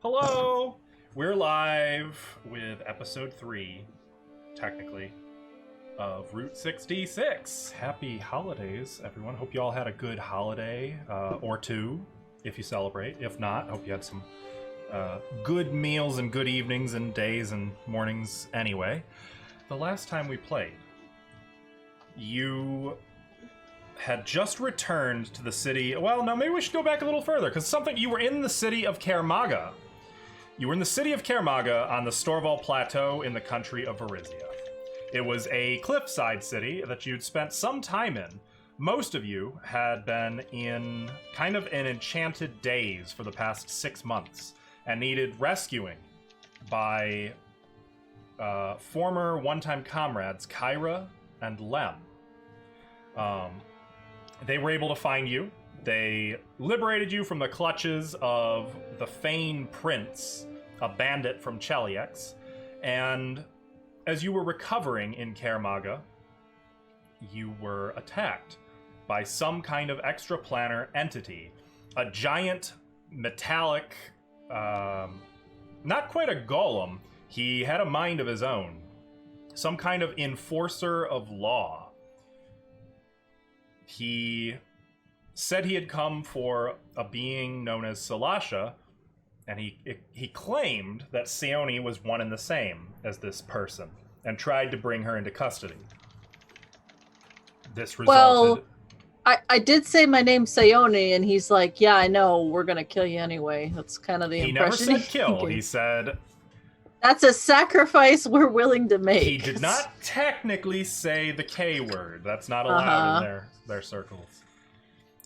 Hello! We're live with episode 3, technically, of Route 66. Happy holidays, everyone. Hope you all had a good holiday, or two, if you celebrate. If not, hope you had some good meals and good evenings and days and mornings anyway. The last time we played, you had just returned to the city. Well, no, maybe we should go back a little further, because you were in the city of Kermaga. You were in the city of Kermaga on the Storval Plateau in the country of Varizia. It was a cliffside city that you'd spent some time in. Most of you had been in kind of an enchanted daze for the past 6 months and needed rescuing by former one-time comrades Kyra and Lem. They were able to find you. They liberated you from the clutches of the Fane Prince, a bandit from Cheliex, and as you were recovering in Kermaga, you were attacked by some kind of extraplanar entity, a giant metallic, not quite a golem, he had a mind of his own, some kind of enforcer of law. He said he had come for a being known as Salasha, and he claimed that Sione was one and the same as this person, and tried to bring her into custody. This resulted... Well, I did say my name's Sione, and he's like, yeah, I know, we're gonna kill you anyway. That's kind of the impression. He never said kill, he said... That's a sacrifice we're willing to make. He did not technically say the K word. That's not allowed in their circles.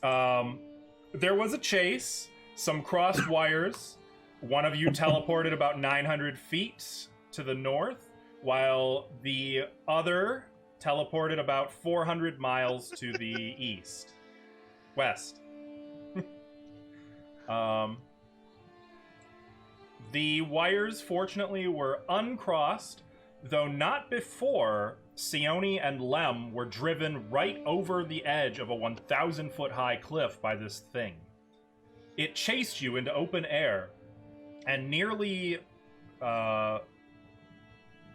There was a chase, some crossed wires. One of you teleported about 900 feet to the north, while the other teleported about 400 miles to the west. The wires, fortunately, were uncrossed, though not before Sione and Lem were driven right over the edge of a 1,000-foot-high cliff by this thing. It chased you into open air and nearly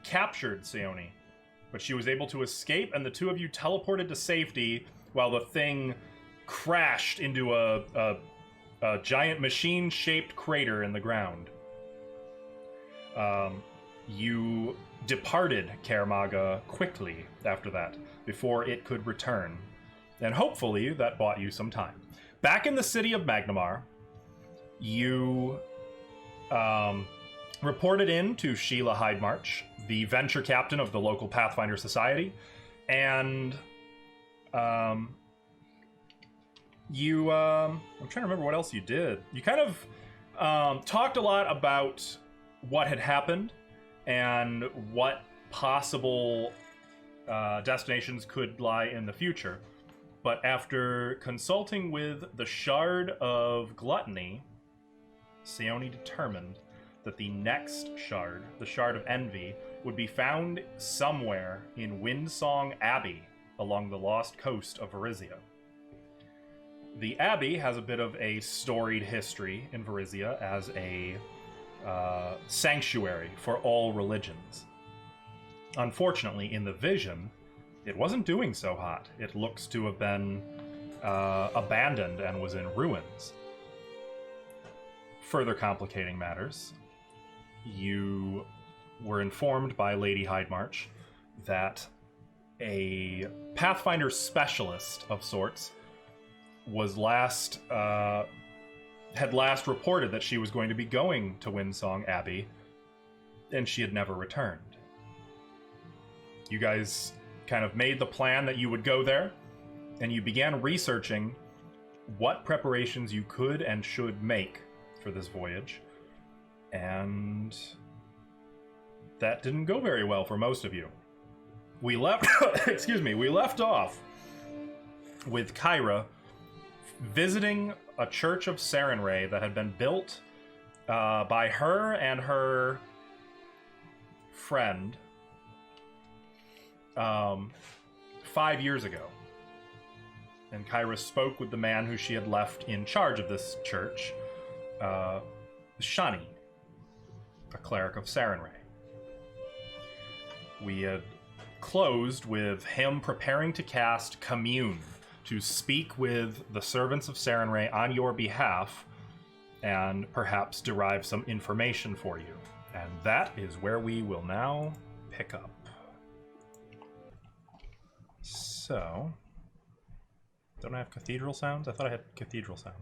captured Sione, but she was able to escape, and the two of you teleported to safety while the thing crashed into a giant machine-shaped crater in the ground. You departed Kermaga quickly after that, before it could return, and hopefully that bought you some time. Back in the city of Magnamar, you reported in to Sheila Hydemarch, the venture captain of the local Pathfinder Society, and I'm trying to remember what else you did. You kind of talked a lot about what had happened and what possible destinations could lie in the future. But after consulting with the Shard of Gluttony, Sione determined that the next shard, the Shard of Envy, would be found somewhere in Windsong Abbey along the lost coast of Varizia. The Abbey has a bit of a storied history in Varizia as a sanctuary for all religions. Unfortunately, in the vision, it wasn't doing so hot. It looks to have been abandoned and was in ruins. Further complicating matters, you were informed by Lady Hydemarch that a Pathfinder specialist of sorts was had last reported that she was going to be going to Windsong Abbey, and she had never returned. You guys kind of made the plan that you would go there, and you began researching what preparations you could and should make for this voyage, and that didn't go very well for most of you. We left we left off with Kyra visiting a church of Sarenrae that had been built by her and her friend 5 years ago. And Kyra spoke with the man who she had left in charge of this church, Shani. a cleric of Sarenrae. We had closed with him preparing to cast Commune, to speak with the servants of Sarenrae on your behalf and perhaps derive some information for you. And that is where we will now pick up. So, don't I have cathedral sounds? I thought I had cathedral sounds.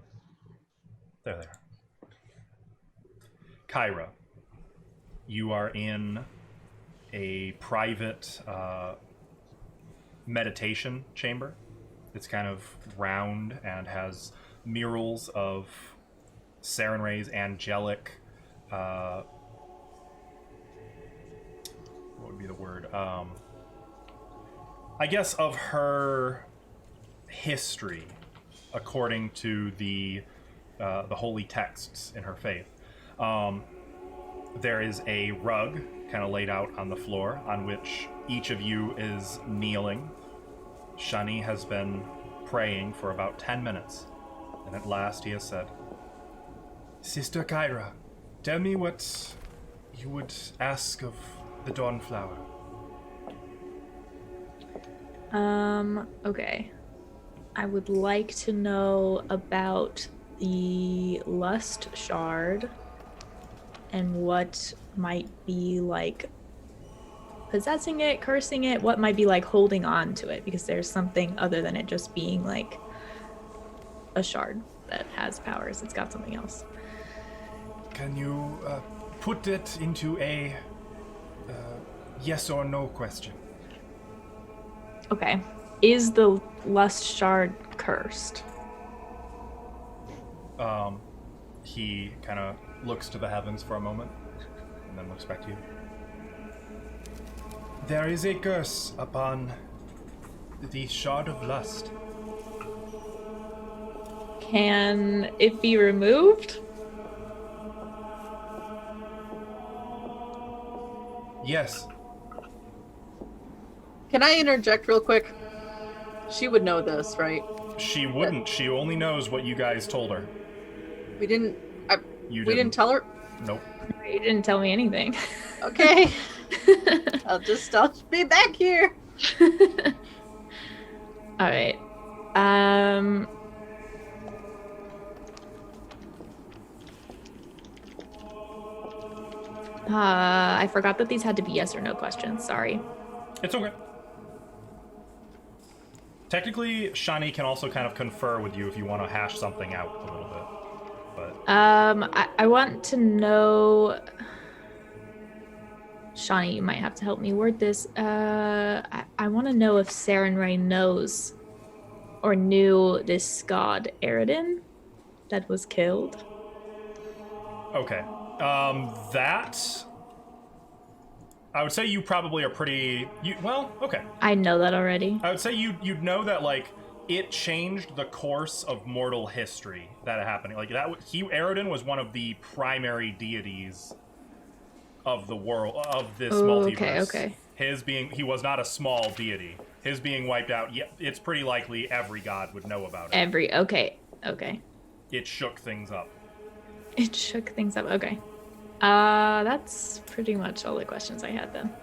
There they are. Kyra, you are in a private meditation chamber. It's kind of round and has murals of Sarenrae's angelic, what would be the word? I guess of her history, according to the holy texts in her faith. There is a rug kind of laid out on the floor on which each of you is kneeling. Shani has been praying for about 10 minutes, and at last he has said, "Sister Kyra, tell me what you would ask of the Dawnflower." Okay. I would like to know about the Lust Shard and what might be like possessing it, cursing it, what might be like holding on to it, because there's something other than it just being like a shard that has powers. It's got something else. Can you put it into a yes or no question? Okay. Is the Lust Shard cursed? He kind of looks to the heavens for a moment, and then looks back to you. There is a curse upon the Shard of Lust. Can it be removed? Yes. Can I interject real quick? She would know this, right? She wouldn't. She only knows what you guys told her. We didn't. You we didn't tell her. Nope. You didn't tell me anything. Okay. I'll be back here. All right. I forgot that these had to be yes or no questions. Sorry. It's okay. Technically, Shani can also kind of confer with you if you want to hash something out a little bit. But I want to know. Shani, you might have to help me word this. I want to know if Sarenrae knows or knew this god Eridan that was killed. Okay. That I would say you probably are pretty. Okay. I know that already. I would say you'd know that like it changed the course of mortal history that happened. Like that, Eridan was one of the primary deities of the world of this multiverse. Okay. He was not a small deity. His being wiped out. Yeah, it's pretty likely every god would know about it. Okay. It shook things up. It shook things up. Okay. That's pretty much all the questions I had then.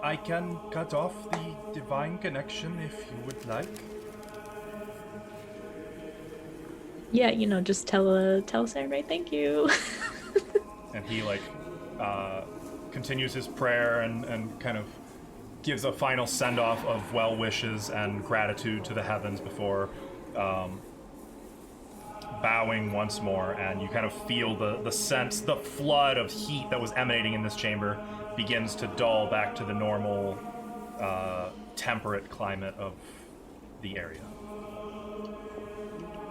I can cut off the divine connection if you would like. Yeah, just tell Sarenrae thank you. And he continues his prayer and kind of gives a final send-off of well wishes and gratitude to the heavens before bowing once more, and you kind of feel the sense, the flood of heat that was emanating in this chamber begins to dull back to the normal temperate climate of the area.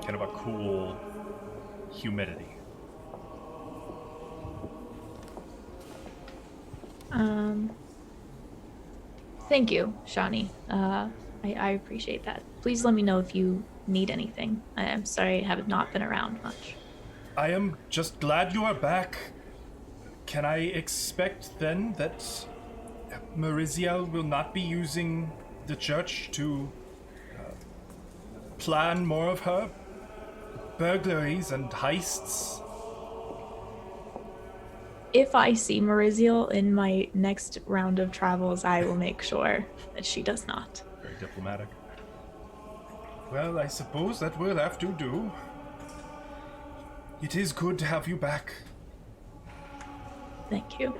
Kind of a cool humidity. Thank you, Shani. I appreciate that. Please let me know if you need anything. I'm sorry I have not been around much. I am just glad you are back. Can I expect then that Mariziel will not be using the church to plan more of her burglaries and heists. If I see Mariziel in my next round of travels, I will make sure that she does not. Very diplomatic. Well, I suppose that will have to do. It is good to have you back. Thank you.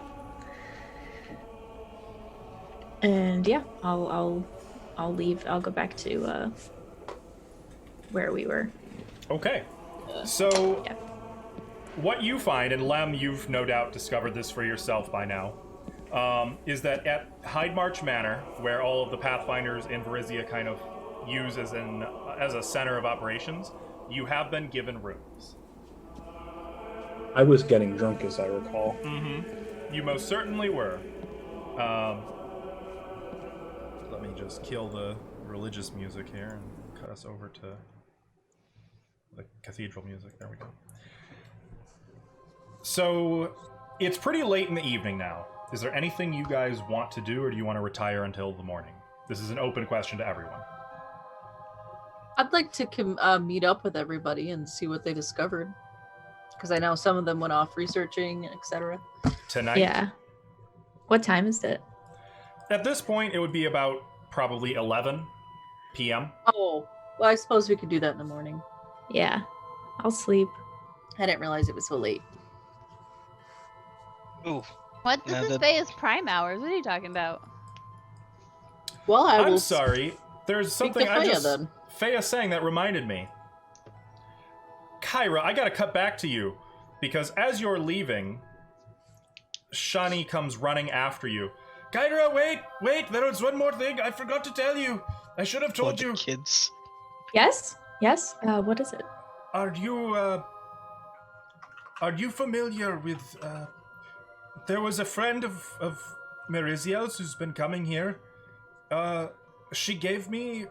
And yeah, I'll leave. I'll go back to where we were. Okay. So, Yeah. what you find, and Lem, you've no doubt discovered this for yourself by now, is that at Hyde March Manor, where all of the Pathfinders in Varizia kind of use as a center of operations, you have been given rooms. I was getting drunk, as I recall. Mm-hmm. You most certainly were. Let me just kill the religious music here and cut us over to the cathedral music. There we go. So, it's pretty late in the evening now. Is there anything you guys want to do, or do you want to retire until the morning? This is an open question to everyone. I'd like to meet up with everybody and see what they discovered. Because I know some of them went off researching, etc. Tonight? Yeah. What time is it? At this point, it would be about probably 11 p.m. Oh, well, I suppose we could do that in the morning. Yeah. I'll sleep. I didn't realize it was so late. Ooh. What? This is Faye's prime hours. What are you talking about? Well, I'm sorry. There's something I just... Then. Faya saying that reminded me. Kyra, I gotta cut back to you. Because as you're leaving, Shani comes running after you. Kyra, wait, there was one more thing I forgot to tell you. I should have told you. Kids. Yes? Yes? What is it? Are you familiar with, there was a friend of Mariziel's who's been coming here. She gave me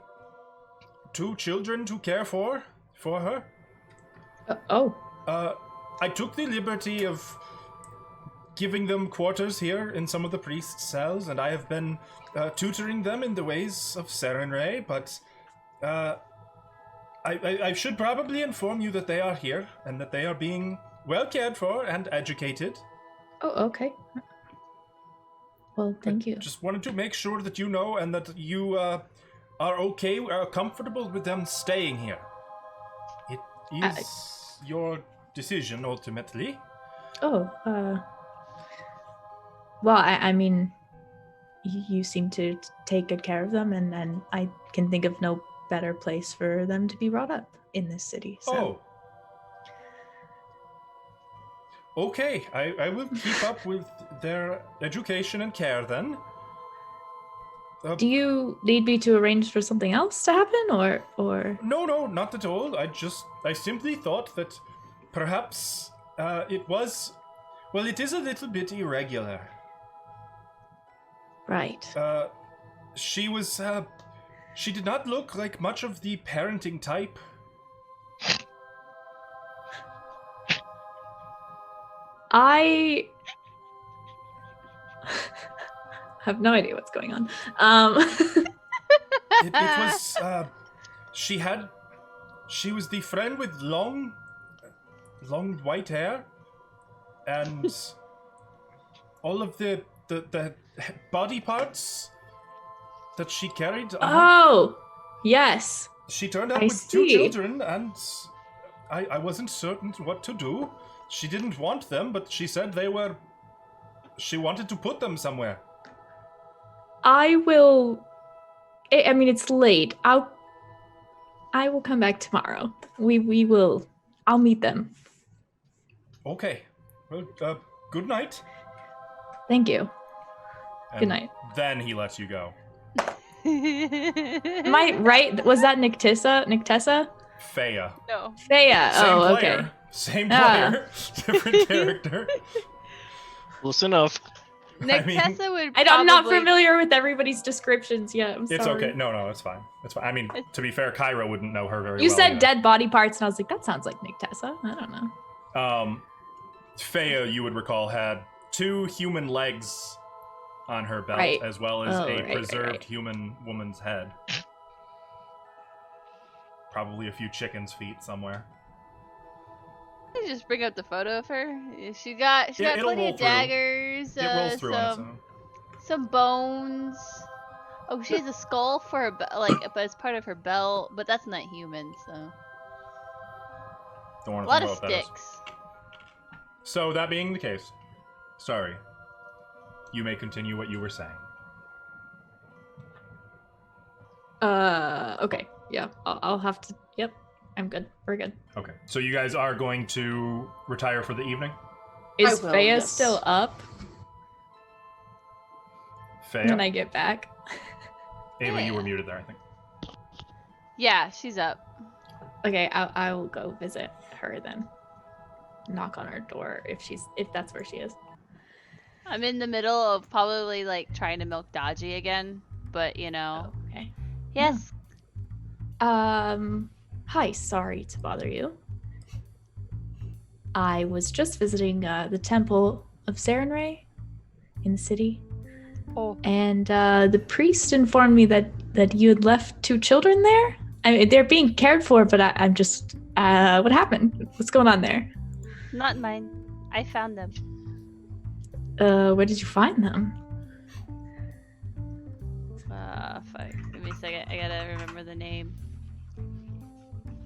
2 children to care for her. I took the liberty of giving them quarters here in some of the priest's cells, and I have been tutoring them in the ways of Serenray, but I should probably inform you that they are here, and that they are being well cared for and educated. Oh, okay. Well, thank you. Just wanted to make sure that you know, and that you are okay, are comfortable with them staying here. It is your decision, ultimately. Well, I mean, you seem to take good care of them, and I can think of no better place for them to be brought up in this city. So. Oh. Okay, I will keep up with their education and care then. Do you need me to arrange for something else to happen, or? No, not at all. I simply thought that perhaps it is a little bit irregular. Right. She did not look like much of the parenting type. I have no idea what's going on. It was, she was the friend with long white hair, and all of the body parts that she carried. Oh, yes. She turned up with 2 children, and I wasn't certain what to do. She didn't want them, but she said she wanted to put them somewhere. I mean, it's late. I will come back tomorrow. I'll meet them. Okay. Well, good night. Thank you. And good night. Then he lets you go. Am I right? Was that Nictessa? Faya. No. Faya. Same Oh, player. okay. Same player. Different character. Close enough. Nictessa would probably... I'm not familiar with everybody's descriptions yet. I'm sorry. It's okay. No, it's fine. It's fine. I mean, to be fair, Kyra wouldn't know her very well. You said either. dead body parts, and I was like, that sounds like Nictessa. I don't know. Faya, you would recall, had 2 human legs on her belt, Right. as well as a Right. preserved human woman's head. Probably a few chickens' feet somewhere. I just bring up the photo of her. She got it'll plenty roll of through. daggers. It rolls through on its own. Some bones. Oh, she has a skull for her, but it's part of her belt. But that's not human, so. Don't want A to lot think of about what that is. sticks. So that being the case, sorry. You may continue what you were saying. Okay. Yeah. I'll have to. Yep. I'm good. We're good. Okay. So you guys are going to retire for the evening? Is I will, Faya yes. still up Faya? when I get back? Ava, you were muted there, I think. Yeah, she's up. Okay, I will go visit her then. Knock on her door if that's where she is. I'm in the middle of probably like trying to milk Dodgy again, but you know. Oh, okay. Yes. Hi, sorry to bother you. I was just visiting the Temple of Sarenrae in the city. Oh. And the priest informed me that you had left 2 children there. I mean, they're being cared for, but I'm just what happened? What's going on there? Not mine. I found them. Where did you find them? Fuck. Give me a second. I gotta remember the name.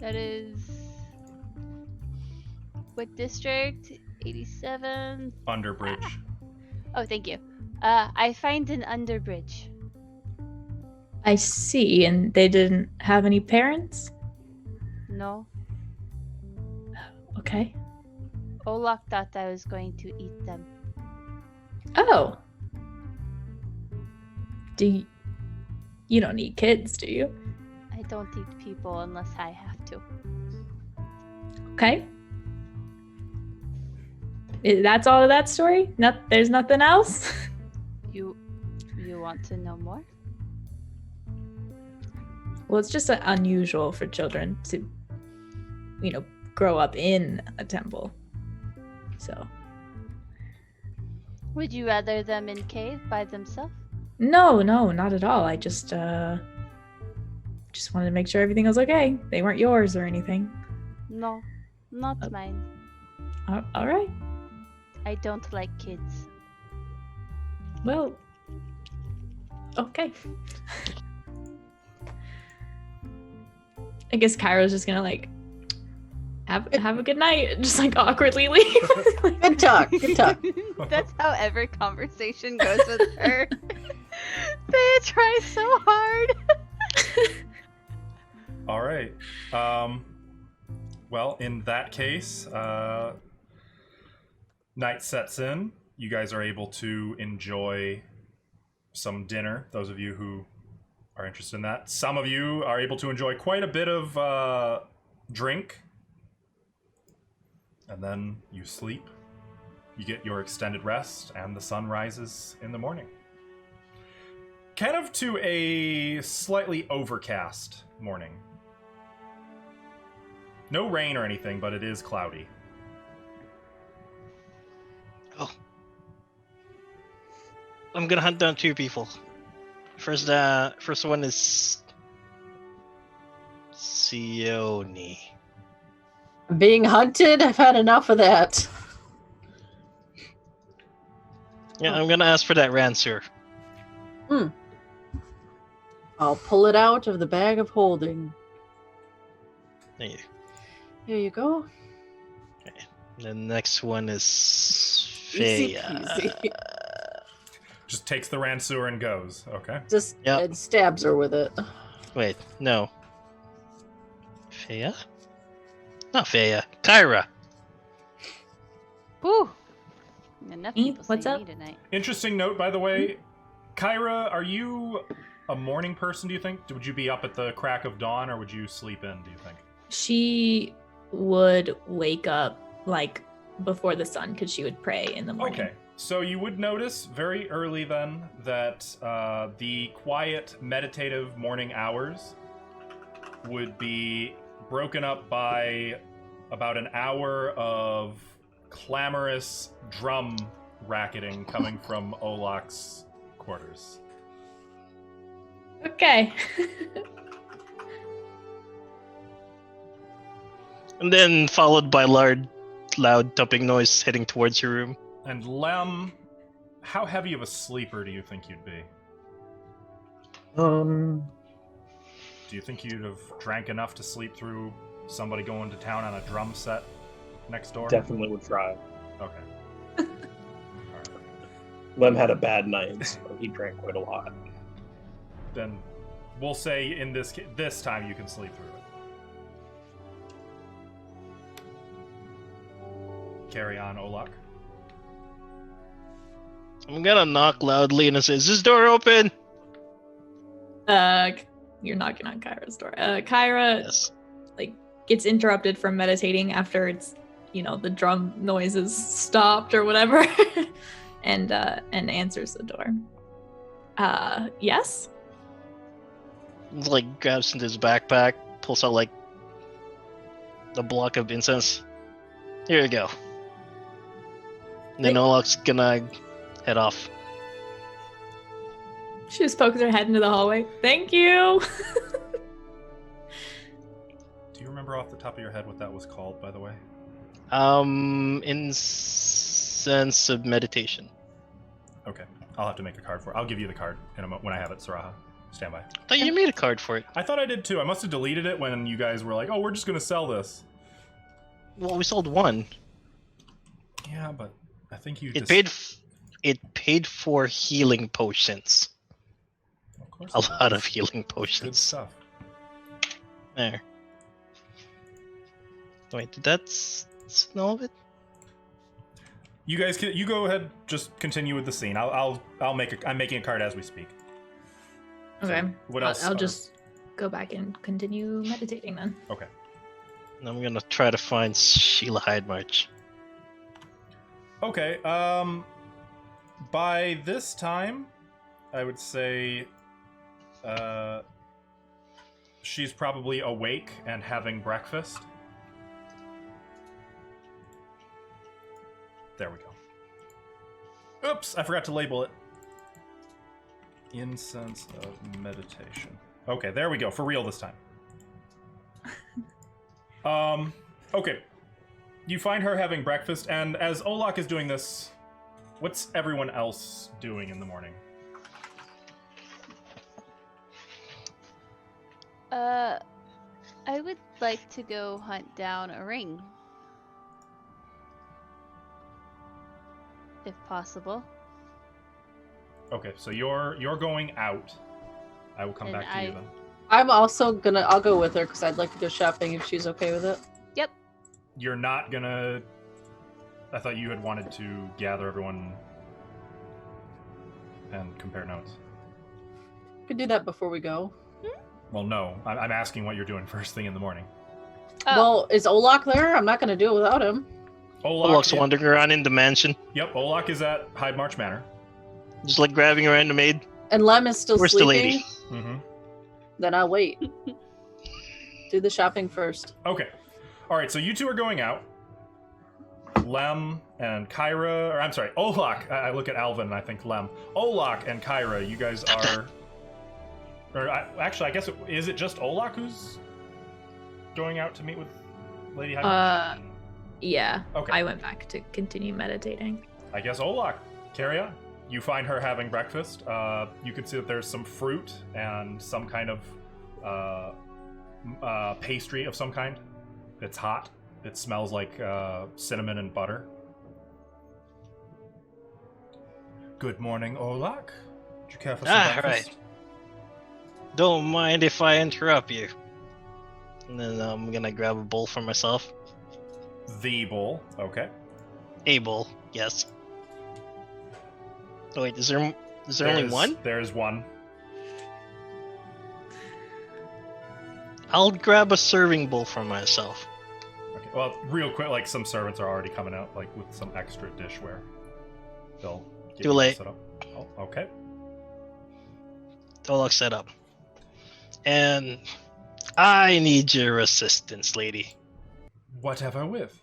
That is... What district? 87? Underbridge. Oh, thank you. I find an underbridge. I see, and they didn't have any parents? No. Okay. Olak thought I was going to eat them. Oh. You don't need kids, do you? I don't eat people unless I have to. Okay. That's all of that story? There's nothing else? You want to know more? Well, it's just unusual for children to, grow up in a temple. So. Would you rather them in cave by themselves? No, not at all. I just wanted to make sure everything was okay. They weren't yours or anything. No, not mine. All right. I don't like kids. Well, okay. I guess Kyra's just gonna have a good night, just awkwardly leave. Good talk. Good talk. That's how every conversation goes with her. They try so hard. All right. Well, in that case, night sets in. You guys are able to enjoy some dinner, those of you who are interested in that. Some of you are able to enjoy quite a bit of drink. And then you sleep. You get your extended rest, and the sun rises in the morning. Kind of to a slightly overcast morning. No rain or anything, but it is cloudy. Oh. I'm gonna hunt down 2 people. First one is Sione. Being hunted? I've had enough of that. Yeah, I'm gonna ask for that ransom. I'll pull it out of the bag of holding. Thank you. Here you go. Okay. The next one is Easy Faya. peasy. Just takes the ransour and goes. Okay. Just Yep. and stabs her with it. Wait, no. Faya? Not Faya. Kyra. Woo! Enough people what's saying up? me tonight. Interesting note, by the way. Kyra, are you a morning person, do you think? Would you be up at the crack of dawn, or would you sleep in, do you think? She would wake up before the sun because she would pray in the morning. Okay. So you would notice very early then that the quiet, meditative morning hours would be broken up by about an hour of clamorous drum racketing coming from Olak's quarters. Okay. And then followed by loud loud thumping noise heading towards your room. And Lem, how heavy of a sleeper do you think you'd be? Do you think you'd have drank enough to sleep through somebody going to town on a drum set next door? Definitely would try. Okay. Alright. Lem had a bad night, so he drank quite a lot. Then we'll say in this time you can sleep through it. Carry on, Olak. I'm gonna knock loudly and say, "Is this door open?" You're knocking on Kyra's door. Kyra Yes. gets interrupted from meditating after it's, the drum noises stopped or whatever, and answers the door. Yes. Grabs into his backpack, pulls out a block of incense. Here you go. And then Olak's gonna head off. She just pokes her head into the hallway. Thank you. Do you remember off the top of your head what that was called, by the way? Incense of meditation. Okay. I'll have to make a card for it. I'll give you the card in a when I have it, Saraha. Stand by. I thought you made a card for it. I thought I did too. I must have deleted it when you guys were like, oh, we're just going to sell this. Well, we sold one. Yeah, but I think you It paid for healing potions. Of course A it lot does. of healing Good potions. stuff. There. Wait, did that smell of it? You guys, you go ahead. Just continue with the scene. I'm making a card as we speak. Okay. So what else? I'll just go back and continue meditating then. Okay. And I'm gonna try to find Sheila Hydemarch. Okay. By this time, I would say, she's probably awake and having breakfast. There we go. Oops, I forgot to label it. Incense of meditation. Okay, there we go. For real this time. Okay. You find her having breakfast, and as Olak is doing this, what's everyone else doing in the morning? I would like to go hunt down a ring. If possible. Okay, so you're going out. I will come And back to you then. I'm also I'll go with her because I'd like to go shopping if she's okay with it. Yep. You're not gonna... I thought you had wanted to gather everyone and compare notes. Could do that before we go. Well, no. I'm asking what you're doing first thing in the morning. Oh, Well, is Olak there? I'm not going to do it without him. Olak's wandering around in the mansion, Yep, Olak is at Hyde March Manor. just grabbing a random maid. And Lem is still Where's the sleeping. lady? Mm-hmm. Then I'll wait. Do the shopping first. Okay. All right, so you two are going out. Lem and Kyra, or I'm sorry, Olak. I look at Alvin and I think Lem. Olak and Kyra, you guys are... actually, I guess, is it just Olak who's going out to meet with Lady Hyde? Yeah. Okay. I went back to continue meditating. I guess Olak, carry on. You find her having breakfast. You can see that there's some fruit and some kind of pastry of some kind. It's hot. It smells like cinnamon and butter. Good morning, Olak. Did you care for some breakfast? Right. Don't mind if I interrupt you. And then I'm gonna grab a bowl for myself. The bowl. Okay. A bowl, yes. Oh wait, is there only one? There's one. I'll grab a serving bowl for myself. Okay. Well, real quick, like some servants are already coming out, like with some extra dishware. They'll get Too you all late. set up. Oh, okay. All set up. And I need your assistance, lady. Whatever with.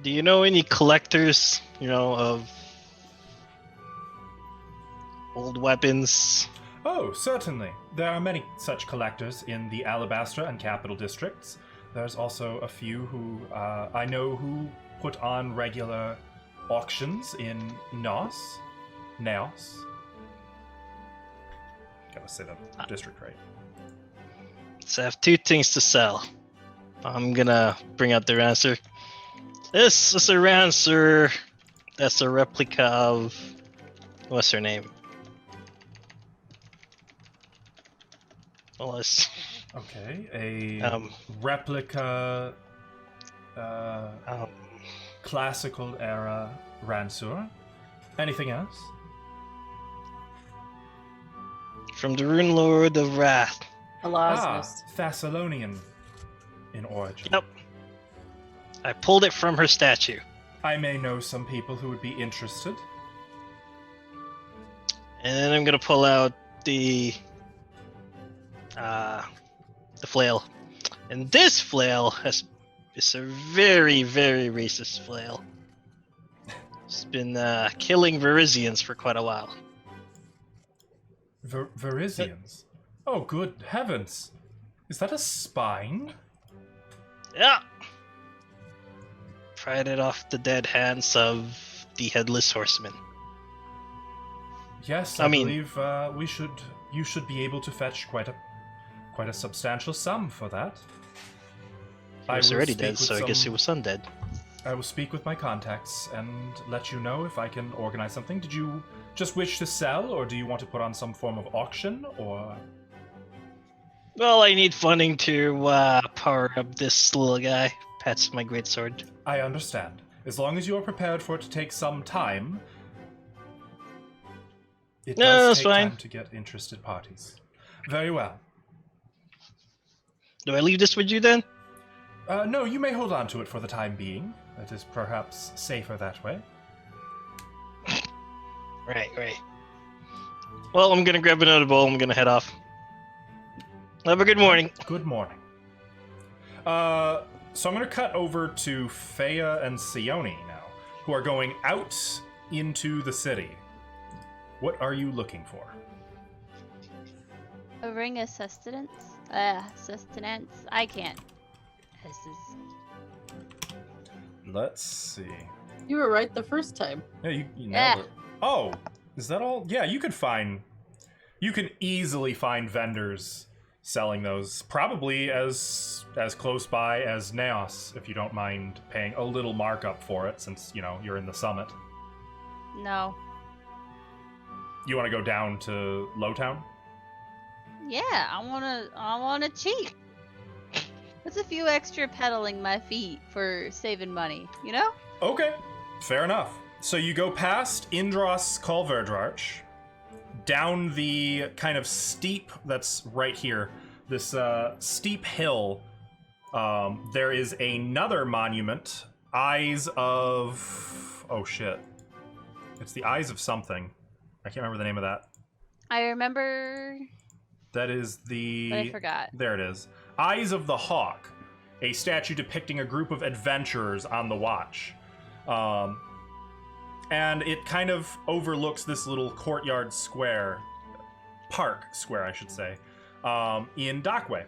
Do you know any collectors, of old weapons? Oh, certainly. There are many such collectors in the Alabaster and Capital districts. there's also a few who I know who put on regular auctions in Naos. Gotta say the district right. So I have 2 things to sell. I'm gonna bring out the Rancer. This is a Rancer that's a replica of... What's her name? Well, it's... Okay, a replica, classical era Ransur. Anything else? From the Rune Lord of Wrath. Alasnus. Thessalonian in origin. Yep. I pulled it from her statue. I may know some people who would be interested. And then I'm gonna pull out the flail. And this flail is a very, very racist flail. It's been killing Verizians for quite a while. Verizians? Oh, good heavens. Is that a spine? Yeah. Pried it off the dead hands of the Headless Horseman. Yes, I believe you should be able to fetch quite a substantial sum for that. He was already dead, so I guess he was undead. I will speak with my contacts and let you know if I can organize something. Did you just wish to sell, or do you want to put on some form of auction, or... Well, I need funding to power up this little guy. That's my greatsword. I understand. As long as you are prepared for it to take some time, it does take time to get interested parties. Very well. Do I leave this with you then? No, you may hold on to it for the time being. It is perhaps safer that way. Right. Well, I'm gonna grab another bowl. I'm gonna head off. Have a good morning. Good morning. So I'm going to cut over to Fea and Sione now, who are going out into the city. What are you looking for? A ring of sustenance? Sustenance? I can't. This is... Let's see. You were right the first time. Yeah, you nailed it. Oh, is that all? Yeah, you can easily find vendors selling those, probably as close by as Naos, if you don't mind paying a little markup for it, since you're in the summit. No. You want to go down to Lowtown? Yeah, I wanna cheat. What's a few extra pedaling my feet for saving money, Okay, fair enough. So you go past Indros Colverdrarch, down the kind of steep that's right here, this steep hill. There is another monument, Eyes of... Oh shit. It's the Eyes of something. I can't remember the name of that. I remember... That is the... But I forgot. There it is. Eyes of the Hawk, a statue depicting a group of adventurers on the watch. And it kind of overlooks this little courtyard square, park square, I should say, in Dockway.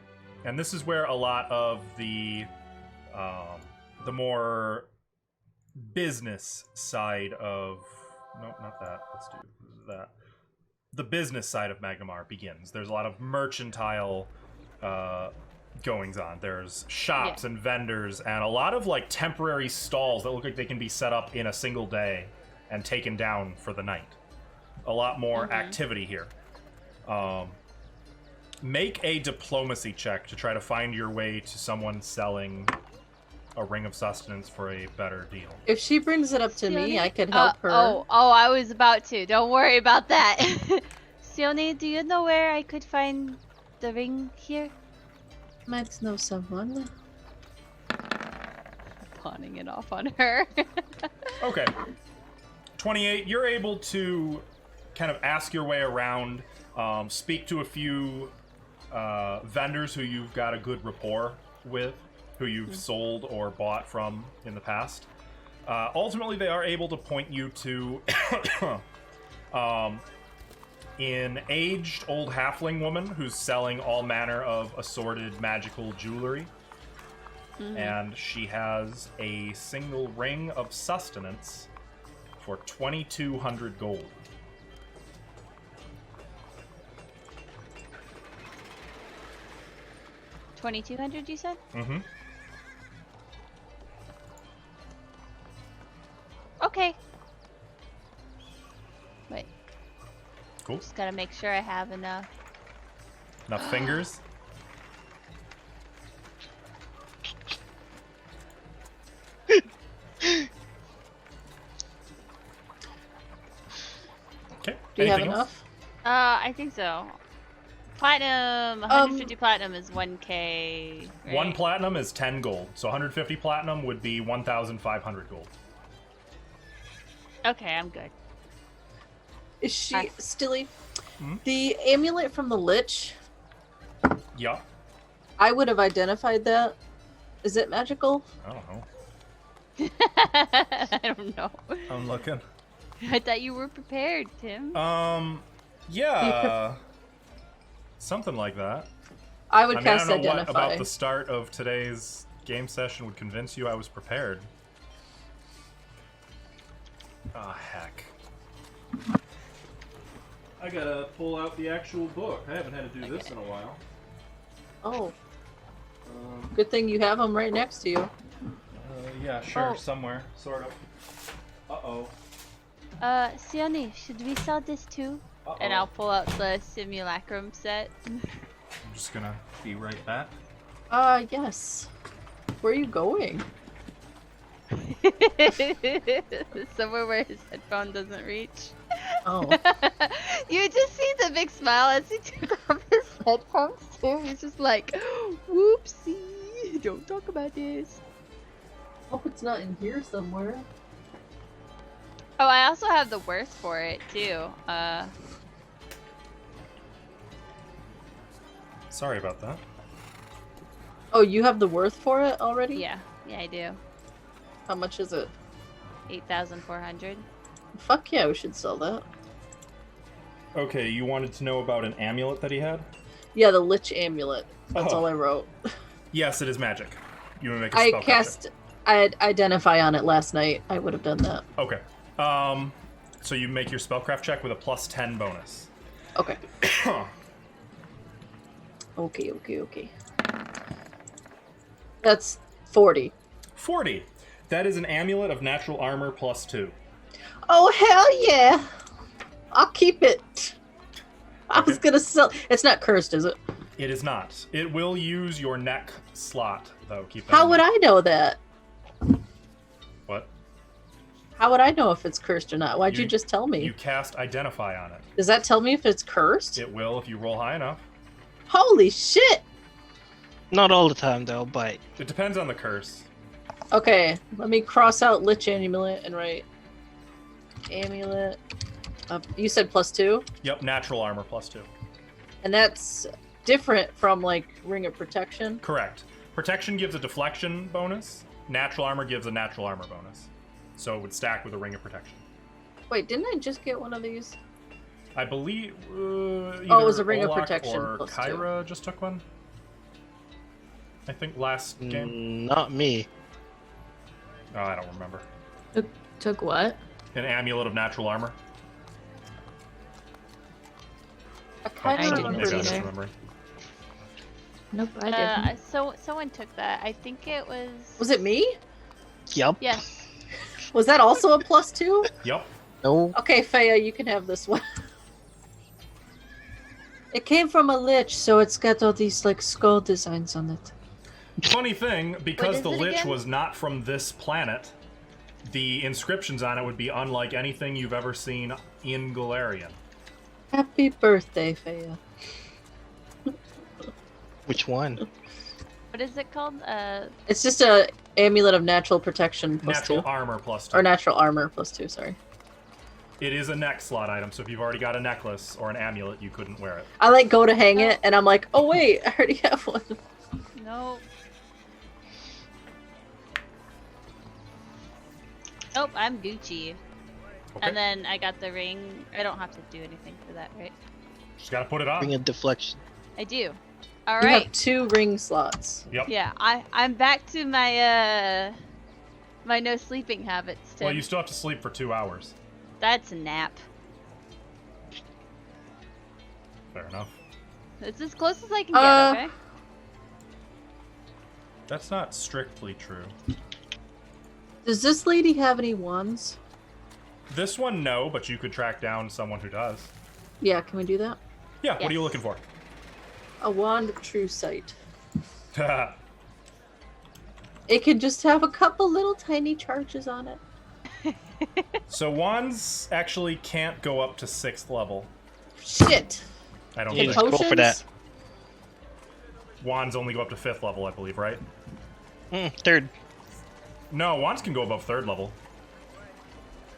And this is where a lot of the more business side of... Nope, not that. Let's do that. The business side of Magnamar begins. There's a lot of mercantile goings on. There's shops and vendors and a lot of temporary stalls that look like they can be set up in a single day and taken down for the night. A lot more activity here. Make a diplomacy check to try to find your way to someone selling a ring of sustenance for a better deal. If she brings it up to me, I could help her. Oh, I was about to. Don't worry about that. Sione, do you know where I could find the ring here? Might know someone. Pawning it off on her. Okay. 28, you're able to kind of ask your way around, speak to a few vendors who you've got a good rapport with, who you've sold or bought from in the past. Ultimately, they are able to point you to an aged old halfling woman who's selling all manner of assorted magical jewelry. and she has a single ring of sustenance for 2,200 gold. $2,200, you said? Mm-hmm. Okay. Wait, Cool. just gotta make sure I have enough. Enough fingers? Okay. Do you have Anything else? enough? I think so. Platinum, 150 platinum is 1K. Right? 1 platinum is 10 gold, so 150 platinum would be 1,500 gold. Okay, I'm good. Is she Hi. Stilly? Hmm? The amulet from the Lich, Yeah. I would have identified that. Is it magical? I don't know. I don't know. I'm looking. I thought you were prepared, Tim. Yeah. Something like that. I would I cast don't know what identify. about the start of today's game session would convince you I was prepared. Ah, heck. I gotta pull out the actual book. I haven't had to do this in a while. Oh, good thing you have them right next to you. Yeah, sure, Oh. somewhere, sort of. Uh-oh. Sione, should we sell this too? Uh-oh. And I'll pull out the simulacrum set. I'm just gonna be right back. Yes. Where are you going? Somewhere where his headphone doesn't reach. Oh. You just see the big smile as he took off his headphones too. He's just like, whoopsie, don't talk about this. Hope it's not in here somewhere. Oh, I also have the worth for it too. Sorry about that. Oh, you have the worth for it already? Yeah, I do. How much is it? 8,400. Fuck yeah, we should sell that. Okay, you wanted to know about an amulet that he had? Yeah, the Lich amulet. That's Oh. all I wrote. Yes, it is magic. You want to make a I spell cast. I'd identify on it last night. I would have done that. Okay. So you make your spellcraft check with a plus 10 bonus. Okay. Okay. That's 40. 40. That is an amulet of natural armor plus 2. Oh, hell yeah! I'll keep it. I was Okay. gonna sell. It's not cursed, is it? It is not. It will use your neck slot, though. Keep that How in would mind. I know that? What? How would I know if it's cursed or not? Why'd you You- just tell me? You cast Identify on it. Does that tell me if it's cursed? It will if you roll high enough. Holy shit! Not all the time though, but It depends on the curse. Okay, let me cross out Lich Amulet and write Amulet. You said plus 2? Yep, natural armor plus 2. And that's different from, like, Ring of Protection? Correct. Protection gives a deflection bonus. Natural armor gives a natural armor bonus. So it would stack with a ring of protection. Wait, didn't I just get one of these? I believe. it was a ring of Olak protection Or plus 2. Kyra just took one. I think last game. not me. Oh, I don't remember. Took what? An amulet of natural armor. I kind I of didn't remember Maybe I either. these. misremembering. Nope, I didn't. So someone took that. I think it was. Was it me? Yup. Yes. Was that also a plus 2? Yep. No. Okay, Faya, you can have this one. It came from a lich, so it's got all these, like, skull designs on it. Funny thing, because is the it Lich again? was not from this planet, the inscriptions on it would be unlike anything you've ever seen in Galarian. Happy birthday, Faya. Which one? What is it called? It's just a amulet of natural protection plus Natural 2. armor plus 2. Or natural armor plus 2, sorry. It is a neck slot item, so if you've already got a necklace or an amulet, you couldn't wear it. I, like, go to hang it, and I'm like, oh, wait, I already have one. no. Nope, I'm Gucci. Okay? And then I got the ring. I don't have to do anything for that, right? Just gotta put it on. Bring a deflection. I do. All You right. have 2 ring slots. Yep. Yeah, I'm back to my my no sleeping habits, Tim. Well, you still have to sleep for 2 hours. That's a nap. Fair enough. It's as close as I can get, okay? That's not strictly true. Does this lady have any wands? This one, no, but you could track down someone who does. Yeah, can we do that? Yeah, what are you Yes. looking for? A wand of true sight. It can just have a couple little tiny charges on it. So wands actually can't go up to 6th level. Shit. I don't You think. just go for that. Wands only go up to 5th level, I believe, right? Third. No, wands can go above 3rd level.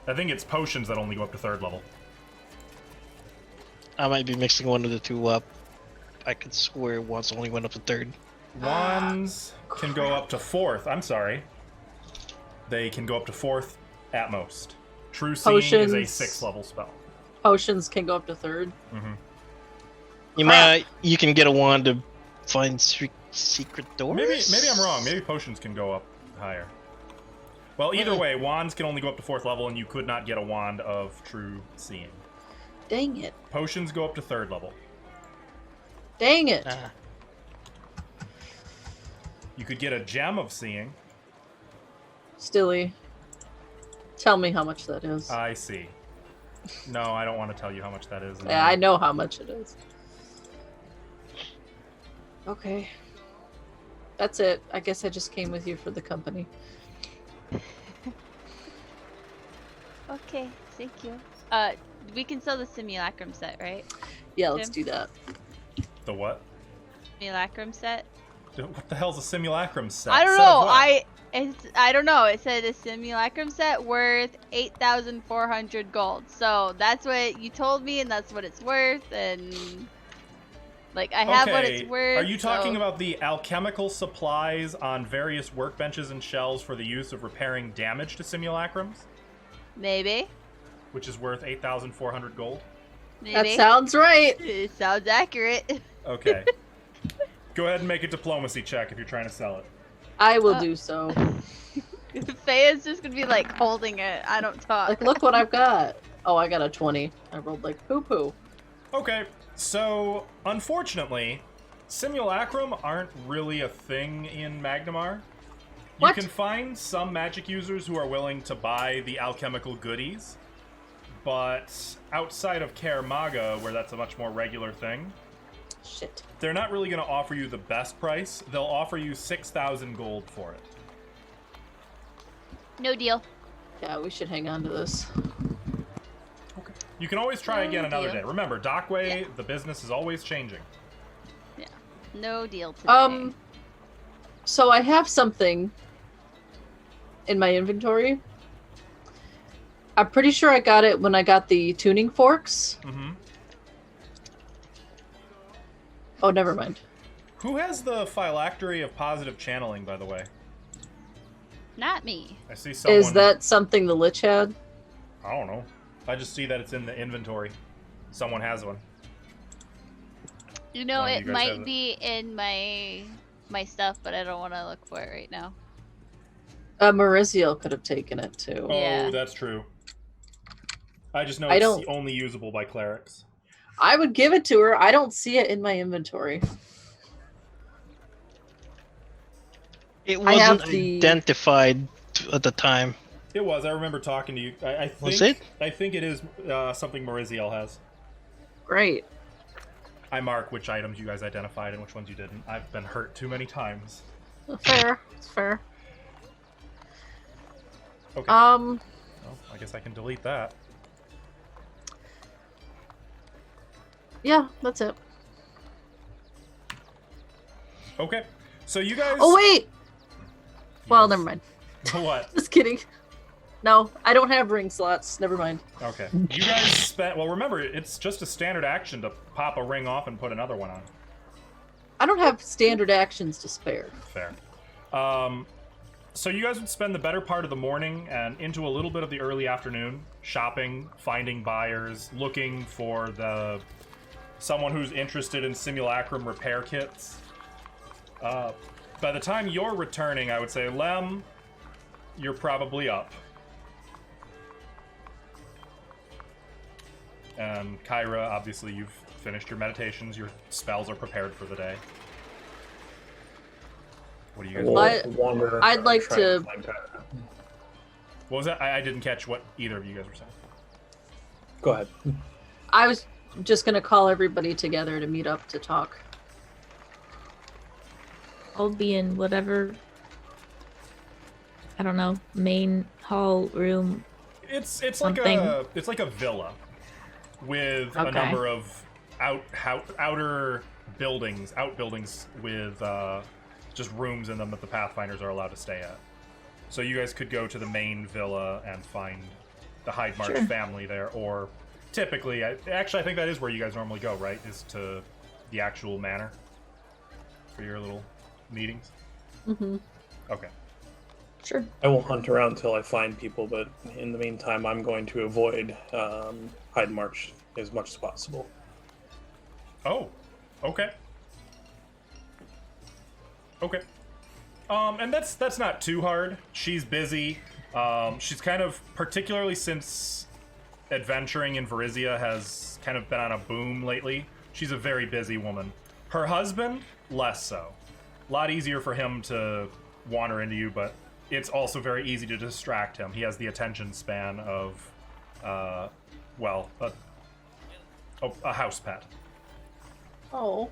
I think it's potions that only go up to 3rd level. I might be mixing one of the two up. I could swear once only went up to third. Wands can go up to 4th. I'm sorry. They can go up to 4th at most. True Seeing is a Potions. 6th level spell. Potions can go up to 3rd. You can get a wand to find secret doors. Maybe I'm wrong. Maybe potions can go up higher. Well, either way, wands can only go up to 4th level, and you could not get a wand of True Seeing. Dang it. Potions go up to 3rd level. Dang it. Ah. You could get a gem of Seeing. Stilly. Tell me how much that is. I see. No, I don't want to tell you how much that is. Yeah, I know how much it is. Okay. That's it. I guess I just came with you for the company. Okay, thank you. We can sell the simulacrum set, right? Yeah, let's Tim? do that. The what? Simulacrum set. What the hell's a simulacrum set? I don't Set of know. what? I don't know. It said a simulacrum set worth 8,400 gold. So that's what you told me, and that's what it's worth. And like I have what it's worth. Are you talking so- about the alchemical supplies on various workbenches and shelves for the use of repairing damage to simulacrums, Maybe. which is worth 8,400 gold? Maybe. That sounds right. It sounds accurate. Okay. Go ahead and make a diplomacy check if you're trying to sell it. I will do so. Faye's just gonna be like holding it. I don't talk. Like, look what I've got. Oh, I got a 20. I rolled like poo-poo. Okay, so unfortunately, simulacrum aren't really a thing in Magnamar. What? You can find some magic users who are willing to buy the alchemical goodies, but outside of Kaer Maga, where that's a much more regular thing, Shit. they're not really going to offer you the best price. They'll offer you 6,000 gold for it. No deal. Yeah, we should hang on to this. You can always try No again another deal. day. Remember, Dockway, Yeah. the business is always changing. No deal today. So I have something in my inventory. I'm pretty sure I got it when I got the tuning forks. Mm-hmm. Oh, never mind. Who has the phylactery of positive channeling, by the way? Not me. I see someone... Is that something the Lich had? I don't know. I just see that it's in the inventory. Someone has one. You know, One of it you guys has might it. be in my stuff, but I don't want to look for it right now. Mariziel could have taken it too. Oh, Yeah. that's true. I just know I it's don't- only usable by clerics. I would give it to her. I don't see it in my inventory. It I have wasn't the- identified at the time. It was. I remember talking to you. I think, Was it? I think it is something Mariziel has. Great. I mark which items you guys identified and which ones you didn't. I've been hurt too many times. Fair. It's fair. Okay. Um, Well, I guess I can delete that. yeah, that's it. Okay. So you guys... Oh, wait! Well, Yes. never mind. What? Just kidding. No, I don't have ring slots. Never mind. Okay. You guys spent... Well, remember, it's just a standard action to pop a ring off and put another one on. I don't have standard actions to spare. Fair. So you guys would spend the better part of the morning and into a little bit of the early afternoon shopping, finding buyers, looking for the someone who's interested in simulacrum repair kits. By the time you're returning, I would say, Lem, you're probably up. And Kyra, obviously you've finished your meditations, your spells are prepared for the day. What do you guys want? I'd like to... What was that? I didn't catch what either of you guys were saying. Go ahead. I was just going to call everybody together to meet up to talk. I'll be in whatever, I don't know, main hall room. It's something. like a villa with a Okay. number of outer buildings, outbuildings with just rooms in them that the Pathfinders are allowed to stay at. So you guys could go to the main villa and find the Hyde March family there, or typically, I think that is where you guys normally go, right? Is to the actual manor for your little meetings? Mm-hmm. Okay. Sure. I will hunt around until I find people, but in the meantime, I'm going to avoid Hyde March as much as possible. Oh, okay. Okay. And that's not too hard. She's busy. She's kind of, particularly since adventuring in Varizia has kind of been on a boom lately, she's a very busy woman. Her husband, less so. A lot easier for him to wander into you, but it's also very easy to distract him. He has the attention span of, a house pet. Oh.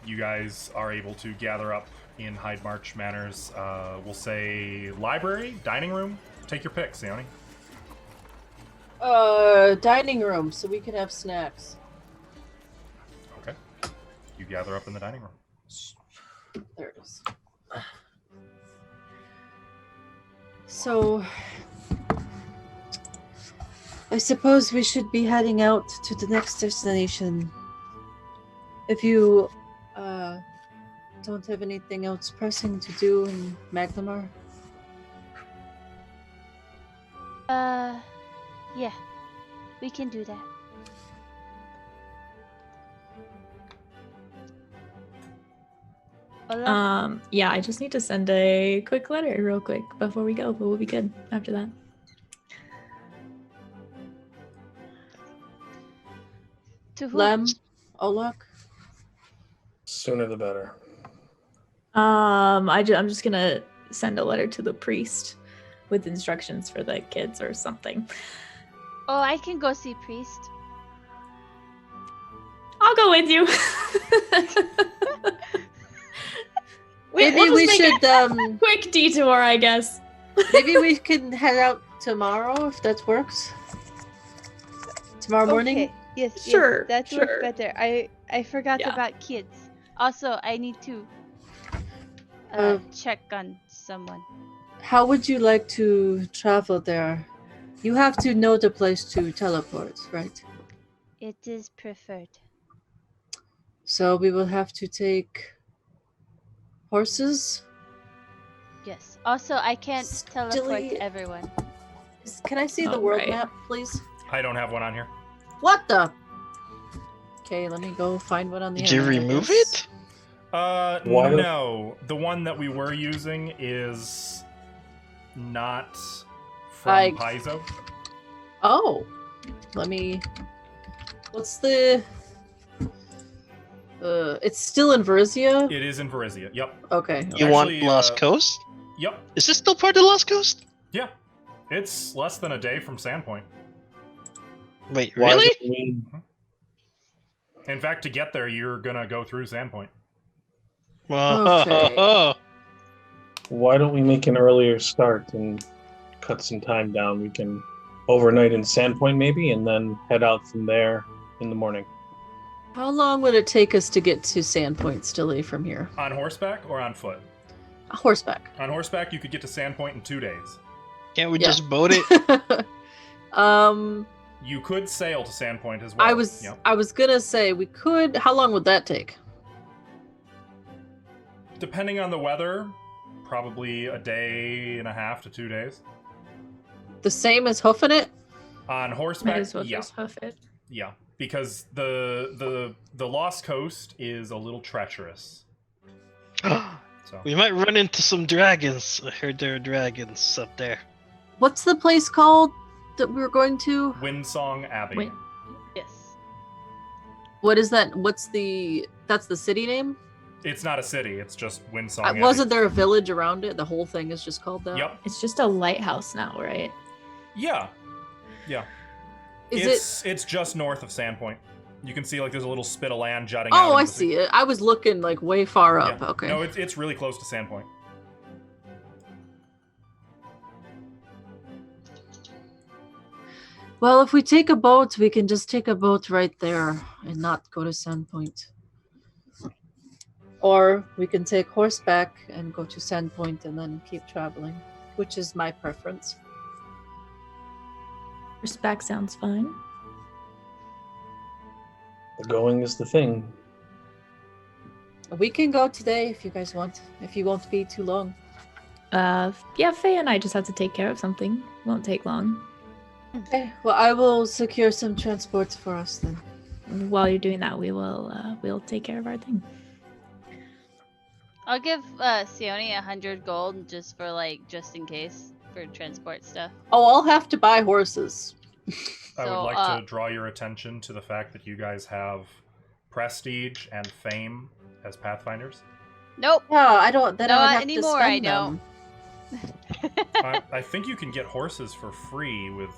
You guys are able to gather up in Hyde March Manor's, we'll say, library, dining room. Take your pick, Sione. Dining room, so we can have snacks. Okay. You gather up in the dining room. There it is. So, I suppose we should be heading out to the next destination. If you don't have anything else pressing to do in Maglamar? Yeah. We can do that. Hola? Yeah, I just need to send a quick letter real quick before we go, but we'll be good after that. To who? Lem? Olak? Sooner the better. I'm just gonna send a letter to the priest with instructions for the kids or something. Oh, I can go see priest. I'll go with you. Maybe we'll we just make should, a quick detour, I guess. maybe we can head out tomorrow, if that works. Tomorrow morning? Okay. Yes, Sure, yes, that sure. works better. I forgot Yeah. about kids. Also, I need to Uh, check on someone. How would you like to travel there? You have to know the place to teleport, right? It is preferred. So we will have to take horses. Yes. Also, I can't teleport Stilly- to everyone. Can I see the world Alright. map, please? I don't have one on here. What the? Okay, let me go find one on the Did you internet, I remove guess. it? Why the- No. The one that we were using is not from I- Paizo. Oh, let me. What's the? It's still in Varizia. It is in Varizia. Yep. Okay. You want Actually, Lost Coast? Yep. Is this still part of Lost Coast? Yeah. It's less than a day from Sandpoint. Wait, Why really? don't we- In fact, to get there, you're gonna go through Sandpoint. Okay. Why don't we make an earlier start and cut some time down? We can overnight in Sandpoint maybe, and then head out from there in the morning. How long would it take us to get to Sandpoint, Stilly, from here? On horseback or on foot? Horseback. On horseback, you could get to Sandpoint in 2 days. Can't we Yeah. just boat it? You could sail to Sandpoint as well. Yep. I was gonna say we could. How long would that take? Depending on the weather, probably a day and a half to 2 days. The same as hoofing it? On horseback, Might as well yeah. just hoof it. Yeah, because the Lost Coast is a little treacherous. So We might run into some dragons. I heard there are dragons up there. What's the place called that we were going to? Windsong Abbey. Wait, Yes. What is that? That's the city name? It's not a city. It's just Windsong Abbey. Wasn't there a village around it? The whole thing is just called that? Yep. it's just a lighthouse now, right? Yeah. Yeah. It's just north of Sandpoint. You can see like there's a little spit of land jutting out. Oh, I into the sea. see it. I was looking like way far up. Yeah. Okay. No, it's really close to Sandpoint. Well, if we take a boat, we can just take a boat right there and not go to Sandpoint. Or we can take horseback and go to Sandpoint and then keep traveling, which is my preference. Horseback sounds fine. The going is the thing. We can go today if you guys want, if you won't be too long. Yeah, Faye and I just have to take care of something. Won't take long. Okay, well, I will secure some transports for us then. While you're doing that, we'll take care of our thing. I'll give Sione 100 gold just in case for transport stuff. Oh, I'll have to buy horses. I So, would like to draw your attention to the fact that you guys have prestige and fame as Pathfinders. Nope. No, I don't. Then I would Not have anymore, to I spend them. I think you can get horses for free with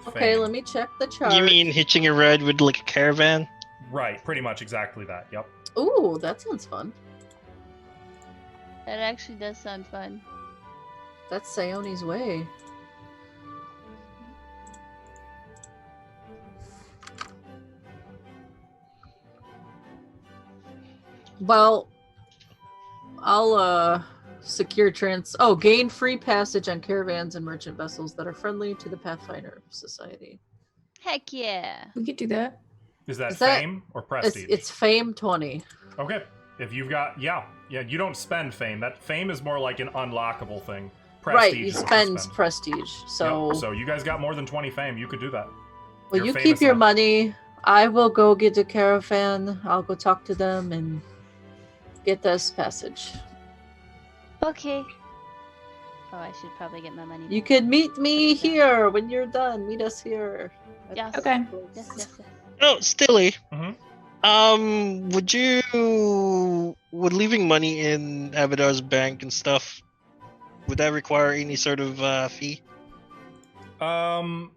Okay, fame. let me check the chart. You mean hitching a ride with like a caravan? Right, pretty much exactly that. Yep. Ooh, that sounds fun. That actually does sound fun. That's Sione's way. Well, I'll secure gain free passage on caravans and merchant vessels that are friendly to the Pathfinder Society. Heck yeah. We could do that. Is that Is that- fame or prestige? It's fame 20. Okay. If you've got yeah, you don't spend fame. That fame is more like an unlockable thing. Prestige Right, you is what spend prestige. So, Yep, so you guys got more than 20 fame. You could do that. well, you're you keep famous your now. money. I will go get a caravan. I'll go talk to them and get this passage. Okay. Oh, I should probably get my money. You can meet me here when you're done. Meet us here. Yes. Okay. Yes, yes, yes. Oh, Stilly. Mhm. Would leaving money in Abadar's bank and stuff, would that require any sort of fee? Um,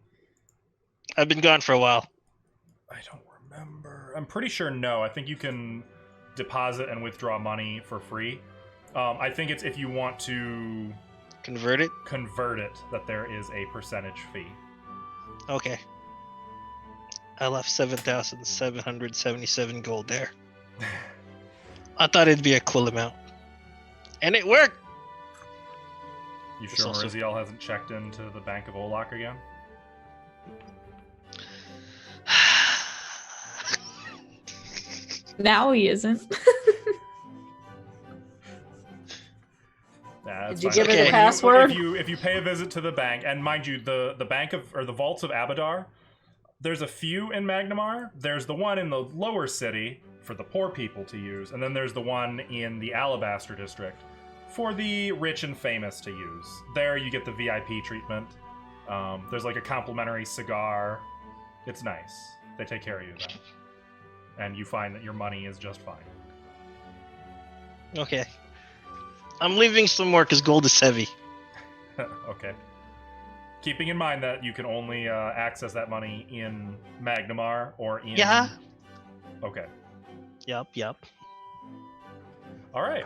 I've been gone for a while. I don't remember. I'm pretty sure no. I think you can deposit and withdraw money for free. I think it's if you want to Convert it? convert it that there is a percentage fee. Okay. I left 7,777 gold there. I thought it'd be a cool amount. And it worked! You It's sure also- Riziel hasn't checked into the Bank of Olak again? Now he isn't. Nah, that's Did you fine. give her the If you- password? If you pay a visit to the bank, and mind you, the bank of or the vaults of Abadar, there's a few in Magnamar. There's the one in the lower city for the poor people to use, and then there's the one in the Alabaster district for the rich and famous to use. There you get the VIP treatment. There's like a complimentary cigar. It's nice. They take care of you then. And you find that your money is just fine. Okay. I'm leaving some more because gold is heavy. Okay. Keeping in mind that you can only access that money in Magnamar or in... Yeah. Okay. Yup. All right.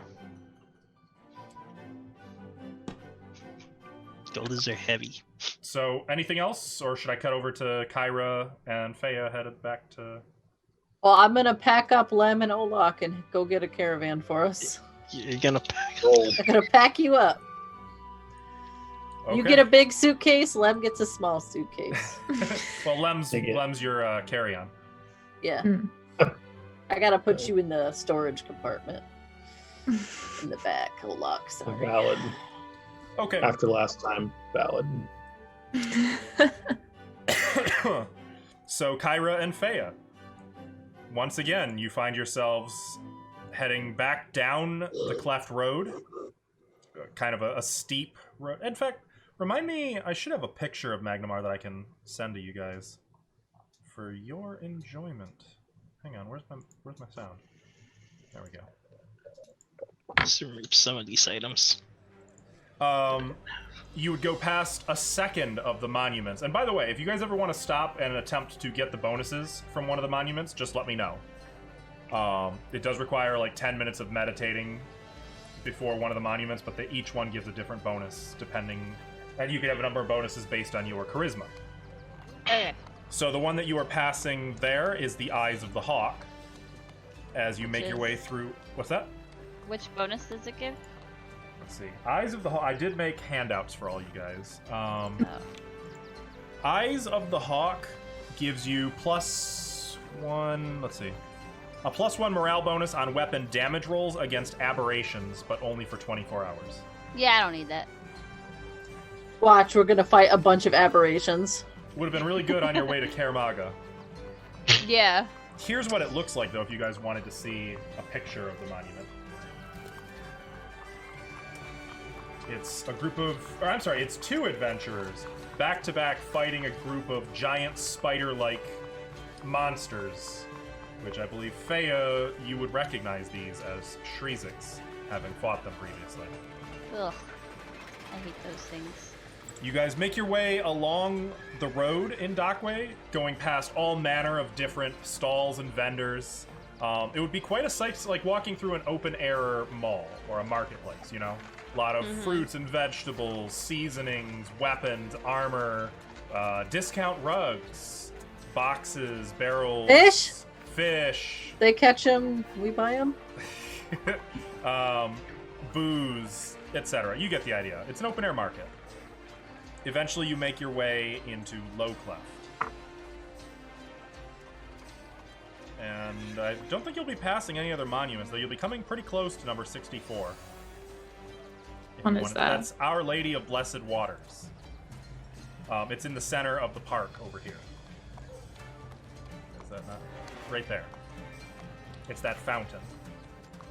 Gold are heavy. So, anything else, or should I cut over to Kyra and Faya headed back to... Well, I'm going to pack up Lem and Olak and go get a caravan for us. You're gonna pack. I'm going to pack you up. Okay. You get a big suitcase, Lem gets a small suitcase. Well, Lem's Take it. your carry-on. Yeah. Mm. I got to put you in the storage compartment. In the back, Olak, sorry. Valid. Okay. After last time, valid. So Kyra and Fea, once again, you find yourselves heading back down the cleft road, kind of a steep road. In fact, remind me, I should have a picture of Magnamar that I can send to you guys for your enjoyment. Hang on, where's my sound? There we go. Let's remove some of these items. You would go past a second of the monuments. And by the way, if you guys ever want to stop and attempt to get the bonuses from one of the monuments, just let me know. It does require like 10 minutes of meditating before one of the monuments, but each one gives a different bonus depending, and you can have a number of bonuses based on your charisma. Okay. So the one that you are passing there is the Eyes of the Hawk. As you make your way through, what's that? Which bonus does it give? Let's see. Eyes of the Hawk. I did make handouts for all you guys. Eyes of the Hawk gives you +1. Let's see. A +1 morale bonus on weapon damage rolls against aberrations, but only for 24 hours. Yeah, I don't need that. Watch, we're gonna fight a bunch of aberrations. Would have been really good on your way to Karamaga. Yeah. Here's what it looks like, though, if you guys wanted to see a picture of the monument. It's a group of, or I'm sorry, it's two adventurers back to back fighting a group of giant spider-like monsters, which I believe Fea, you would recognize these as Shriziks, having fought them previously. Ugh. I hate those things. You guys make your way along the road in Dockway, going past all manner of different stalls and vendors. It would be quite a sight, like walking through an open-air mall or a marketplace, you know? A lot of fruits and vegetables, seasonings, weapons, armor, discount rugs, boxes, barrels. Fish. They catch them, we buy them. Booze, etc. You get the idea. It's an open-air market. Eventually, you make your way into Low Cleft. And I don't think you'll be passing any other monuments, though you'll be coming pretty close to number 64. What is that? That's Our Lady of Blessed Waters. It's in the center of the park over here. Is that not? Right there. It's that fountain.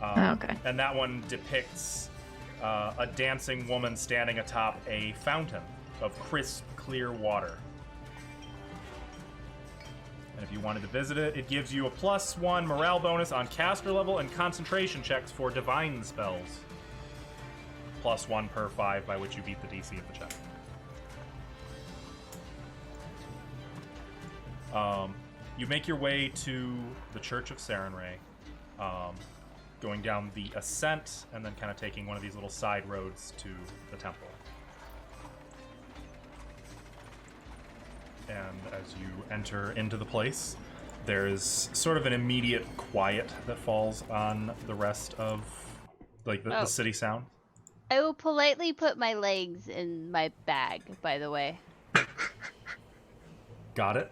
Okay. And that one depicts a dancing woman standing atop a fountain of crisp, clear water. And if you wanted to visit it, it gives you a +1 morale bonus on caster level and concentration checks for divine spells. +1 per 5, by which you beat the DC of the check. You make your way to the Church of Sarenrae, going down the ascent, and then kind of taking one of these little side roads to the temple. And as you enter into the place, there's sort of an immediate quiet that falls on the rest of the city sound. I will politely put my legs in my bag, by the way. Got it?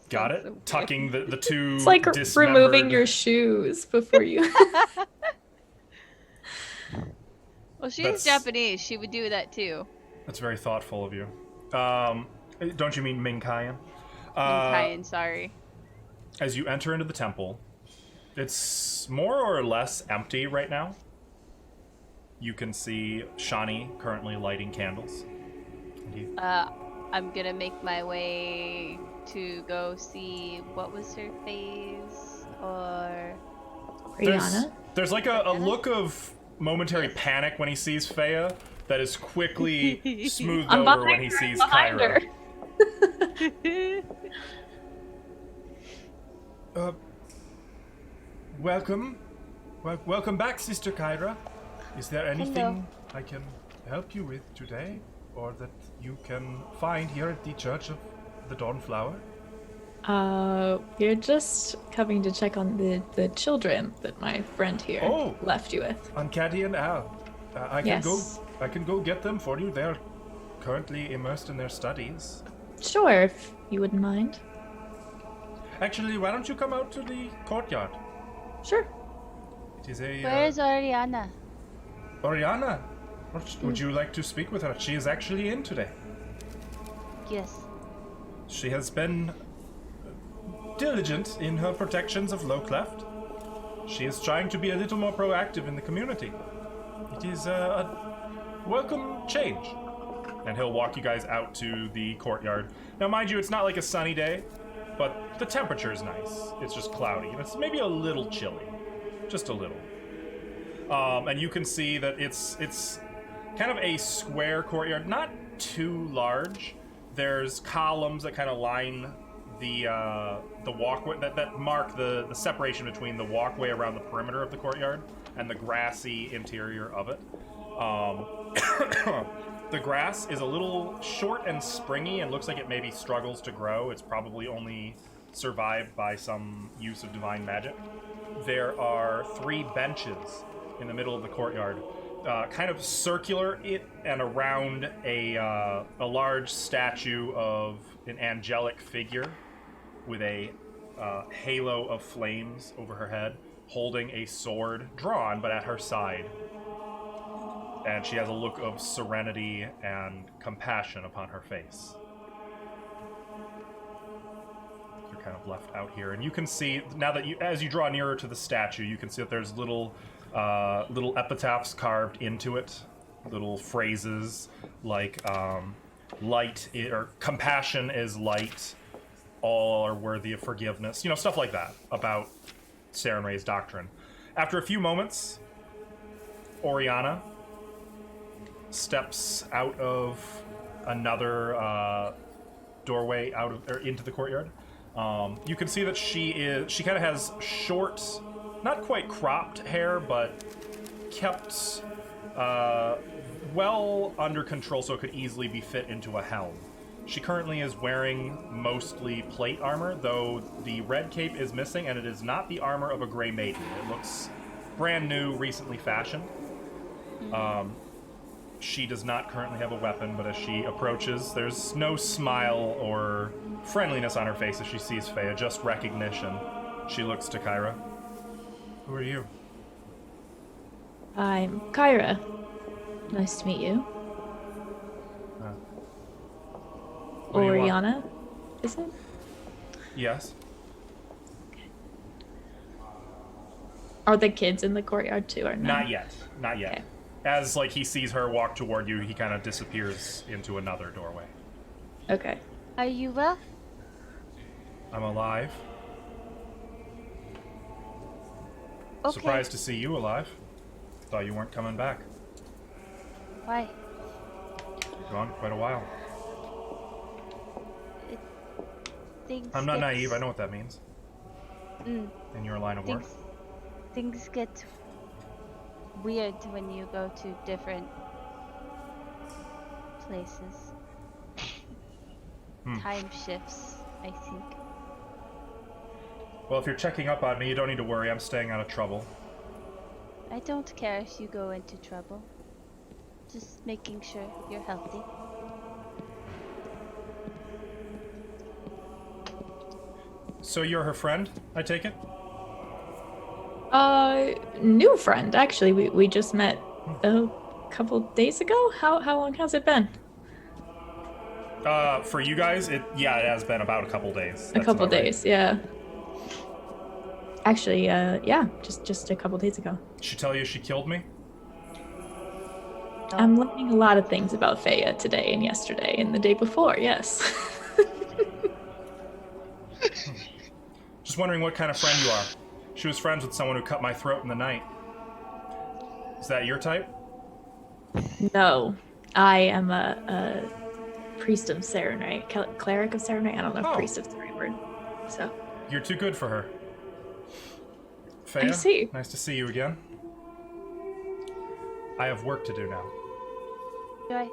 Got it? So Tucking the two It's like dismembered... removing your shoes before you. Well, she's Japanese. She would do that too. That's very thoughtful of you. Don't you mean Minkayan? Minkayan, sorry. As you enter into the temple, it's more or less empty right now. You can see Shani currently lighting candles. I'm gonna make my way to go see what was her face, or Rihanna? There's like a look of momentary panic when he sees Fea that is quickly smoothed over when he sees Kyra. Welcome back, Sister Kyra. Is there anything I can help you with today, or that you can find here at the Church of the Dawnflower? We're just coming to check on the children that my friend here left you with. On Caddy and Al. I can go get them for you. They're currently immersed in their studies. Sure, if you wouldn't mind. Actually, why don't you come out to the courtyard? Sure. It is a... Where is Oriana? Oriana? Would you like to speak with her? She is actually in today. Yes. She has been diligent in her protections of Low Cleft. She is trying to be a little more proactive in the community. It is a welcome change. And he'll walk you guys out to the courtyard. Now, mind you, it's not like a sunny day, but the temperature is nice. It's just cloudy, and it's maybe a little chilly. Just a little. And you can see that it's kind of a square courtyard, not too large. There's columns that kind of line the walkway that mark the separation between the walkway around the perimeter of the courtyard and the grassy interior of it. The grass is a little short and springy and looks like it maybe struggles to grow. It's probably only survived by some use of divine magic. There are 3 benches in the middle of the courtyard, kind of circular and around a large statue of an angelic figure with a halo of flames over her head, holding a sword drawn but at her side. And she has a look of serenity and compassion upon her face. You're kind of left out here, and you can see now that as you draw nearer to the statue, you can see that there's little epitaphs carved into it, little phrases like or compassion is light, all are worthy of forgiveness, stuff like that about Sarenrae's doctrine. After a few moments, Oriana steps out of another doorway into the courtyard. You can see that she kind of has short, not quite cropped hair, but kept well under control so it could easily be fit into a helm. She currently is wearing mostly plate armor, though the red cape is missing, and it is not the armor of a Grey Maiden. It looks brand new, recently fashioned. She does not currently have a weapon, but as she approaches, there's no smile or friendliness on her face as she sees Fea, just recognition. She looks to Kyra. Who are you? I'm Kyra. Nice to meet you. What do you want? Oriana, is it? Yes. Are the kids in the courtyard too, or no? Not yet. Not yet. Okay. As he sees her walk toward you, he kind of disappears into another doorway. Okay. Are you well? I'm alive. Okay. Surprised to see you alive. Thought you weren't coming back. Why? Gone quite a while. Things I'm not get- naive. I know what that means. Mm, In your line of work. things get weird when you go to different places. Time shifts, I think. Well, if you're checking up on me, you don't need to worry. I'm staying out of trouble. I don't care if you go into trouble. Just making sure you're healthy. So you're her friend, I take it? New friend, actually. We just met a couple days ago. How long has it been? For you guys, it has been about a couple days. A That's couple about right. days, yeah. Actually, yeah, just a couple days ago. She tell you she killed me? I'm learning a lot of things about Fea today and yesterday and the day before, yes. Just wondering what kind of friend you are. She was friends with someone who cut my throat in the night. Is that your type? No, I am a priest of Sarenrae, cleric of Sarenrae. I don't know if priest is the right word. So You're too good for her. Fea, I see. Nice to see you again. I have work to do now. Joy.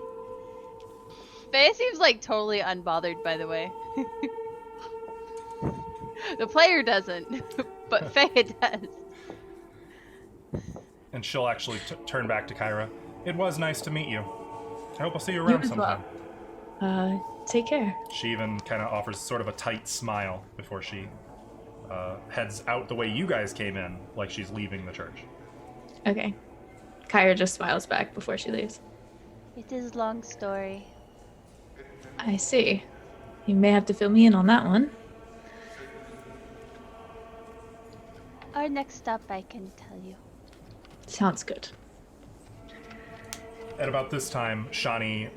Faye seems like totally unbothered, by the way. The player doesn't, but Faye does. And she'll actually turn back to Kyra. It was nice to meet you. I hope I'll see you around as sometime. Take care. She even kind of offers sort of a tight smile before she heads out the way you guys came in, like she's leaving the church. Okay. Kyra just smiles back before she leaves. It is a long story. I see. You may have to fill me in on that one. Our next stop, I can tell you. Sounds good. At about this time, Shani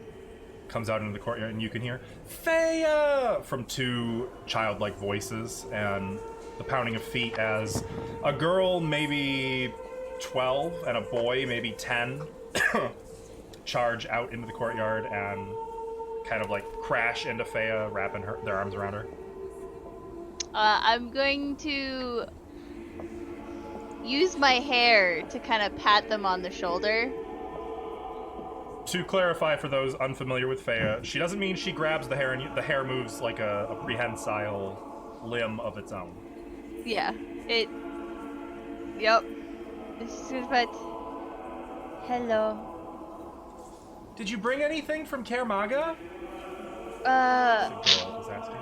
comes out into the courtyard, and you can hear "Thea" from two childlike voices, and the pounding of feet as a girl, maybe 12, and a boy, maybe 10, charge out into the courtyard and kind of like crash into Thea, wrapping their arms around her. I'm going to use my hair to kind of pat them on the shoulder. To clarify for those unfamiliar with Thea, she doesn't mean she grabs the hair and the hair moves like a prehensile limb of its own. Yeah, Yep. This is good, but... Hello. Did you bring anything from Kermaga? The girl is asking.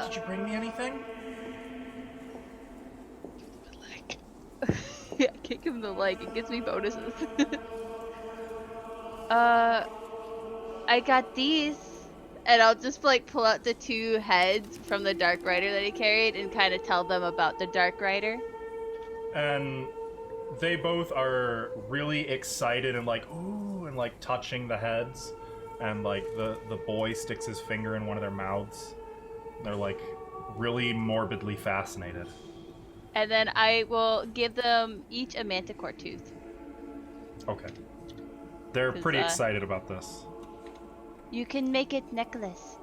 Did you bring me anything? Yeah, kick him the leg. It gives me bonuses. I got these. And I'll just like pull out the two heads from the Dark Rider that he carried and kind of tell them about the Dark Rider. And they both are really excited and like, ooh, and like touching the heads. And like the boy sticks his finger in one of their mouths. They're like really morbidly fascinated. And then I will give them each a manticore tooth. Okay. They're pretty excited about this. You can make it necklace.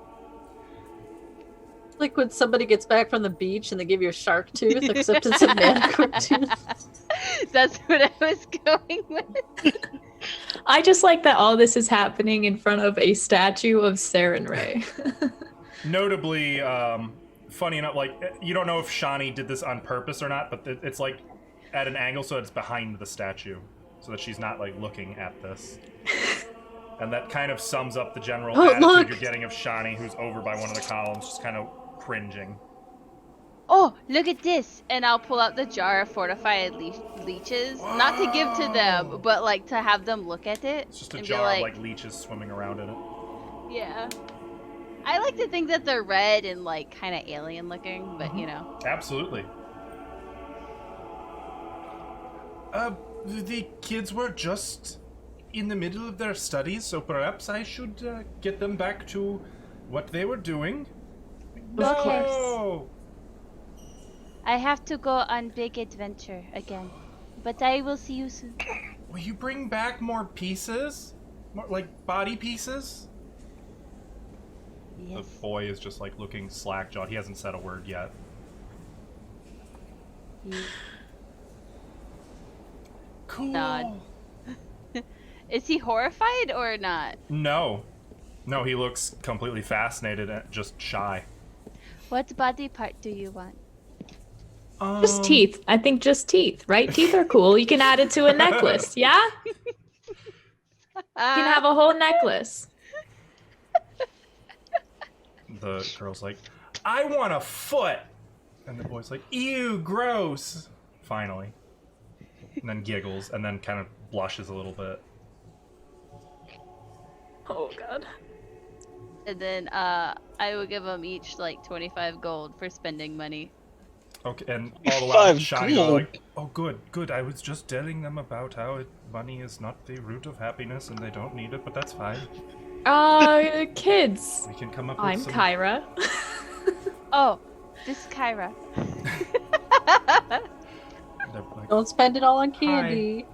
Like when somebody gets back from the beach and they give you a shark tooth, except it's a manticore tooth. That's what I was going with. I just like that all this is happening in front of a statue of Saren Ray. Notably, funny enough, like, you don't know if Shani did this on purpose or not, but it's like at an angle so it's behind the statue, so that she's not like looking at this. And that kind of sums up the general attitude you're getting of Shani, who's over by one of the columns, just kind of cringing. Oh, look at this! And I'll pull out the jar of fortified leeches. Whoa. Not to give to them, but like to have them look at it. It's just a jar of like leeches swimming around in it. Yeah. I like to think that they're red and like kind of alien looking, but you know. Absolutely. The kids were just in the middle of their studies, so perhaps I should get them back to what they were doing. Of course. No! I have to go on big adventure again, but I will see you soon. Will you bring back more pieces? More, like, body pieces? Yes. The boy is just, like, looking slack-jawed. He hasn't said a word yet. Cool. Nod. Is he horrified or not? No. No, he looks completely fascinated and just shy. What body part do you want? Just teeth. I think just teeth, right? Teeth are cool. You can add it to a necklace, yeah? You can have a whole necklace. The girl's like, I want a foot! And the boy's like, ew, gross! Finally. And then giggles, and then kind of blushes a little bit. Oh, God. And then I will give them each like 25 gold for spending money. Okay, and all the while, Shani goes like, oh, good. I was just telling them about how money is not the root of happiness and they don't need it, but that's fine. Kids. We can come up with I'm some... Kyra. Oh, this is Kyra. Like, Don't spend it all on candy.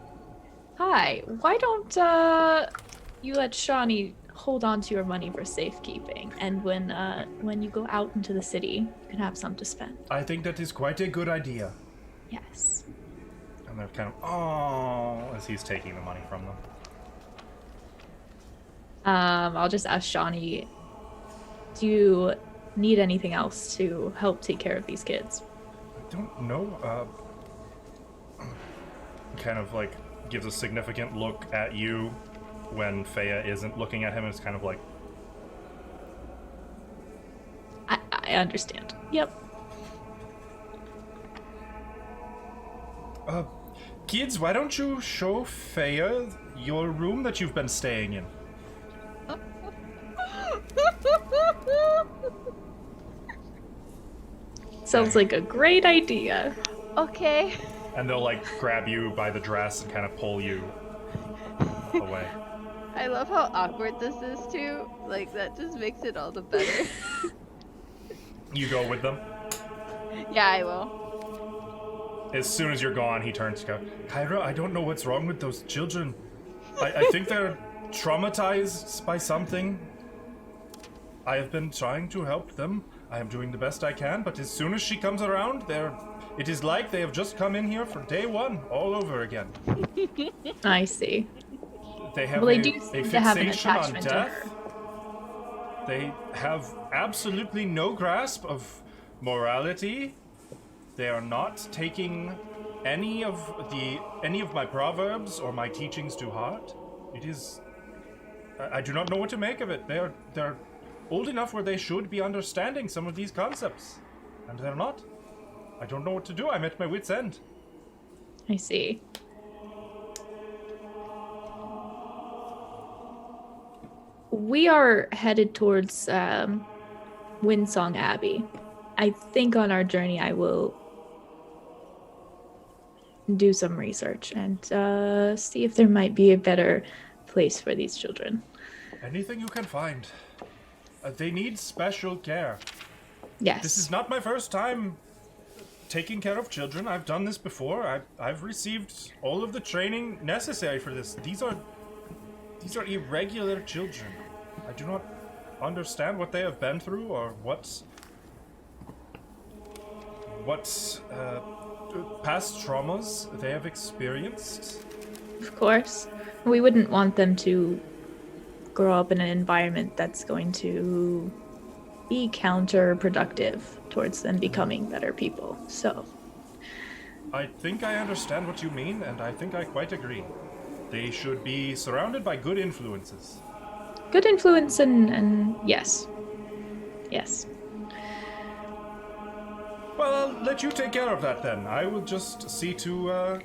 Hi. Why don't you let Shani hold on to your money for safekeeping, and when you go out into the city, you can have some to spend. I think that is quite a good idea. Yes. And they're kind of, oh, as he's taking the money from them. I'll just ask Shani, do you need anything else to help take care of these kids? I don't know. Kind of like gives a significant look at you when Fea isn't looking at him. It's kind of like, I understand. Yep. Kids, why don't you show Fea your room that you've been staying in? Sounds like a great idea. Okay. And they'll like grab you by the dress and kind of pull you away. I love how awkward this is too. Like that just makes it all the better. You go with them. Yeah, I will. As soon as you're gone, he turns to go, Kyra, I don't know what's wrong with those children. I think they're traumatized by something. I have been trying to help them. I am doing the best I can, but as soon as she comes around, it is like they have just come in here for day one all over again. I see. They have Well, they a do seem to have an fixation on attachment to death. her. They have absolutely no grasp of morality. They are not taking any of my proverbs or my teachings to heart. It is. I do not know what to make of it. They're old enough where they should be understanding some of these concepts, and they're not. I don't know what to do. I'm at my wit's end. I see. We are headed towards Windsong Abbey. I think on our journey I will do some research and see if there might be a better place for these children. Anything you can find. They need special care. Yes. This is not my first time taking care of children. I've done this before. I've received all of the training necessary for this. These are irregular children. I do not understand what they have been through or what past traumas they have experienced. Of course. We wouldn't want them to grow up in an environment that's going to be counterproductive towards them becoming better people. So I think I understand what you mean, and I think I quite agree. They should be surrounded by good influences. good influence and yes. Yes. Well, I'll let you take care of that then. I will just see to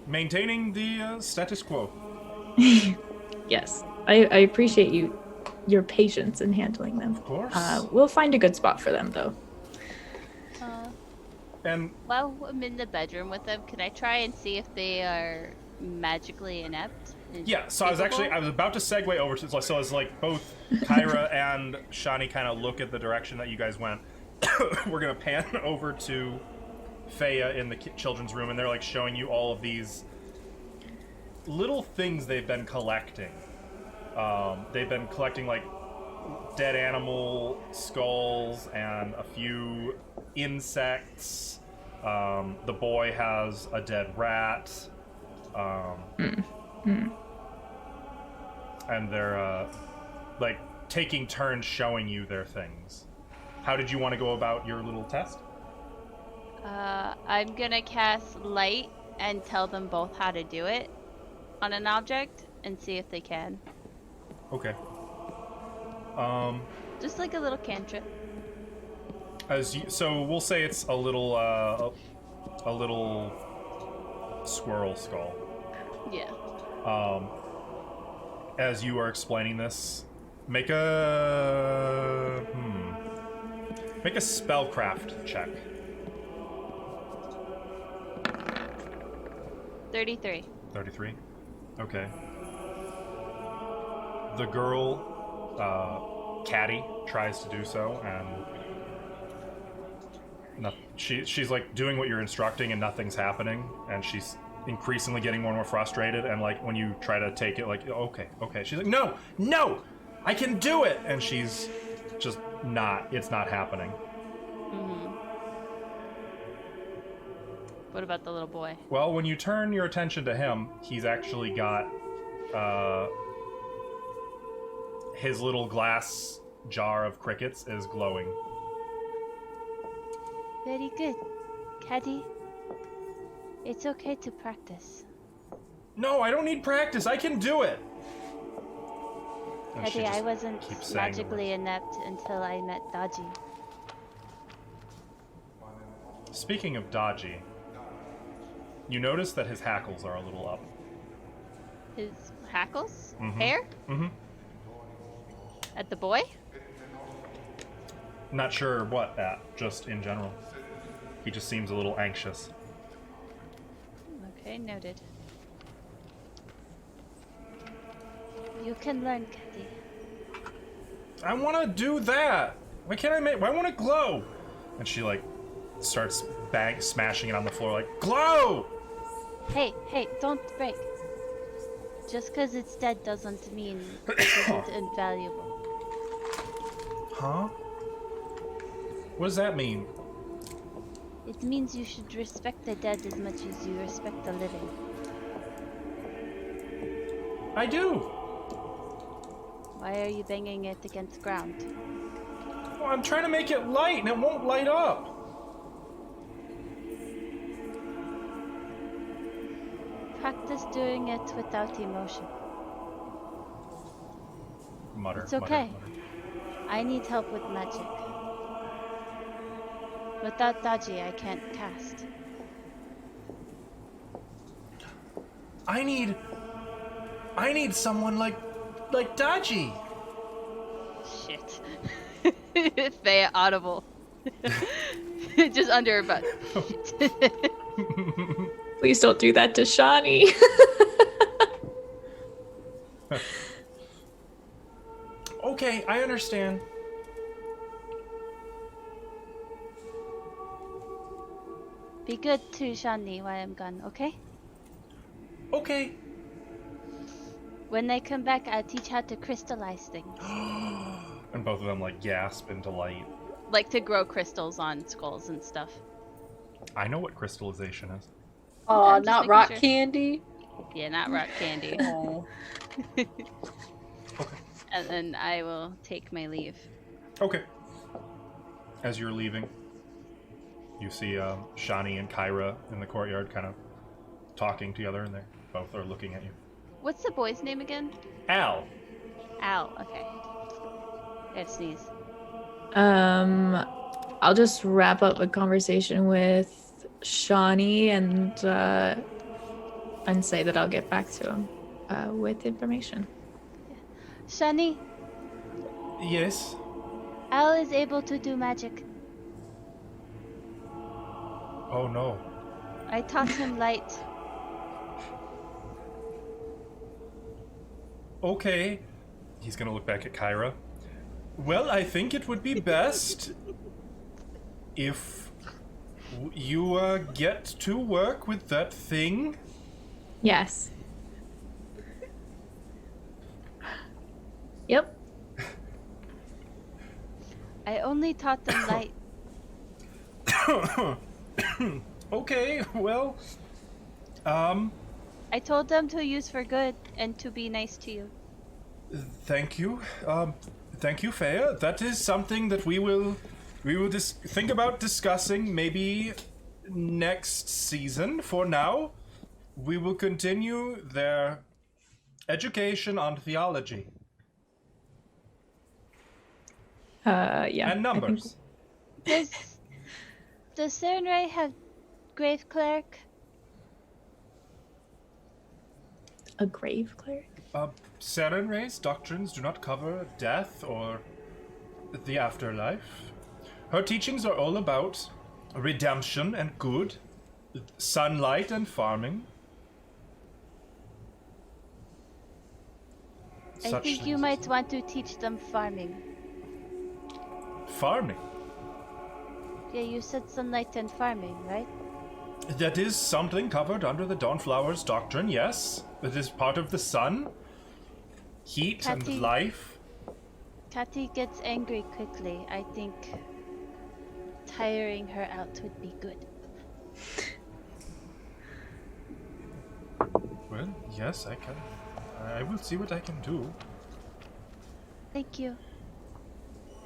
maintaining the status quo. Yes. I appreciate your patience in handling them. Of course. We'll find a good spot for them though. And While I'm in the bedroom with them, can I try and see if they are magically inept? and yeah, so I was capable? about to segue over to so it's like both Kyra and Shani kind of look at the direction that you guys went. We're gonna pan over to Faya in the children's room, and they're like showing you all of these little things they've been collecting. They've been collecting like dead animal skulls and a few insects. The boy has a dead rat. And they're like taking turns showing you their things. How did you want to go about your little test? I'm gonna cast light and tell them both how to do it on an object and see if they can. Okay. Just like a little cantrip. So we'll say it's a little squirrel skull. Yeah. As you are explaining this, make a spellcraft check. 33. 33. Okay. The girl, Caddy, tries to do so, and she's like doing what you're instructing, and nothing's happening, and she's increasingly getting more and more frustrated. And like when you try to take it, like okay, she's like, no, I can do it, and she's just not. It's not happening. Mm-hmm. What about the little boy? Well, when you turn your attention to him, he's actually got his little glass jar of crickets is glowing. Very good. Caddy, it's okay to practice. No, I don't need practice. I can do it. And she Caddy, I just wasn't keeps saying the magically inept until I met Dodgy. words. Speaking of Dodgy, you notice that his hackles are a little up. His hackles? Mhm. Hair? Mm-hmm. At the boy? Not sure what at, just in general. He just seems a little anxious. Okay, noted. You can learn, Cathy. I want to do that. Why can't I make? Why won't it glow? And she like starts smashing it on the floor like glow. Hey, don't break. Just because it's dead doesn't mean it isn't invaluable. Huh? What does that mean? It means you should respect the dead as much as you respect the living. I do. Why are you banging it against ground? Well, I'm trying to make it light and it won't light up. Practice doing it without emotion. Mutter. It's okay. Mutter. I need help with magic. Without Daji, I can't cast. I need someone like Daji. Shit. Thea audible. Just under her butt. Please don't do that to Shani. Okay, I understand. Be good to Shani while I'm gone, okay? Okay. When I come back, I'll teach how to crystallize things. And both of them like gasp into light. Like to grow crystals on skulls and stuff. I know what crystallization is. Oh, I'm just not making rock sure. candy. Yeah, not rock candy. Oh. Okay. And then I will take my leave. Okay. As you're leaving, you see Shani and Kyra in the courtyard kind of talking together, and they both are looking at you. What's the boy's name again? Al. Al, okay. I had to sneeze. I'll just wrap up the conversation with Shawnee and say that I'll get back to him with information. Shani, Yes. Al is able to do magic. Oh no. I taught him light. Okay. He's gonna look back at Kyra. Well, I think it would be best if you get to work with that thing. Yes. Yep. I only taught them light. Okay, well, I told them to use for good and to be nice to you. thank you. Thank you, Fea. That is something that we will think about discussing maybe next season. For now, we will continue their education on theology Yeah. and numbers. Does Cernray have grave cleric? A grave cleric? Serenray's doctrines do not cover death or the afterlife. Her teachings are all about redemption and good, sunlight and farming. I Such think you things. might want to teach them farming. Farming. Yeah, you said sunlight and farming, right? That is something covered under the Dawnflower's doctrine, yes. It is part of the sun, heat, Cathy. and life. Cathy gets angry quickly. I think tiring her out would be good. Well, yes, I can. I will see what I can do. Thank you.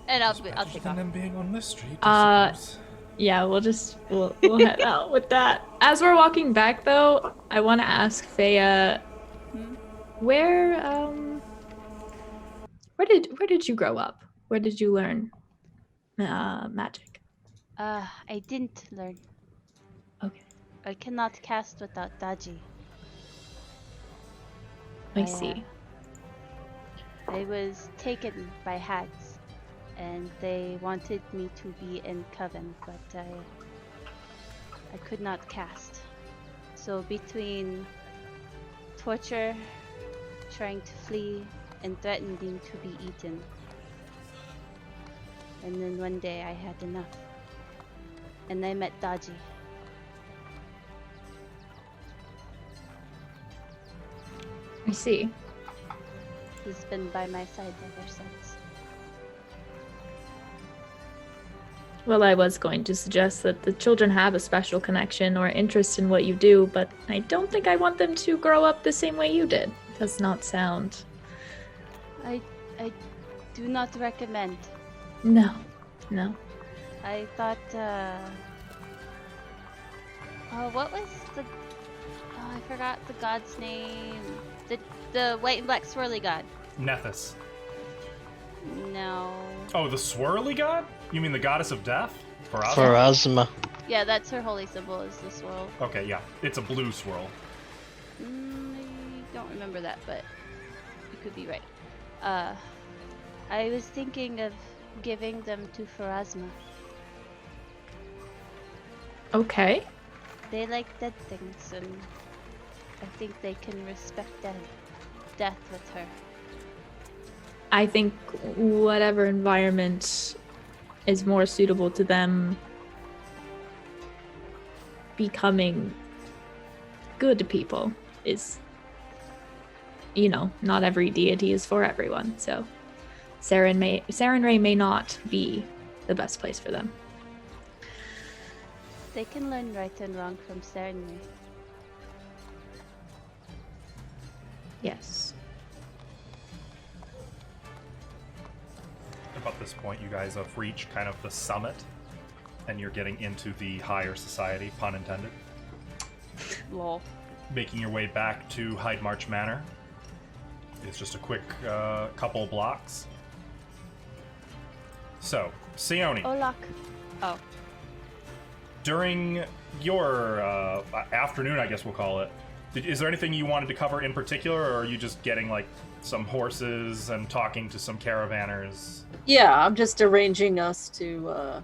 And I'll Better take than off. them being on the street, I suppose. Yeah, we'll head out with that. As we're walking back though, I want to ask Fea, where did you grow up? Where did you learn magic? I didn't learn. Okay. I cannot cast without Daji. I see. I was taken by hags, and they wanted me to be in coven, but I could not cast. So between torture, trying to flee, and threatening to be eaten. And then one day I had enough. And I met Daji. I see. He's been by my side ever since. Well, I was going to suggest that the children have a special connection or interest in what you do, but I don't think I want them to grow up the same way you did. Does not sound... I do not recommend. No. I thought, oh, what was the... Oh, I forgot the god's name. The white and black swirly god. Nethys. No. Oh, the swirly god? You mean the goddess of death? Pharasma? Pharasma. Yeah, that's her holy symbol, is the swirl. Okay, yeah. It's a blue swirl. I don't remember that, but you could be right. I was thinking of giving them to Pharasma. Okay. They like dead things, and I think they can respect death with her. I think whatever environment is more suitable to them becoming good people is, not every deity is for everyone. So Sarenrae may not be the best place for them. They can learn right and wrong from Sarenrae. Yes. About this point, you guys have reached kind of the summit, and you're getting into the higher society, pun intended. Lol. Making your way back to Hyde March Manor. It's just a quick couple blocks. So, Sione, Olak. Oh. during your afternoon, I guess we'll call it, is there anything you wanted to cover in particular, or are you just getting like some horses and talking to some caravanners? Yeah, I'm just arranging us to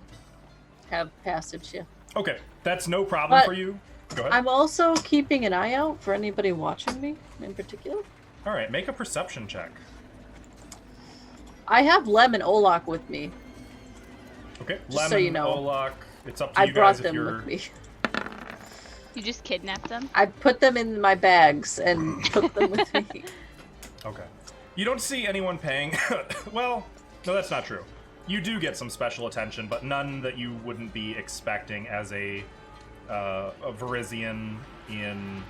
have passage. Yeah. Okay, that's no problem But for you. Go ahead. I'm also keeping an eye out for anybody watching me in particular. All right, make a perception check. I have Lem and Olak with me. Okay, Just Lemon, so you know. Olak, it's up to I you brought guys if them you're... with me. You just kidnapped them? I put them in my bags and took them with me. Okay. You don't see anyone paying... Well, no, that's not true. You do get some special attention, but none that you wouldn't be expecting as a Verizian in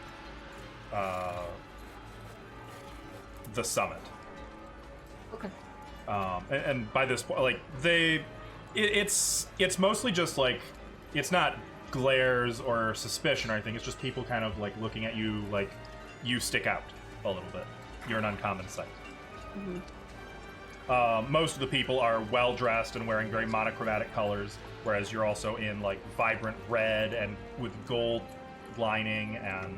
the summit. Okay. And by this point, like it's mostly just like, it's not glares or suspicion or anything. It's just people kind of like looking at you like you stick out a little bit. You're an uncommon sight. Mm-hmm. Most of the people are well dressed and wearing very monochromatic colors, whereas you're also in like vibrant red and with gold lining and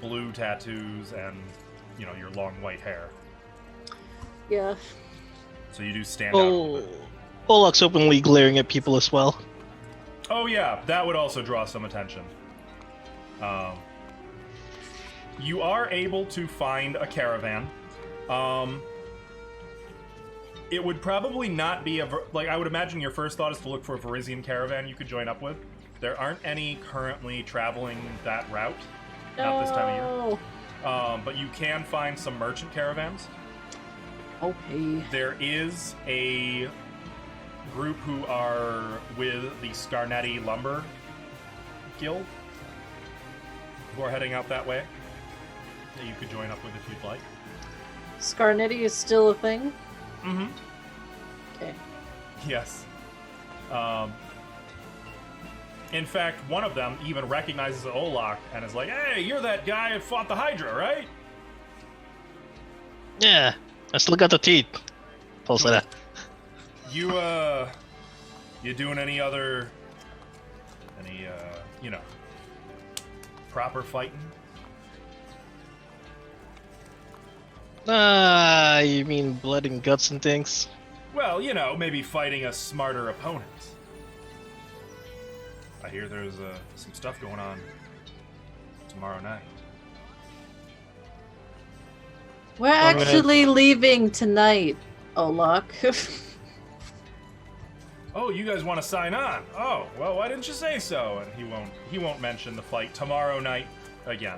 blue tattoos and your long white hair. Yeah. So you do stand out. Olak's openly glaring at people as well. Oh yeah, that would also draw some attention. You are able to find a caravan. It would probably not be I would imagine your first thought is to look for a Verizian caravan you could join up with. There aren't any currently traveling that route at this time of year. But you can find some merchant caravans. Okay. There is a group who are with the Scarnetti Lumber Guild who are heading out that way that you could join up with if you'd like. Scarnetti is still a thing? Mm-hmm. Okay. Yes. In fact, one of them even recognizes Olak and is like, "Hey, you're that guy who fought the Hydra, right?" Yeah, I still got the teeth. Pulls it out. You doing any proper fighting? You mean blood and guts and things? Well, maybe fighting a smarter opponent. I hear there's some stuff going on tomorrow night. We're I'm gonna- actually leaving tonight, Olak. Oh, you guys want to sign on? Oh, well, why didn't you say so? And he won't mention the flight tomorrow night again.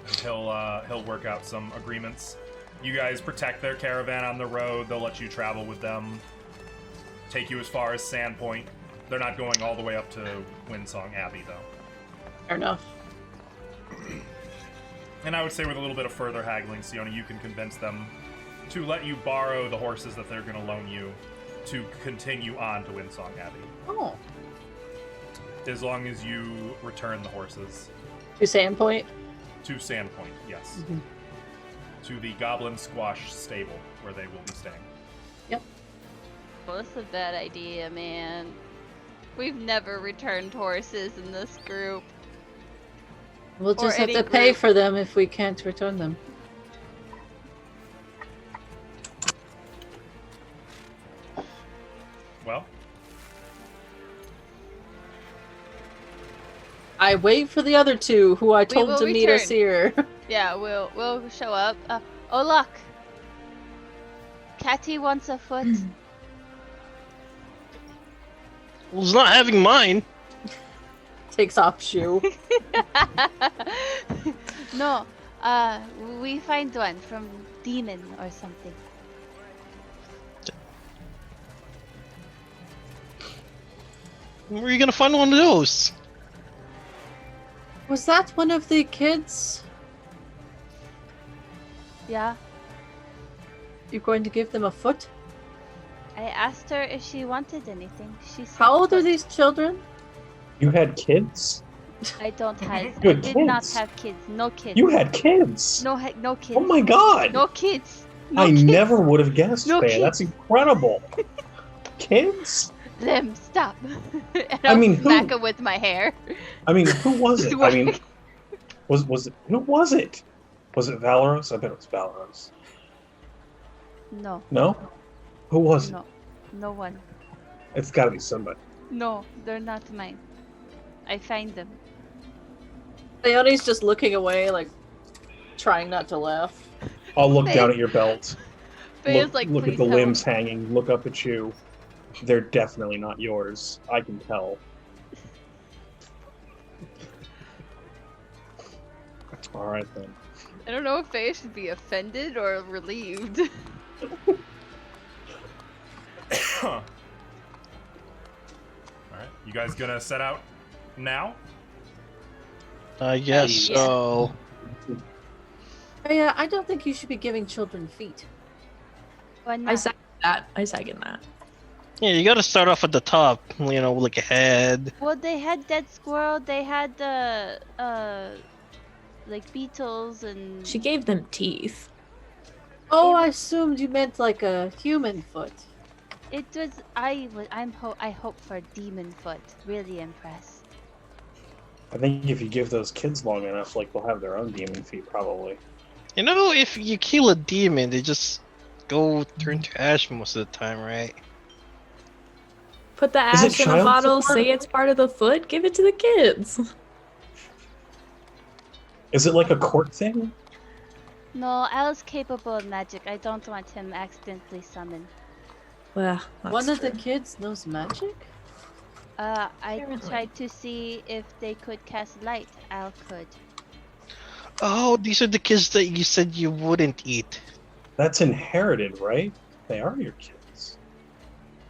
And he'll work out some agreements. You guys protect their caravan on the road. They'll let you travel with them. Take you as far as Sandpoint. They're not going all the way up to Windsong Abbey, though. Fair enough. And I would say with a little bit of further haggling, Siona, you can convince them to let you borrow the horses that they're going to loan you to continue on to Windsong Abbey. Oh. As long as you return the horses To Sandpoint? to Sandpoint, yes. Mhm. To the Goblin Squash stable, where they will be staying. Well, that's a bad idea, man. We've never returned horses in this group. We'll just have any to pay group. for them if we can't return them. Well, I wait for the other two, who I told will to meet us return. here. Yeah, we'll show up. Oh look, Catty wants a foot. Well, he's not having mine. Takes off shoe. No, we find one from Demon or something. Where are you gonna find one of those? Was that one of the kids? Yeah, You're going to give them a foot? I asked her if she wanted anything. She said, How old are foot. these children? You had kids? I don't have. I Good did not kids. have kids. No kids. You had kids? no no kids. Oh my god! No kids. No I kids. never would have guessed, No Faye. kids. That's incredible. Kids? Them, stop. And I I'll mean, who- smack him with my hair. I mean, who was it? I mean, was it? Who was it? Was it Valoros? I bet it was Valoros. No, No? Who was it? no, no one. It's got to be somebody. No, they're not mine. I find them. Leonie's just looking away, like, trying not to laugh. I'll look Faye- down at your belt. Faye is Look, like, look please at the help. limbs hanging. Look up at you. They're definitely not yours. I can tell. All right then. I don't know if Faye should be offended or relieved. Alright, you guys gonna set out now? I guess Yeah. so. Yeah, I don't think you should be giving children feet. Why I not? second that. I second that. Yeah, you gotta start off at the top, you know, like a head. Well, they had dead squirrel. They had the like beetles and. She gave them teeth. Oh, I assumed you meant like a human foot. It was. I hope for demon foot. Really impressed. I think if you give those kids long enough, like they'll have their own demon feet, probably. You know, if you kill a demon, they just go turn to ash most of the time, right? Put the Is it ash in a child bottle, support? say it's part of the foot, give it to the kids. Is it like a court thing? No, Al's capable of magic. I don't want him accidentally summoned. Well, that's One of the true. kids knows magic? I Apparently. tried to see if they could cast light. Al could. Oh, these are the kids that you said you wouldn't eat. That's inherited, right? They are your kids.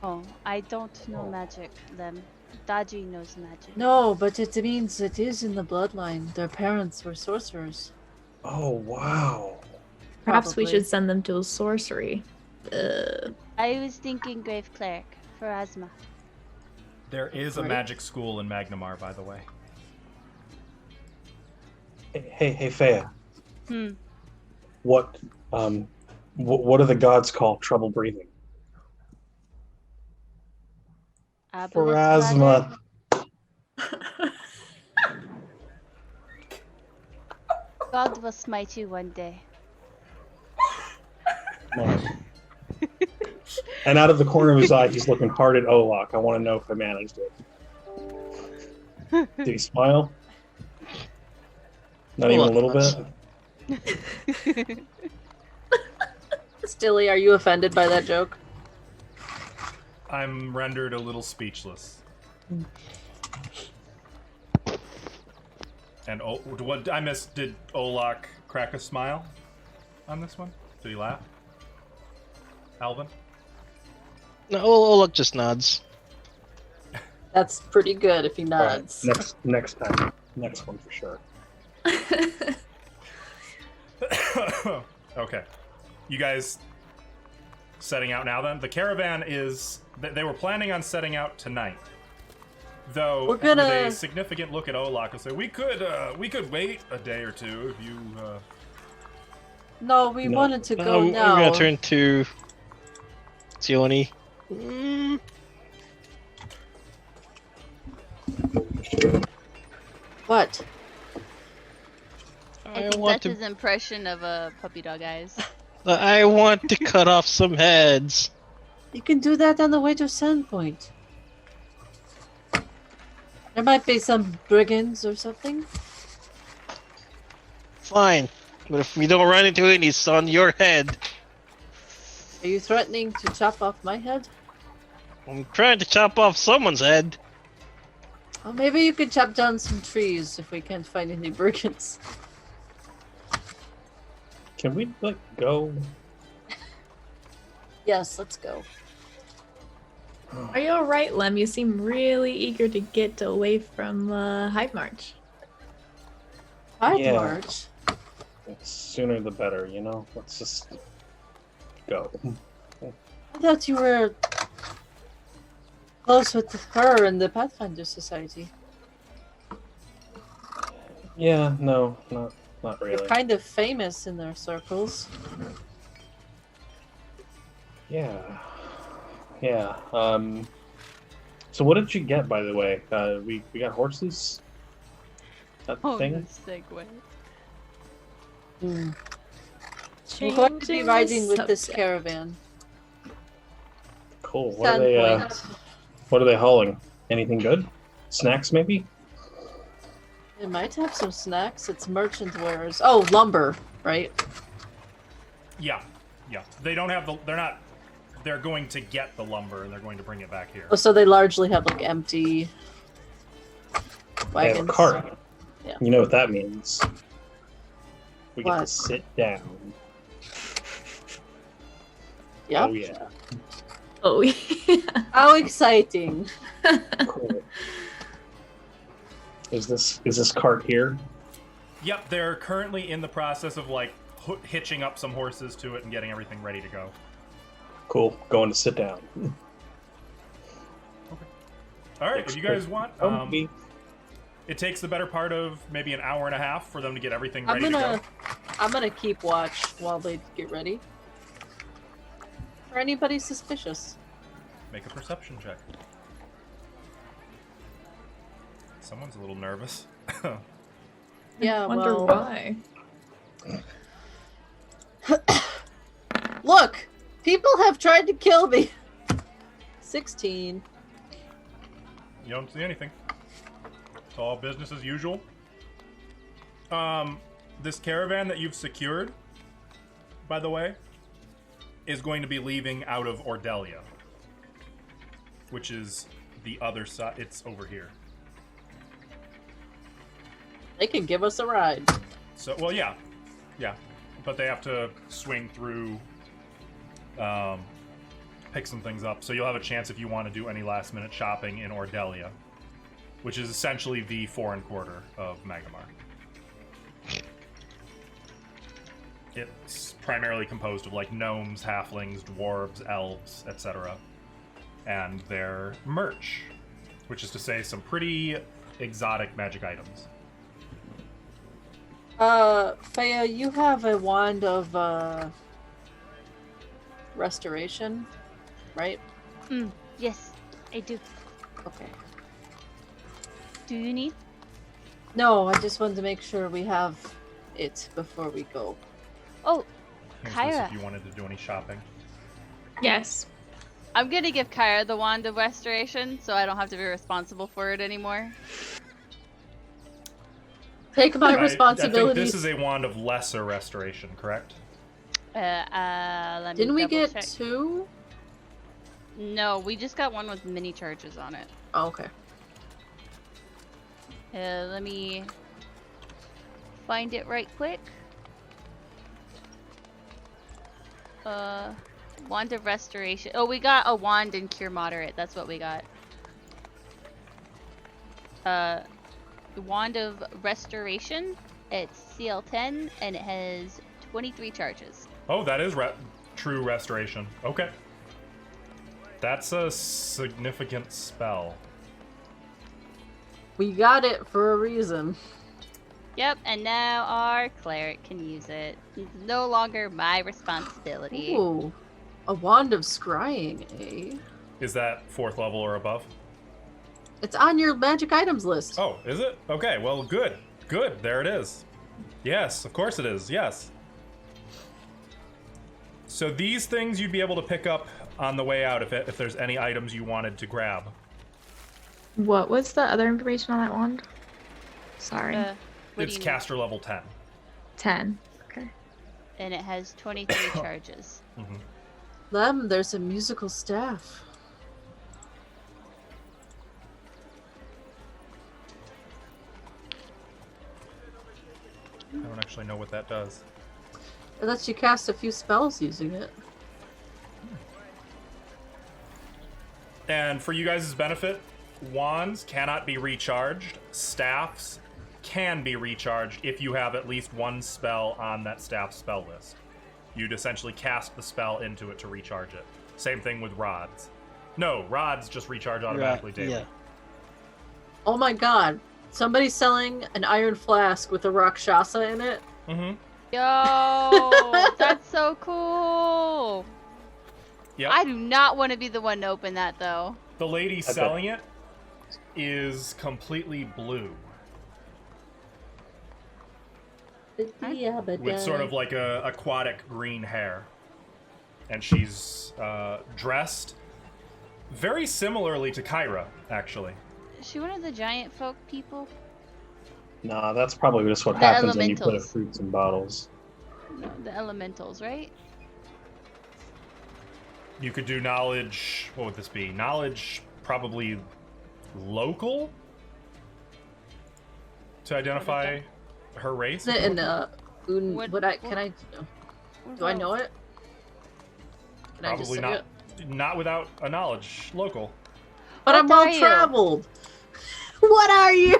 Oh, I don't know magic. Them. Daji knows magic. No, but it means it is in the bloodline. Their parents were sorcerers. Oh, wow. Perhaps we Probably. should send them to a sorcery. I was thinking Grave Cleric for Asma. There is a Right. magic school in Magnamar, by the way. Hey, Fea. Hmm. What do the gods call trouble breathing? For asthma. God will smite you one day. Come on. And out of the corner of his eye, he's looking hard at Olak. I want to know if I managed it. Did he smile? Not even a little bit? Stilly, are you offended by that joke? I'm rendered a little speechless. And what I missed? Did Olak crack a smile on this one? Did he laugh? Alvin? No, Olak just nods. That's pretty good if he nods. Right. Next time. Next one for sure. Okay. You guys setting out now then? The caravan is... They were planning on setting out tonight. Though, We're gonna... with a significant look at Olak, will say, we could wait a day or two if you... No, we wanted to go now. We're gonna turn to Sioni. What? I think that's his impression of a puppy dog eyes. I want to cut off some heads. You can do that on the way to Sandpoint. There might be some brigands or something. Fine, but if we don't run into it, it's on your head. Are you threatening to chop off my head? I'm trying to chop off someone's head. Oh, maybe you could chop down some trees if we can't find any brigands. Can we, go? Yes, let's go. Are you alright, Lem? You seem really eager to get away from Hive March. Hard Yeah. march. Sooner the better, you know? Let's just go. I thought you were close with her and the Pathfinder Society. Yeah, no, not You're really. kind of famous in their circles. Yeah. Yeah. So what did you get, by the way? We got horses? That thing? segue. Hmm. We're going to be Changing riding with this subject. caravan. Cool. What are they hauling? Anything good? Snacks, maybe? It might have some snacks. It's merchant wares. Oh, lumber, right? Yeah. They don't have the... They're not... They're going to get the lumber and they're going to bring it back here. Oh, so they largely have empty They have wagons. a cart. Yeah. You know what that means. We get to What? sit down. Yep. Oh yeah. Oh, yeah. How exciting! Cool. Is this cart here? Yep, they're currently in the process of hitching up some horses to it and getting everything ready to go. Cool. Going to sit down. All right, if you guys want, Me. it takes the better part of maybe an hour and a half for them to get everything ready to go. I'm gonna keep watch while they get ready. For anybody suspicious. Make a perception check. Someone's a little nervous. Yeah, Wonder well. why. Look! People have tried to kill me! 16. You don't see anything. It's all business as usual. This caravan that you've secured, by the way, is going to be leaving out of Ordelia, which is the other side. It's over here. They can give us a ride. So, well, yeah, but they have to swing through, pick some things up. So you'll have a chance if you want to do any last-minute shopping in Ordelia, which is essentially the foreign quarter of Magnemar. It's primarily composed of gnomes, halflings, dwarves, elves, etc., and their merch, which is to say some pretty exotic magic items. Faya, you have a wand of, restoration, right? Yes, I do. Okay. Do you need? No, I just wanted to make sure we have it before we go. Oh, Here's this Kyra. if you wanted to do any shopping. Yes. I'm gonna give Kyra the Wand of Restoration, so I don't have to be responsible for it anymore. Take my I think responsibilities. this is a wand of lesser restoration, correct? Let me Didn't we double get check. 2? No, we just got one with mini charges on it. Oh, okay. Let me find it right quick. Wand of Restoration. Oh, we got a wand in Cure Moderate. That's what we got. The Wand of Restoration. It's CL10 and it has 23 charges. Oh, that is true restoration. Okay. That's a significant spell. We got it for a reason. Yep, and now our cleric can use it. It's no longer my responsibility. Ooh. A wand of scrying, eh? Is that 4th level or above? It's on your magic items list. Oh, is it? Okay, well, good. Good, there it is. Yes, of course it is, yes. So these things you'd be able to pick up on the way out if there's any items you wanted to grab. What was the other information on that wand? Sorry. What do It's you mean? caster level 10. 10. Okay. And it has 23 charges. Mm-hmm. Lem, there's a musical staff. I don't actually know what that does. It lets you cast a few spells using it. And for you guys' benefit, wands cannot be recharged. Staffs can be recharged if you have at least one spell on that staff spell list. You'd essentially cast the spell into it to recharge it. Same thing with rods. No, rods just recharge automatically daily. Yeah. Oh my god. Somebody's selling an iron flask with a Rakshasa in it. Mm-hmm. Yo, that's so cool. Yep. I do not want to be the one to open that though. The lady selling it is completely blue, with sort of like a aquatic green hair, and she's dressed very similarly to Kyra, actually. Is she one of the giant folk people? Nah, that's probably just what The happens when you put elementals. fruits in bottles. No, the elementals, right? You could do knowledge. What would this be? Knowledge, probably local, to identify her race. Is it in What- can I do I know it? Can I just Probably say not. it? Not without a knowledge local. But What I'm well are you? traveled. What are you?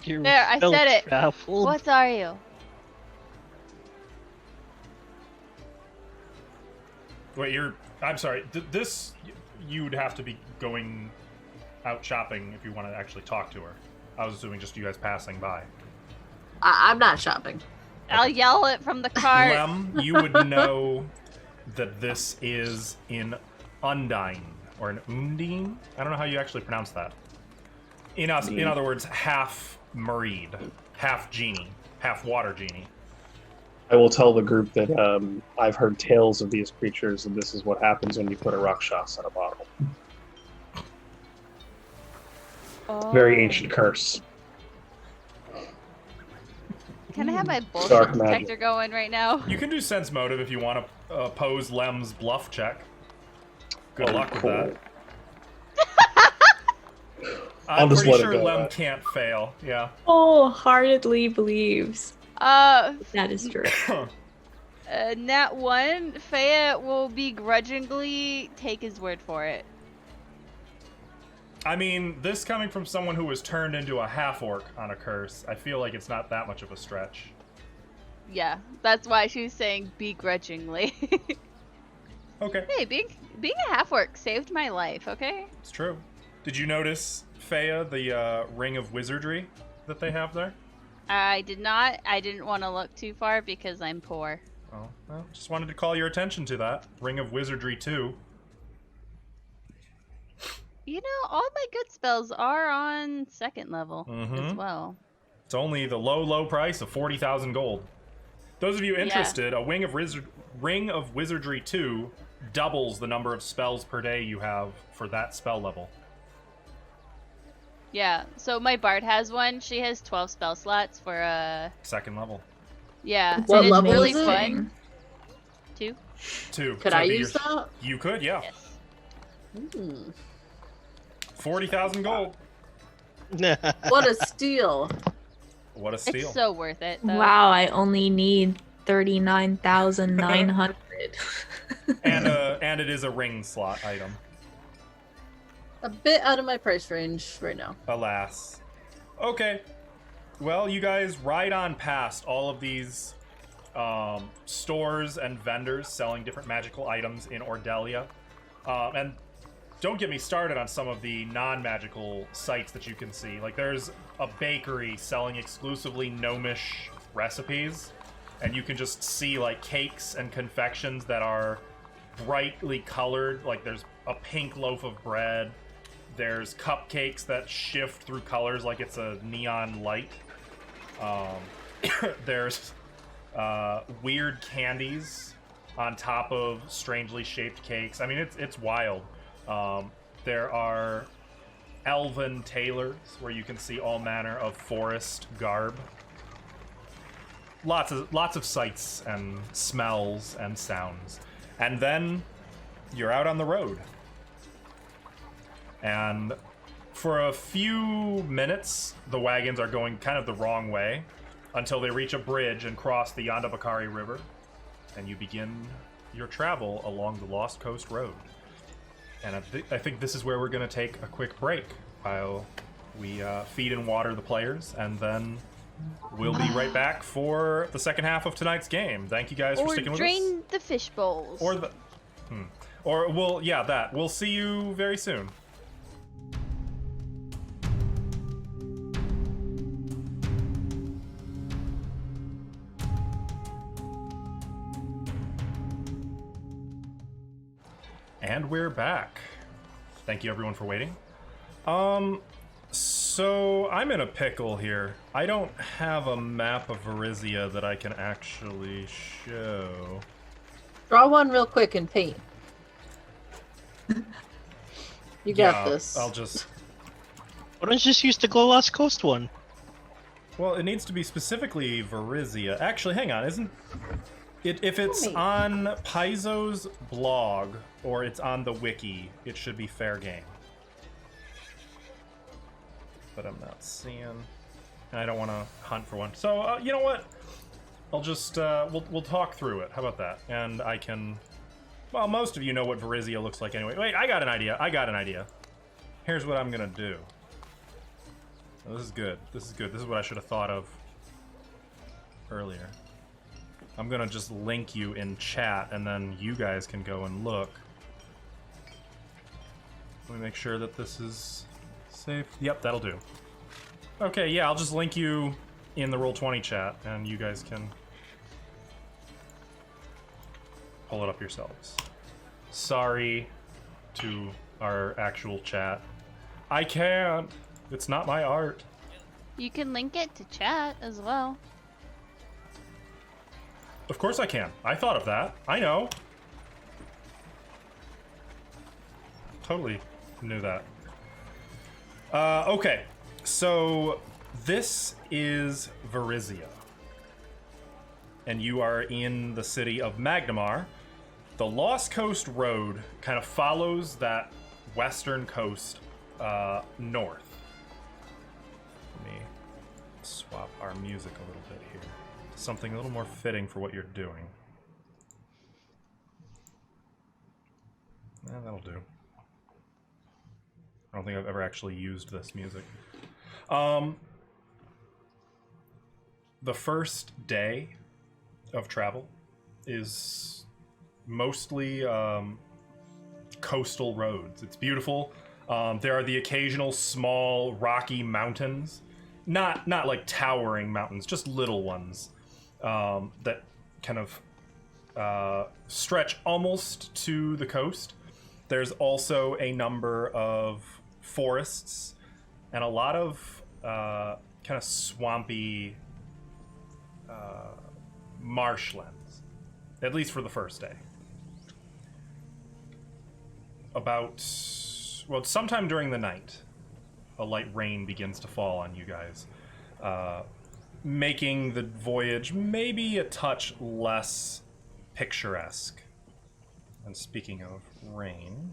You're There, I well said it. traveled. What are you? Wait, I'm sorry. This, you'd have to be going out shopping if you want to actually talk to her. I was assuming just you guys passing by. I'm not shopping. I'll yell it from the cart. Lem, you would know that this is in Undine, or an Undine? I don't know how you actually pronounce that. In other words, half Mareed, half genie, half water genie. I will tell the group that I've heard tales of these creatures, and this is what happens when you put a Rakshasa in a bottle. Oh. Very ancient curse. Can I have my bullshit Dark magic. detector going right now? You can do sense motive if you want to oppose Lem's bluff check. Good Oh, luck cool. with that. I'll I'm just pretty let it sure go, Lem can't fail. Yeah. Wholeheartedly believes that is true. Nat 1, Faya will begrudgingly take his word for it. I mean, this coming from someone who was turned into a half-orc on a curse, I feel like it's not that much of a stretch. Yeah, that's why she was saying begrudgingly. Okay, Hey, being a half-orc saved my life, okay? it's true. Did you notice, Faya, the ring of wizardry that they have there? I did not. I didn't want to look too far because I'm poor. Oh, well, just wanted to call your attention to that. Ring of Wizardry 2. You know, all my good spells are on 2nd level as Mhm. well. It's only the low price of 40,000 gold. Those of you interested, a Ring of Wizardry 2 doubles the number of spells per day you have for that spell level. Yeah, so my bard has one. She has 12 spell slots for Second level. Yeah, What and it's level really is it? fun. 2. 2. Could So I it'd be use that? You could, yeah. Yes. 40,000 gold. What a steal! What a steal. It's so worth it, though. Wow, I only need 39,900. And it is a ring slot item. A bit out of my price range right now. Alas. Okay. Well, you guys ride on past all of these stores and vendors selling different magical items in Ordelia. And don't get me started on some of the non-magical sites that you can see. Like, there's a bakery selling exclusively gnomish recipes, and you can just see, like, cakes and confections that are brightly colored. Like, there's a pink loaf of bread. There's cupcakes that shift through colors like it's a neon light. There's weird candies on top of strangely shaped cakes. I mean, it's wild. There are elven tailors where you can see all manner of forest garb. Lots of sights and smells and sounds. And then you're out on the road. And for a few minutes, the wagons are going kind of the wrong way until they reach a bridge and cross the Yandabakari River, and you begin your travel along the Lost Coast Road. And I think this is where we're going to take a quick break while we feed and water the players, and then we'll be right back for the second half of tonight's game. Thank you guys for sticking with us. Or drain the fish bowls. We'll see you very soon. And we're back. Thank you everyone for waiting. So I'm in a pickle here. I don't have a map of Varizia that I can actually show. Draw one real quick and paint. You got this. I'll just... Why don't you just use the Glow Lost Coast one? Well, it needs to be specifically Varizia. Actually, hang on, isn't... If it's on Paizo's blog, or it's on the wiki, it should be fair game. But I'm not seeing... And I don't want to hunt for one. So, you know what? I'll just... we'll talk through it. How about that? And I can... Well, most of you know what Varizia looks like anyway. Wait, I got an idea. Here's what I'm gonna do. Oh, this is good. This is what I should have thought of earlier. I'm gonna just link you in chat, and then you guys can go and look. Let me make sure that this is safe. Yep, that'll do. Okay, yeah, I'll just link you in the Roll20 chat, and you guys can pull it up yourselves. Sorry to our actual chat. I can't. It's not my art. You can link it to chat as well. Of course I can. I thought of that. I know. Totally knew that. Okay, so this is Varizia. And you are in the city of Magnamar. The Lost Coast Road kind of follows that western coast north. Let me swap our music a little bit here. Something a little more fitting for what you're doing. That'll do. I don't think I've ever actually used this music. The first day of travel is mostly coastal roads. It's beautiful. There are the occasional small rocky mountains. Not like towering mountains, just little ones. That kind of stretch almost to the coast. There's also a number of forests and a lot of kind of swampy marshlands, at least for the first day. about, well, sometime during the night, a light rain begins to fall on you guys, making the voyage maybe a touch less picturesque. And speaking of rain,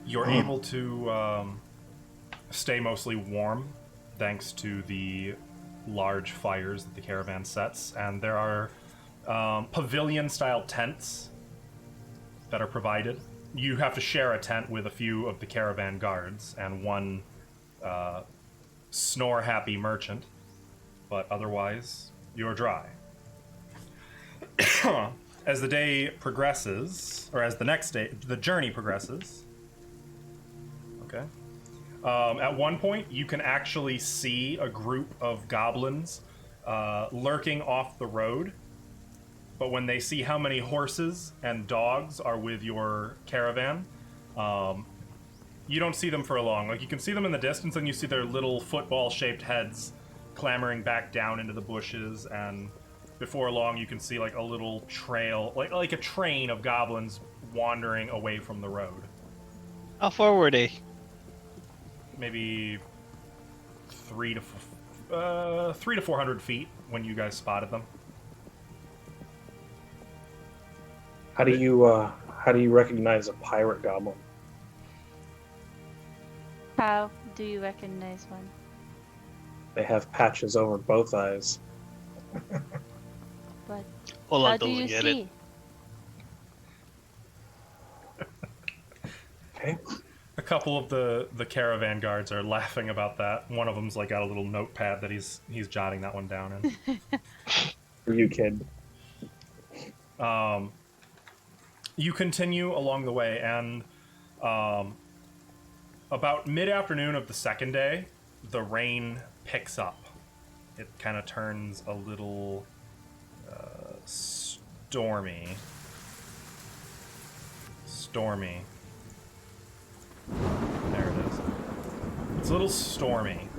you're able to stay mostly warm thanks to the large fires that the caravan sets, and there are pavilion-style tents that are provided. You have to share a tent with a few of the caravan guards and one snore-happy merchant, but otherwise, you're dry. As the day progresses, or as the next day, the journey progresses, okay, at one point, you can actually see a group of goblins lurking off the road. But when they see how many horses and dogs are with your caravan, you don't see them for long. Like, you can see them in the distance, and you see their little football-shaped heads clambering back down into the bushes, and before long, you can see, like, a little trail, like a train of goblins wandering away from the road. How far were they? Maybe 300 to 400 feet when you guys spotted them. How do you recognize a pirate goblin? How do you recognize one? They have patches over both eyes. But Hold on, how do you doesn't get see? it. Okay. A couple of the caravan guards are laughing about that. One of them's like got a little notepad that he's jotting that one down in. For you, kid. You continue along the way, and about mid-afternoon of the second day, the rain picks up. It kind of turns a little stormy. There it is. It's a little stormy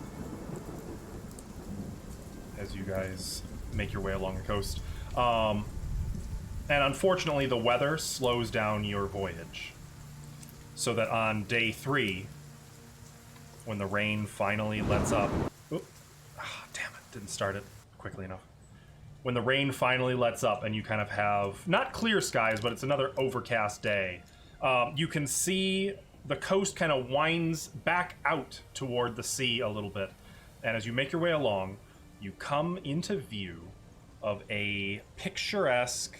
as you guys make your way along the coast. And unfortunately, the weather slows down your voyage. So that on day 3, when the rain finally lets up... damn it, didn't start it quickly enough. When the rain finally lets up and you kind of have, not clear skies, but it's another overcast day, you can see the coast kind of winds back out toward the sea a little bit. And as you make your way along, you come into view of a picturesque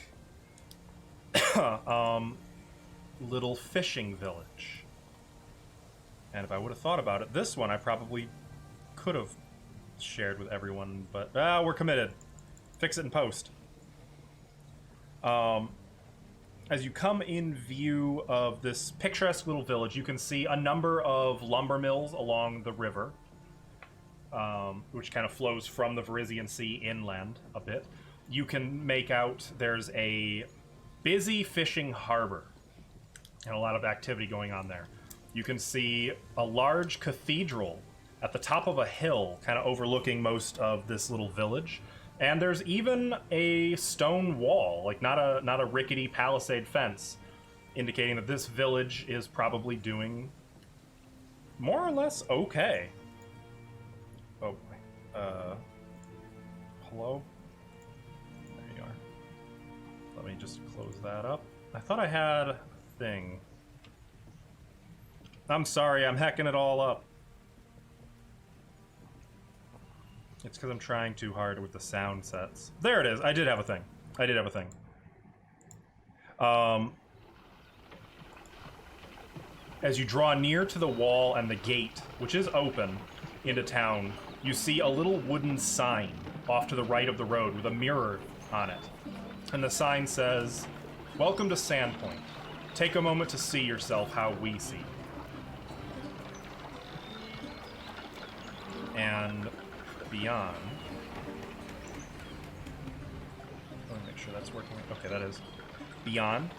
little fishing village. And if I would have thought about it, this one I probably could have shared with everyone, but we're committed. Fix it in post. As you come in view of this picturesque little village, you can see a number of lumber mills along the river, which kind of flows from the Verizian Sea inland a bit. You can make out there's a busy fishing harbor and a lot of activity going on there. You can see a large cathedral at the top of a hill, kind of overlooking most of this little village. And there's even a stone wall, like not a rickety palisade fence, indicating that this village is probably doing more or less okay. Oh boy. Hello? There you are. Let me just close that up. I thought I had a thing. I'm sorry, I'm hacking it all up. It's because I'm trying too hard with the sound sets. There it is. I did have a thing. As you draw near to the wall and the gate, which is open into town, you see a little wooden sign off to the right of the road with a mirror on it. And the sign says, "Welcome to Sandpoint. Take a moment to see yourself how we see." And beyond... Let me make sure that's working. Okay, that is. Beyond...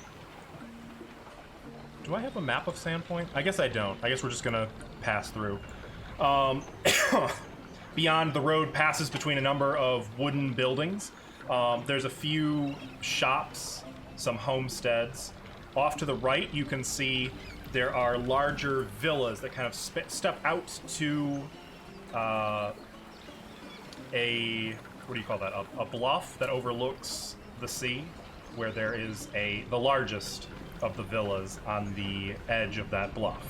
Do I have a map of Sandpoint? I guess I don't. I guess we're just gonna pass through. Beyond, the road passes between a number of wooden buildings, There's a few shops, some homesteads. Off to the right, you can see there are larger villas that kind of step out to what do you call that? A bluff that overlooks the sea, where there is the largest of the villas on the edge of that bluff.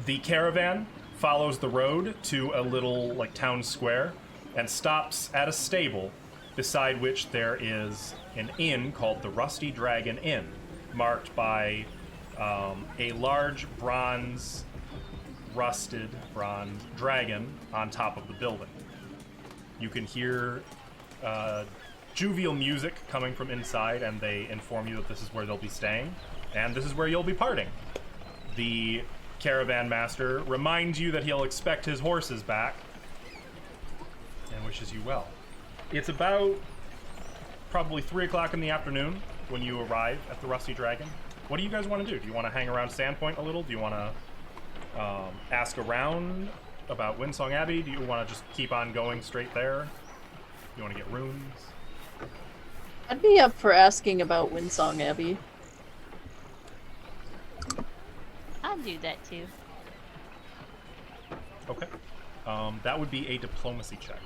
The caravan follows the road to a little town square and stops at a stable, beside which there is an inn called the Rusty Dragon Inn, marked by a large rusted bronze dragon on top of the building. You can hear jovial music coming from inside, and they inform you that this is where they'll be staying, and this is where you'll be parting. The caravan master reminds you that he'll expect his horses back, and wishes you well. It's about probably 3 o'clock in the afternoon when you arrive at the Rusty Dragon. What do you guys want to do? Do you want to hang around Sandpoint a little? Do you want to ask around about Windsong Abbey? Do you want to just keep on going straight there? Do you want to get rooms? I'd be up for asking about Windsong Abbey. I'll do that too. Okay. That would be a diplomacy check.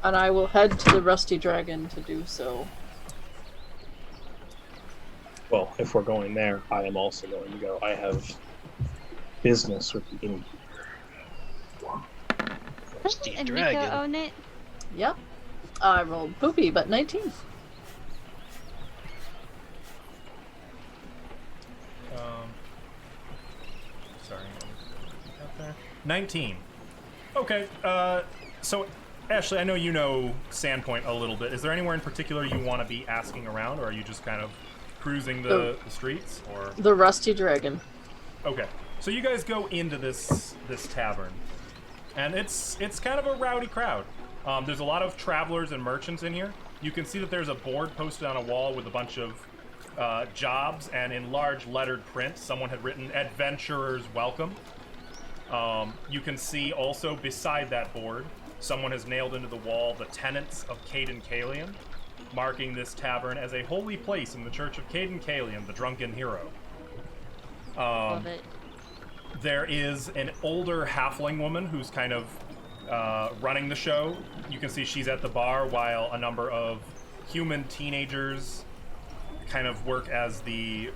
And I will head to the Rusty Dragon to do so. Well, if we're going there, I am also going to go. I have business with the inn. Rusty And Dragon. Nico own it? Yep. I rolled poopy, but 19. Sorry. Got there. 19. Okay. So, Ashley, I know you know Sandpoint a little bit. Is there anywhere in particular you want to be asking around, or are you just kind of cruising the streets? Or The Rusty Dragon. okay. So you guys go into this tavern, and it's kind of a rowdy crowd. There's a lot of travelers and merchants in here. You can see that there's a board posted on a wall with a bunch of jobs, and in large lettered print, someone had written "Adventurers Welcome." You can see also beside that board, someone has nailed into the wall the tenets of Caden Kalian, marking this tavern as a holy place in the Church of Caden Kalian, the drunken hero. Love it. There is an older halfling woman who's kind of running the show. You can see she's at the bar while a number of human teenagers kind of work as the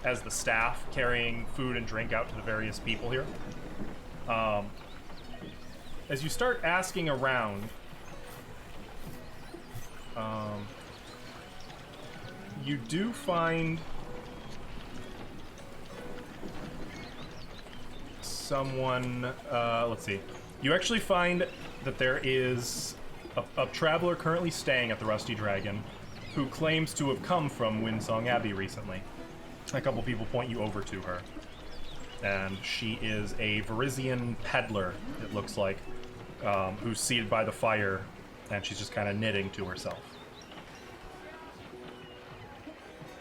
as the staff, carrying food and drink out to the various people here. As you start asking around, you do find someone, let's see. You actually find that there is a traveler currently staying at the Rusty Dragon who claims to have come from Windsong Abbey recently. A couple people point you over to her. And she is a Varisian peddler, it looks like, who's seated by the fire, and she's just kind of knitting to herself.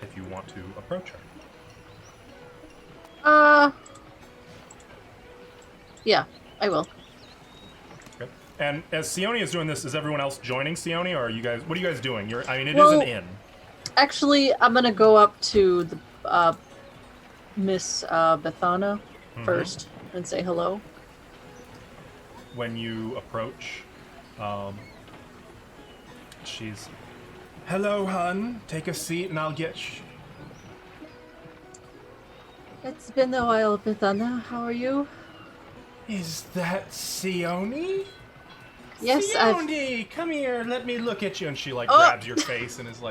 If you want to approach her. Yeah, I will. Okay. And as Sione is doing this, is everyone else joining Sione, or are you guys? What are you guys doing? It is Well, an inn. Actually, I'm gonna go up to the Miss Bethana first and say hello. When you approach, she's, "Hello, hun. Take a seat, and I'll get." It's been a while, Bethana. How are you? Is that Sione? Yes, Sione, come here. Let me look at you. And she grabs your face and is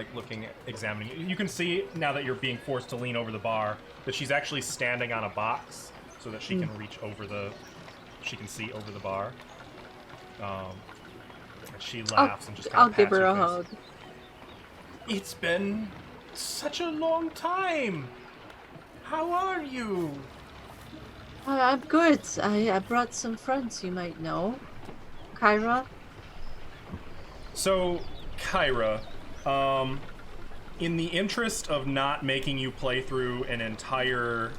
examining you. You can see now that you're being forced to lean over the bar that she's actually standing on a box so that she can reach over she can see over the bar. And she laughs and just kind I'll of give pats her your a face. hug. It's been such a long time. How are you? I'm good. I brought some friends you might know. Kyra. So, Kyra, in the interest of not making you play through an entire...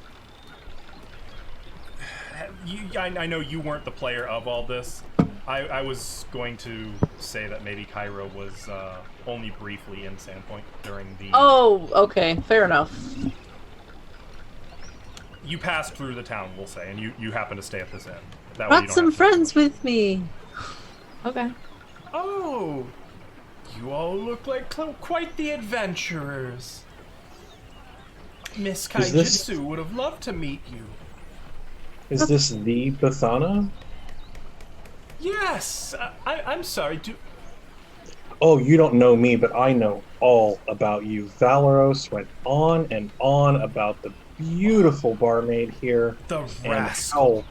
I know you weren't the player of all this. I was going to say that maybe Cairo was only briefly in Sandpoint during the... Oh, okay. Fair enough. You passed through the town, we'll say, and you happen to stay at this inn. That way you Brought don't some have to- friends with me. Okay. Oh, you all look like quite the adventurers. Miss Is this- Kaijitsu would have loved to meet you. Is this the Bathana? Yes, I'm sorry. Oh, you don't know me, but I know all about you. Valoros went on and on about the beautiful barmaid here. The And rascal.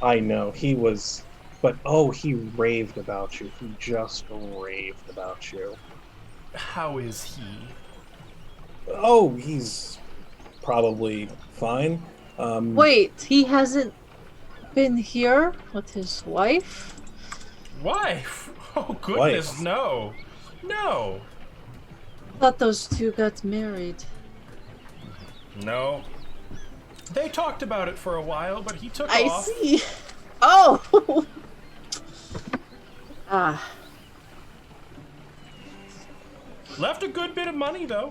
how I know he was, but oh, he raved about you. He just raved about you. How is he? Oh, he's probably fine. Wait, he hasn't been here with his wife? Wife? Oh goodness, Wife. no, no, Thought those two got married. no. They talked about it for a while, but he took I off. see. Oh. Ah. Left a good bit of money though.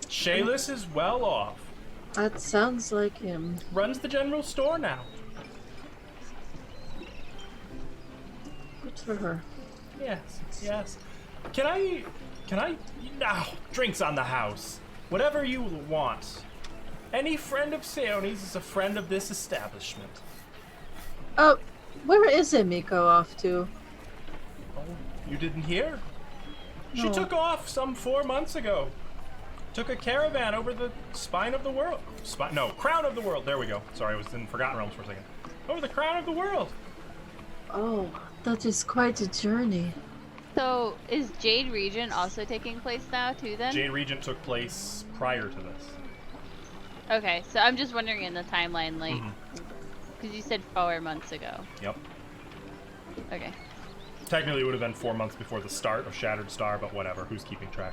Shayless is well off. That sounds like him. Runs the general store now. Good for her. Yes, yes. Can I? Now, drinks on the house. Whatever you want. Any friend of Seoni's is a friend of this establishment. Where is Emiko off to? Oh, you didn't hear? She No. took off some 4 months ago. Took a caravan over the spine of the world. Crown of the world. There we go. Sorry, I was in Forgotten Realms for a second. Over the crown of the world. Oh, that is quite a journey. So is Jade Regent also taking place now too then? Jade Regent took place prior to this. Okay, so I'm just wondering in the timeline, like, Mhm. because you said 4 months ago. Yep. Okay. Technically, it would have been 4 months before the start of Shattered Star, but whatever. Who's keeping track?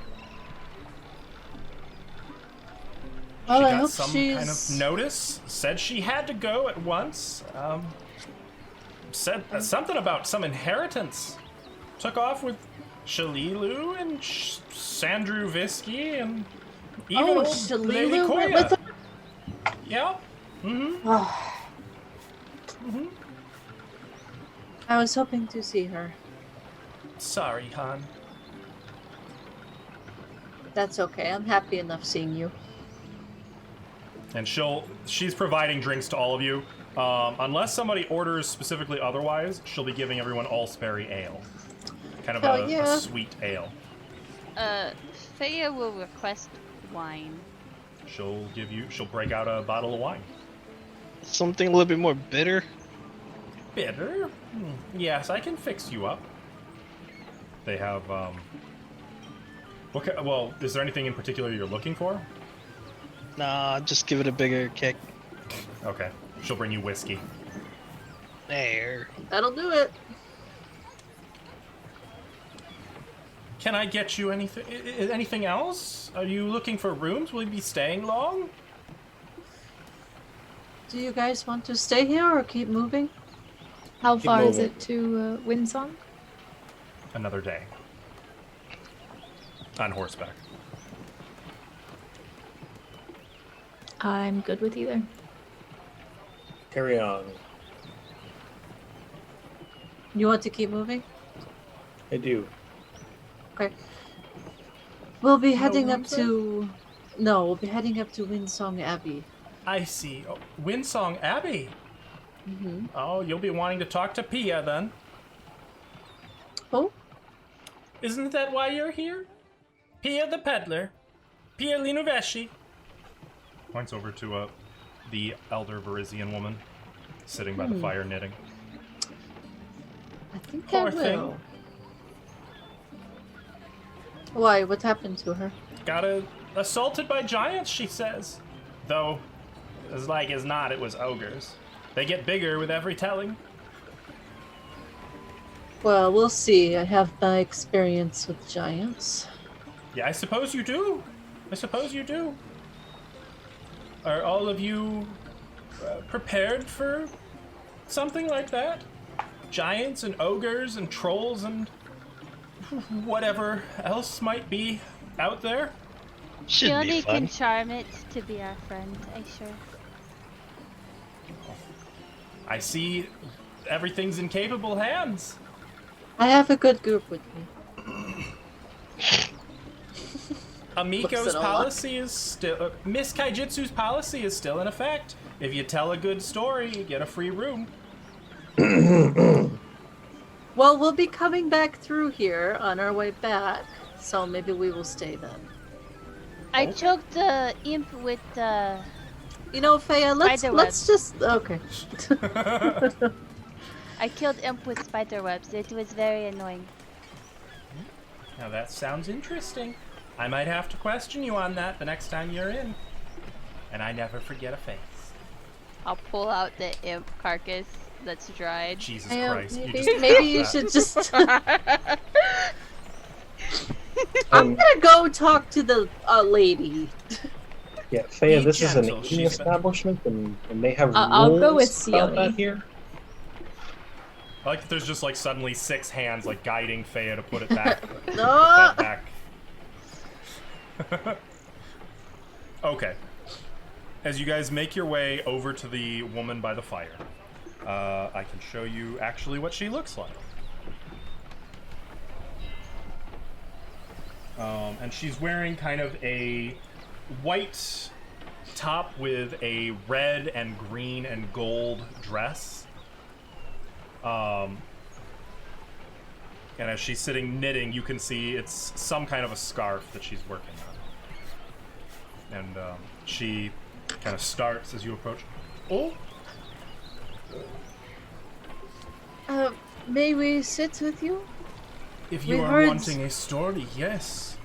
Well, She I got hope some she's... kind of notice. Said she had to go at once. Said something about some inheritance. Took off with Shalilu and Sandru Visky and even Oh, old Lady Shalilu went Koya. with her? Yeah. Mm-hmm. Oh, Mm-hmm. I was hoping to see her. Sorry, Han. That's okay. I'm happy enough seeing you. And she's providing drinks to all of you. Unless somebody orders specifically otherwise, she'll be giving everyone Allsperry ale. Kind of Hell a yeah. sweet ale. Faya will request wine. She'll break out a bottle of wine. Something a little bit more bitter. Bitter? Yes, I can fix you up. They have, well, is there anything in particular you're looking for? Nah, just give it a bigger kick. Okay. She'll bring you whiskey. There. That'll do it. Can I get you anything else? Are you looking for rooms? Will you be staying long? Do you guys want to stay here or keep moving? How Keep far is moving. it to Windsong? Another day. On horseback. I'm good with either. Carry on. You want to keep moving? I do. Okay. We'll be No heading up rooms there? to... No, we'll be heading up to Winsong Abbey. I see. Oh, Winsong Abbey. Mm-hmm. Oh, you'll be wanting to talk to Pia then. Oh? Isn't that why you're here? Pia the peddler. Pia Linuveshi. Points over to the elder Varisian woman sitting by the fire knitting. I think Poor I will. thing. Why? What happened to her? Got assaulted by giants, she says. Though, as like as not, it was ogres. They get bigger with every telling. Well, we'll see. I have my experience with giants. Yeah, I suppose you do. I suppose you do. Are all of you prepared for something like that? giants and ogres and trolls and whatever else might be out there. Should be Peony fun. can charm it to be our friend, I sure. I see everything's in capable hands. I have a good group with me. Amiko's Looks at Olaf. policy is still... Miss Kaijitsu's policy is still in effect. If you tell a good story, you get a free room. Well, we'll be coming back through here on our way back, so maybe we will stay then. I choked the imp with the... You know, Faya, let's Spiderwebs. just okay. I killed imp with spider webs. It was very annoying. Now that sounds interesting. I might have to question you on that the next time you're in. And I never forget a face. I'll pull out the imp carcass that's dried. Jesus Faya, Christ. You maybe just maybe you that. should just. Um, I'm gonna go talk to the lady. Yeah, Faya, Be this is an gentle, eating she's- establishment, and they have I'll rules go with about that Sione. here. I like that there's just like suddenly 6 hands like guiding Faya to put it back. Put No. that back. Okay. As you guys make your way over to the woman by the fire, I can show you actually what she looks like. And she's wearing kind of a white top with a red and green and gold dress. And as she's sitting knitting, you can see it's some kind of a scarf that she's working on. And she kind of starts as you approach. Oh, May we sit with you? if We you are heard- wanting a story, yes.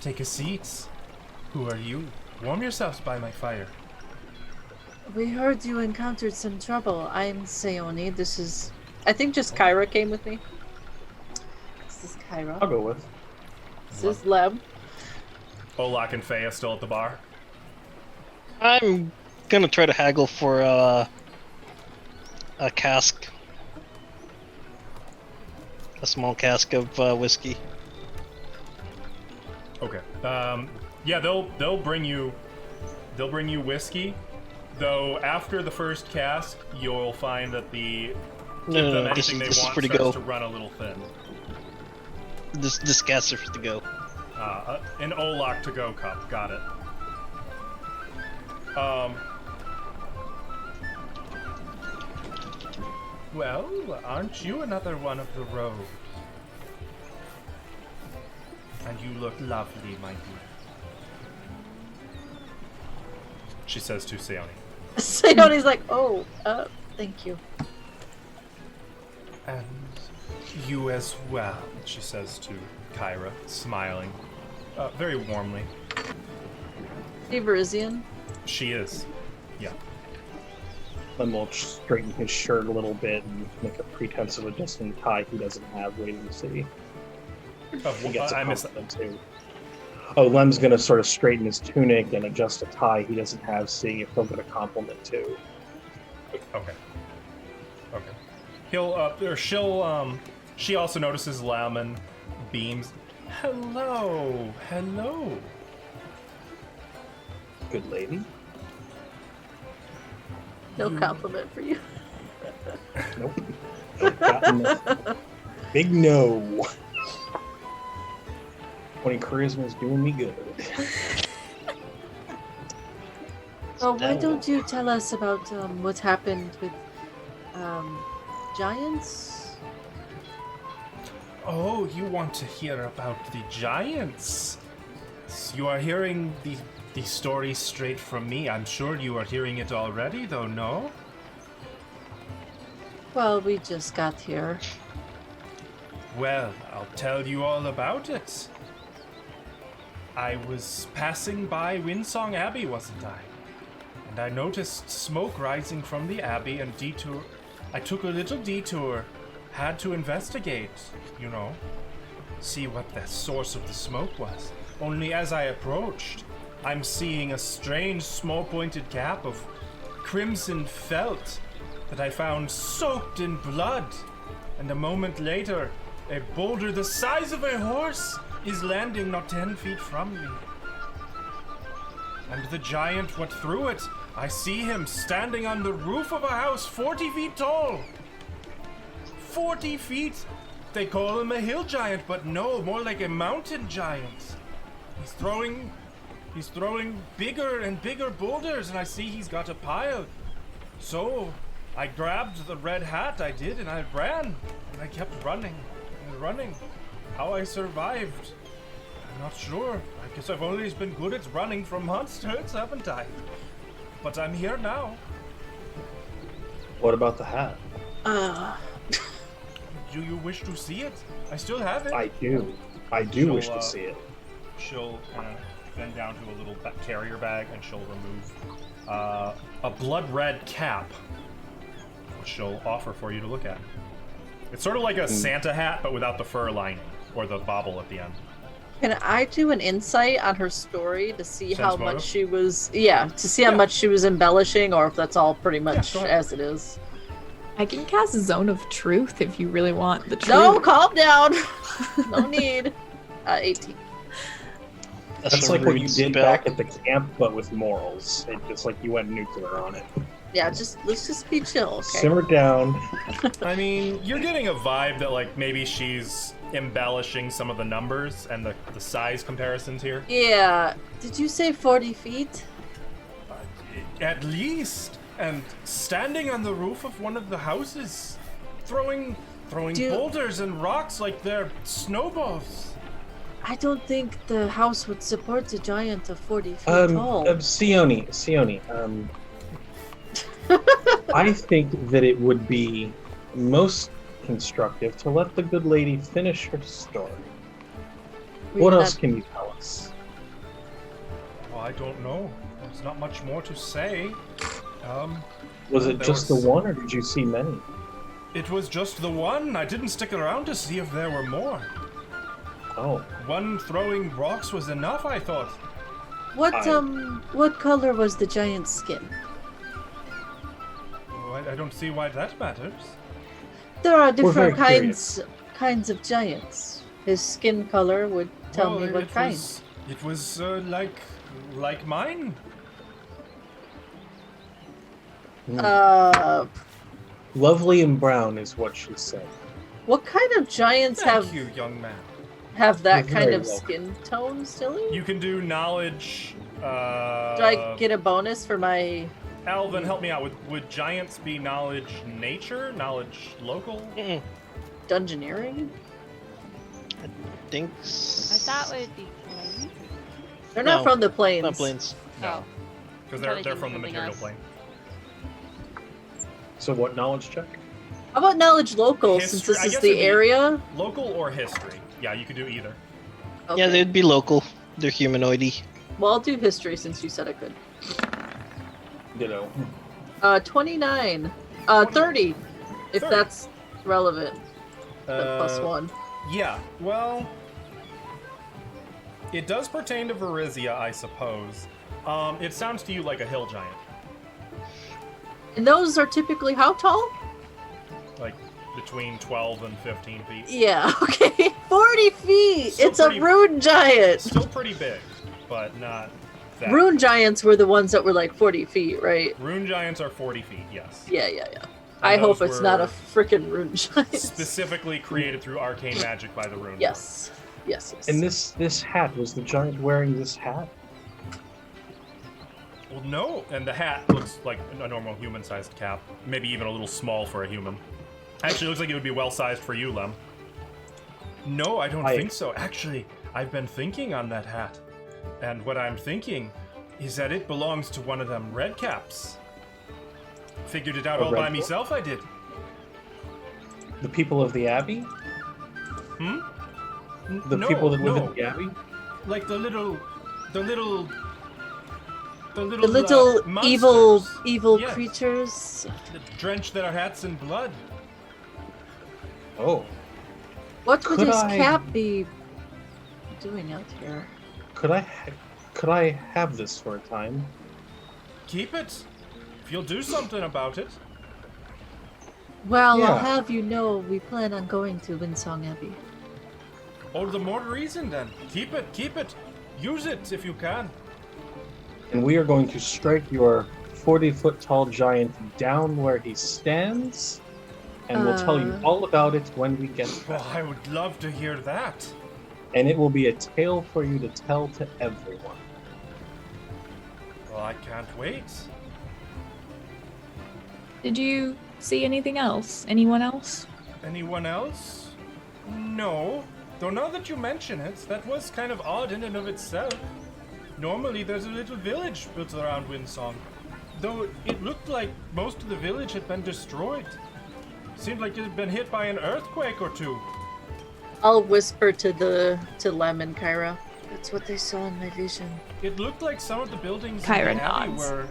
Take a seat. Who are you? Warm yourselves by my fire. We heard you encountered some trouble. I'm Sayoni. This is, I think, just Kyra came with me. This is Kyra. I'll go with. This is Lem. Olak and Faya still at the bar. I'm gonna try to haggle for a cask. A small cask of whiskey. Okay. Yeah, they'll bring you whiskey. Though after the first cask, you'll find that the give them This anything is they want for to starts go. to run a little thin. This cask is for to go. An Olak to go cup. Got it. Well, aren't you another one of the road? And you look lovely, my dear. She says to Sayoni. Sayoni's like, oh, thank you. And you as well, she says to Kyra, smiling very warmly. Everisian. She is. Yeah. Lem will straighten his shirt a little bit and make a pretense of adjusting a tie he doesn't have, waiting to see. Oh, He gets a I missed that. compliment too. Oh, Lem's gonna sort of straighten his tunic and adjust a tie he doesn't have, seeing if he'll get a compliment too. Okay. Okay. He'll or she'll she also notices Lem and beams. Hello. Hello. Good lady. No compliment for you. Nope. Gotten a big no. 20 charisma is doing me good. Oh, why don't you tell us about what happened with giants? Oh, you want to hear about the giants? You are hearing the story straight from me. I'm sure you are hearing it already, though, no? Well, we just got here. Well, I'll tell you all about it. I was passing by Windsong Abbey, wasn't I? And I noticed smoke rising from the abbey and detour. I took a little detour. Had to investigate, you know. See what the source of the smoke was. Only as I approached, I'm seeing a strange small-pointed cap of crimson felt that I found soaked in blood and a moment later, a boulder the size of a horse is landing not 10 feet from me. And the giant what threw it, I see him standing on the roof of a house 40 feet tall. 40 feet! They call him a hill giant, but no, more like a mountain giant. He's throwing bigger and bigger boulders, and I see he's got a pile. So, I grabbed the red hat, I did, and I ran. And I kept running and running. How I survived, I'm not sure. I guess I've always been good at running from monsters, haven't I? But I'm here now. What about the hat? Do you wish to see it? I still have it. I do. I do wish to see it. She'll bend down to a little carrier bag and she'll remove a blood red cap, which she'll offer for you to look at. It's sort of like a Santa hat, but without the fur lining or the bobble at the end. Can I do an insight on her story to see Sense how motive? much she was? Yeah, to see how much she was embellishing, or if that's all pretty much go ahead. as it is. I can cast Zone of Truth if you really want the truth. No, calm down. No need. 18. That's a like what rude you did spell. back at the camp, but with morals. It's like you went nuclear on it. Yeah, let's just be chill, okay? Simmer down. I mean, you're getting a vibe that like maybe she's embellishing some of the numbers and the size comparisons here. Yeah. Did you say 40 feet? At least. And standing on the roof of one of the houses, throwing boulders and rocks like they're snowballs. I don't think the house would support a giant of 40 feet tall. Sione, I think that it would be most constructive to let the good lady finish her story. What else can you tell us? Well, I don't know. There's not much more to say. Was it there just was- the one, or did you see many? It was just the one. I didn't stick around to see if there were more. Oh, One throwing rocks was enough, I thought. What color was the giant's skin? Oh, I don't see why that matters. There are We're very different kinds of giants. His skin color would tell Well, me what kind. It was like mine. Lovely and brown is what she said. What kind of giants Thank you, young man. have that You're kind very of welcome. skin tone, Stilly? You can do knowledge. Do I get a bonus for my? Alvin, help me out. Would giants be knowledge nature, knowledge local? Mm, Dungeoneering? think. I thought it would be plain. They're not No, from the plains. Not planes. No, Oh. because Totally they're think from the something material else. plane. So what knowledge check? How about knowledge local, since History- this I is guess the it'd be- area? Local or history? Yeah, you could do either. Okay. Yeah, they'd be local. They're humanoidy. Well, I'll do history since you said I could. Ditto. 29. 30. If 30. that's relevant. The plus one. Yeah, well, it does pertain to Verizia, I suppose. It sounds to you like a hill giant, And those are typically how tall? like between 12 and 15 feet. Yeah, okay. 40 feet! Still It's a pretty- rune giant! Still pretty big, but not that. Rune giants were the ones that were like 40 feet, right? Rune giants are 40 feet, yes. Yeah. And I hope those it's not a were freaking rune giant. specifically created through arcane magic by the rune. Lord. Yes. And this hat, was the giant wearing this hat? Well, no, and the hat looks like a normal human-sized cap, maybe even a little small for a human. Actually, looks like it would be well-sized for you, Lem. No, I don't think so. Actually, I've been thinking on that hat, and what I'm thinking is that it belongs to one of them red caps. Figured it out A all red by cap? myself, I did. The people of the Abbey? Hmm? The people that live in the Abbey? Like the little evil monsters. Yes. creatures. Drench their hats in blood. Oh. What would Could his I- cap be doing out here? Could I have this for a time? Keep it. If you'll do something about it. Well, I'll Yeah. have you know we plan on going to Winsong Abbey. All the more reason then. Keep it. Use it if you can. And we are going to strike your 40-foot tall giant down where he stands, and we'll tell you all about it when we get Well, back. I would love to hear that. And it will be a tale for you to tell to everyone. Well, I can't wait. Did you see anything else? Anyone else? Anyone else? No. Though now that you mention it, that was kind of odd in and of itself. Normally there's a little village built around Windsong. Though it looked like most of the village had been destroyed. Seemed like it had been hit by an earthquake or two. I'll whisper to Lem and Kyra. That's what they saw in my vision. It looked like some of the buildings Kyra in the abbey nods. were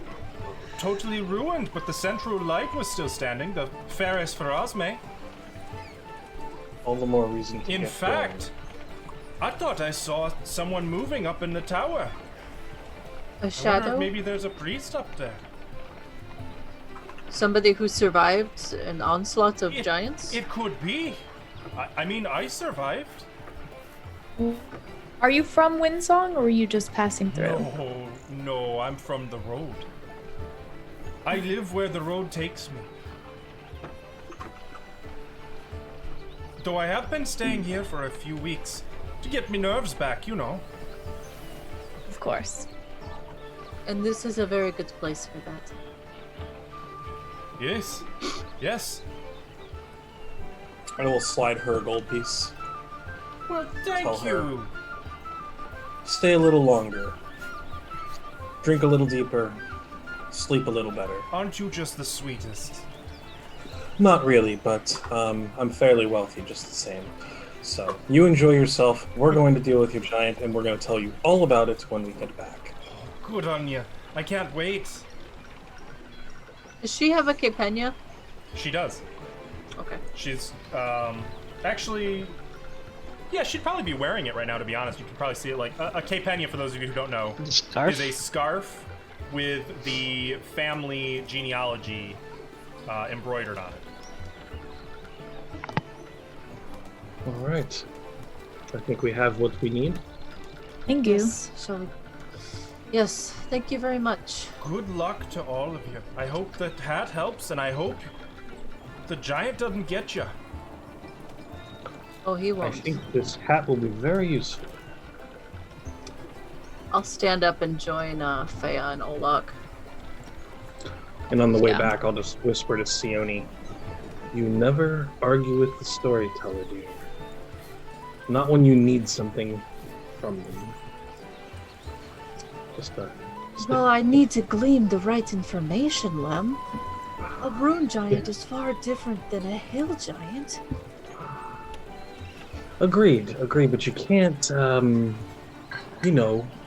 totally ruined, but the central light was still standing, the Ferris Pharasme. All the more reason to In get fact, I thought I saw someone moving up in the tower. A I wonder shadow? if maybe there's a priest up there. Somebody who survived an onslaught of giants? It could be. I mean, I survived. Are you from Winsong, or were you just passing through? No, I'm from the road. I live where the road takes me. Though I have been staying here for a few weeks to get me nerves back, you know. Of course. And this is a very good place for that. Yes. I will slide her a gold piece. Well, Tell thank her. you. Stay a little longer. Drink a little deeper. Sleep a little better. Aren't you just the sweetest? Not really, but I'm fairly wealthy just the same. So, you enjoy yourself. We're going to deal with your giant, and we're going to tell you all about it when we get back. Good on you. I can't wait. Does she have a Capenia? She does. Okay. She's actually, yeah, she'd probably be wearing it right now. To be honest, you can probably see it. Like a Capenia, for those of you who don't know, Scarf? is a scarf with the family genealogy embroidered on it. All right. I think we have what we need. Thank you. Yes. Shall we? Yes. Thank you very much. Good luck to all of you. I hope that hat helps, and I hope the giant doesn't get you. Oh, he I won't. think this hat will be very useful. I'll stand up and join Fea and Olak. And on the way Yeah. back, I'll just whisper to Sione, you never argue with the storyteller, dear. Not when you need something from them. Well, I need to glean the right information, Lem. A rune giant is far different than a hill giant. Agreed, but you can't,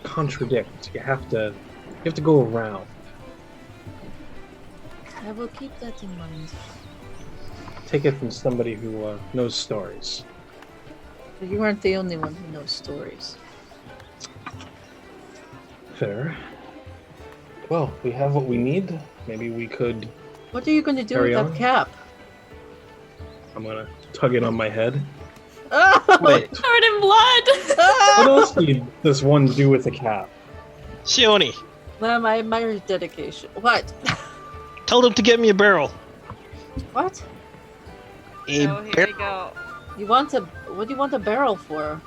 contradict. You have to go around. I will keep that in mind. Take it from somebody who knows stories. But you aren't the only one who knows stories. Fair. Well, we have what we need. Maybe we could. What are you going to do Carry with on. that cap? I'm gonna tug it on my head. Oh! Wait, Covered in blood! What else does one do with a cap? Sione, Lem, I admire your dedication. What? tell them to get me a barrel. What? A So here barrel we go. You want a? What do you want a barrel for?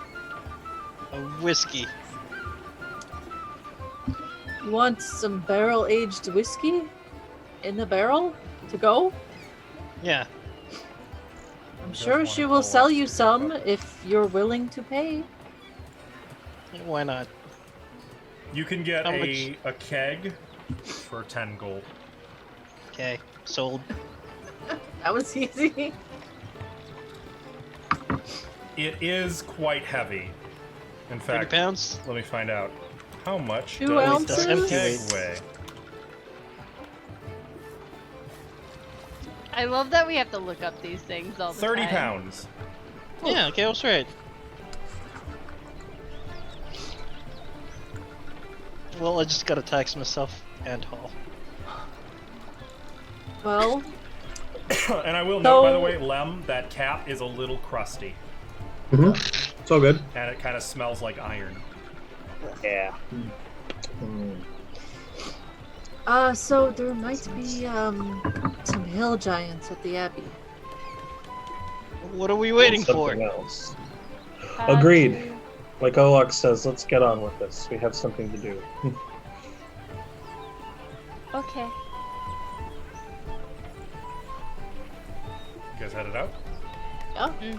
of whiskey. You want some barrel-aged whiskey in the barrel to go? Yeah. I'm does sure want she a will whole sell lot you to do some that. if you're willing to pay. Why not? You can get How a keg for 10 gold. Okay, sold. That was easy. It is quite heavy. In 30 fact, pounds? let me find out. How much 2 does ounces? the Empty keg weight. weigh? I love that we have to look up these things all the 30 time. pounds. Yeah, okay, I was right. Well, I just gotta tax myself and haul. Well, And I will note, by the way, Lem, that cap is a little crusty. It's all good. And it kind of smells like iron. Yeah. So there might be some hill giants at the abbey. What are we waiting for? Something else. Agreed. Like Olak says, let's get on with this. We have something to do. Okay. You guys headed out? Yeah.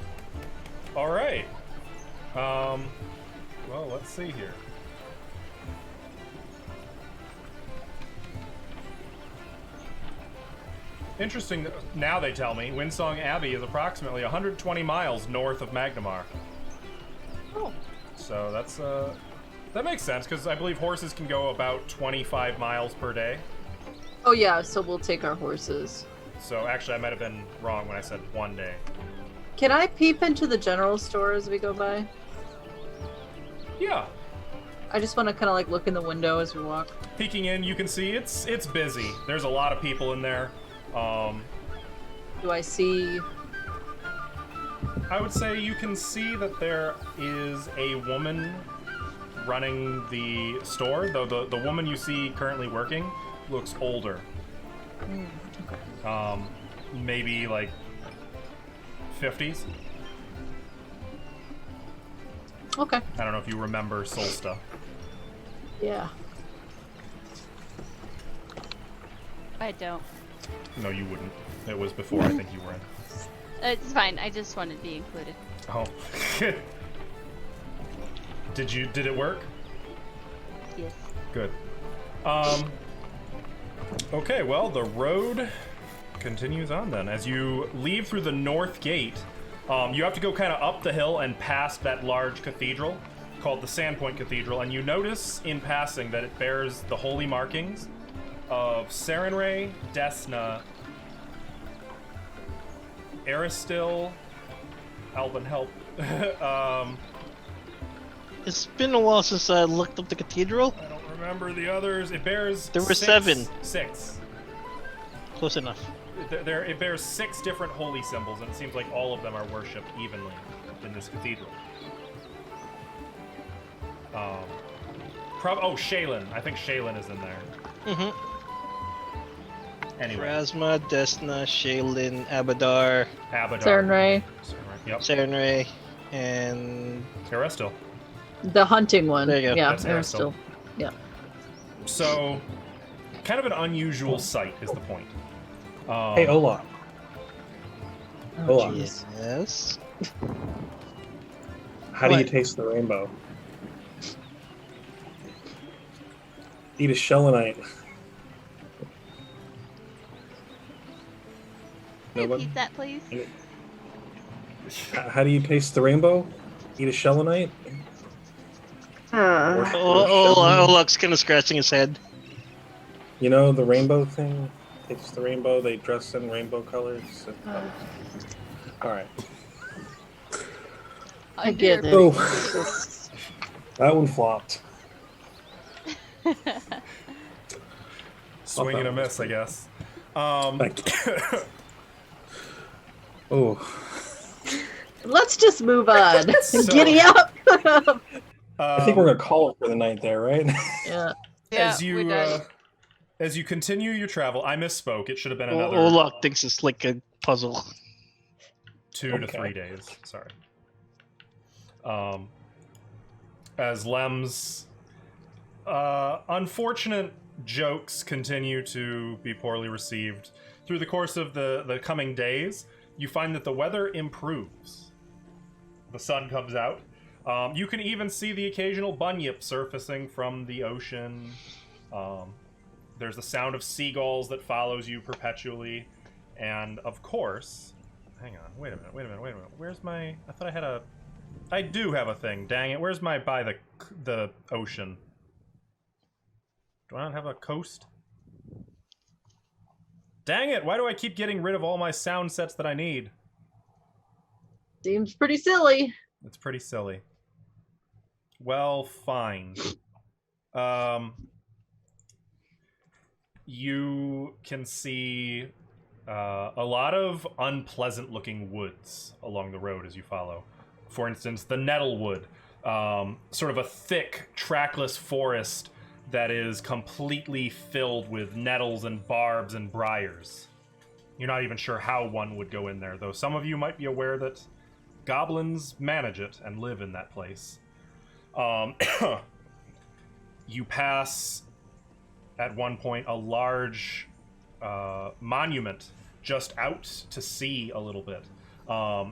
All right. Well, let's see here. Interesting. Now they tell me Windsong Abbey is approximately 120 miles north of Magnamar. Oh. So that's that makes sense because I believe horses can go about 25 miles per day. Oh yeah, so we'll take our horses. So actually, I might have been wrong when I said one day. Can I peep into the general store as we go by? Yeah. I just want to kind of like look in the window as we walk. Peeking in, you can see it's busy. There's a lot of people in there. Do I see? I would say you can see that there is a woman running the store, though the woman you see currently working looks older. Okay. Maybe like 50s. Okay. I don't know if you remember Solsta. Yeah. I don't. No, you wouldn't. It was before I think you were in. It's fine. I just wanted to be included. Oh. Did it work? Yes. Good. Okay, well, the road continues on then. As you leave through the north gate, you have to go kind of up the hill and past that large cathedral called the Sandpoint Cathedral, and you notice in passing that it bears the holy markings of Sarenrae, Desna, Aristil, Alvin help. It's been a while since I looked up the cathedral. I don't remember the others. It bears There were 7. 6. Close enough. It bears 6 different holy symbols, and it seems like all of them are worshipped evenly in this cathedral. Shaylin. I think Shaylin is in there. Mm-hmm. Anyway. Phrasma, Desna, Shaylin, Abadar, Sarenrae. Yep. Sarenrae, and Aristil. The hunting one. There you go. Yeah, That's Aristil. Aristil. Yeah. So, kind of an unusual sight is the point. Hey, Olak. Olak. jeez. yes. How do you What? taste the rainbow? Eat a Shellenite. Can you Nobody? repeat that, please? How do you taste the rainbow? Eat a Shellenite? Or Olak's kind of scratching his head. You know the rainbow thing? Taste the rainbow. They dress in rainbow colors. All right. I get it. Oh, that one flopped. Swing and a miss, I guess. Thank you. Oh, Let's just move on. So- Giddy up. I think we're gonna call it for the night there, right? Yeah. as we're you done. as you continue your travel, I misspoke. It should have been another Olak thinks it's like a puzzle. 2 to Okay. 3 days. Sorry. As Lem's unfortunate jokes continue to be poorly received through the course of the coming days, you find that the weather improves. The sun comes out. You can even see the occasional bunyip surfacing from the ocean. There's the sound of seagulls that follows you perpetually. And of course, hang on, wait a minute. Where's my, I thought I had a, I do have a thing, dang it. Where's my by the ocean? Do I not have a coast? Dang it, why do I keep getting rid of all my sound sets that I need? Seems pretty silly. It's pretty silly. Well, fine. You can see a lot of unpleasant-looking woods along the road as you follow. For instance, the Nettlewood, sort of a thick, trackless forest that is completely filled with nettles and barbs and briars. You're not even sure how one would go in there, though some of you might be aware that goblins manage it and live in that place. You pass, at one point, a large monument just out to sea a little bit.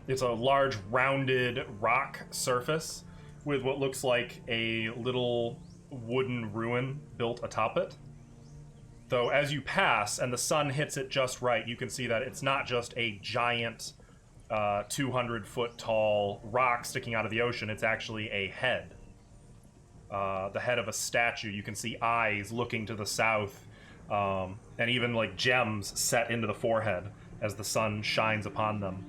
It's a large, rounded rock surface with what looks like a little wooden ruin built atop it. Though as you pass and the sun hits it just right, you can see that it's not just a giant 200-foot tall rock sticking out of the ocean. It's actually a head. The head of a statue. You can see eyes looking to the south, and even like gems set into the forehead as the sun shines upon them.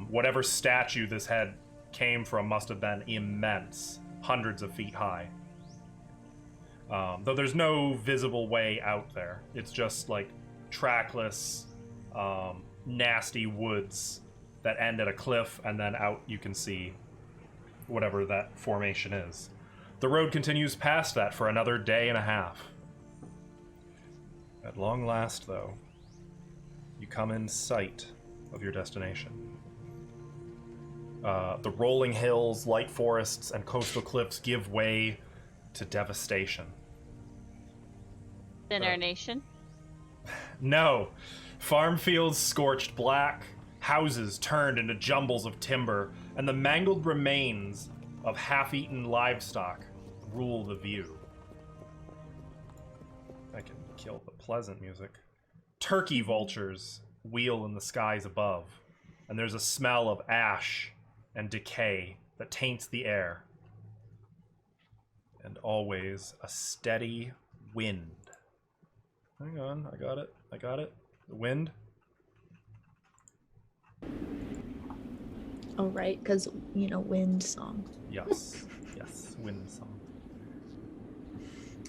Whatever statue this head came from must have been immense, hundreds of feet high. Though there's no visible way out there. It's just like trackless, nasty woods that end at a cliff, and then out you can see whatever that formation is. The road continues past that for another day and a half. At long last, though, you come in sight of your destination. The rolling hills, light forests, and coastal cliffs give way to devastation. In our nation? No. Farm fields scorched black, houses turned into jumbles of timber, and the mangled remains of half-eaten livestock rule the view. I can kill the pleasant music. Turkey vultures wheel in the skies above, and there's a smell of ash and decay that taints the air. And always a steady wind. Hang on, I got it. The wind. Oh, right, because, wind song. Yes, wind song.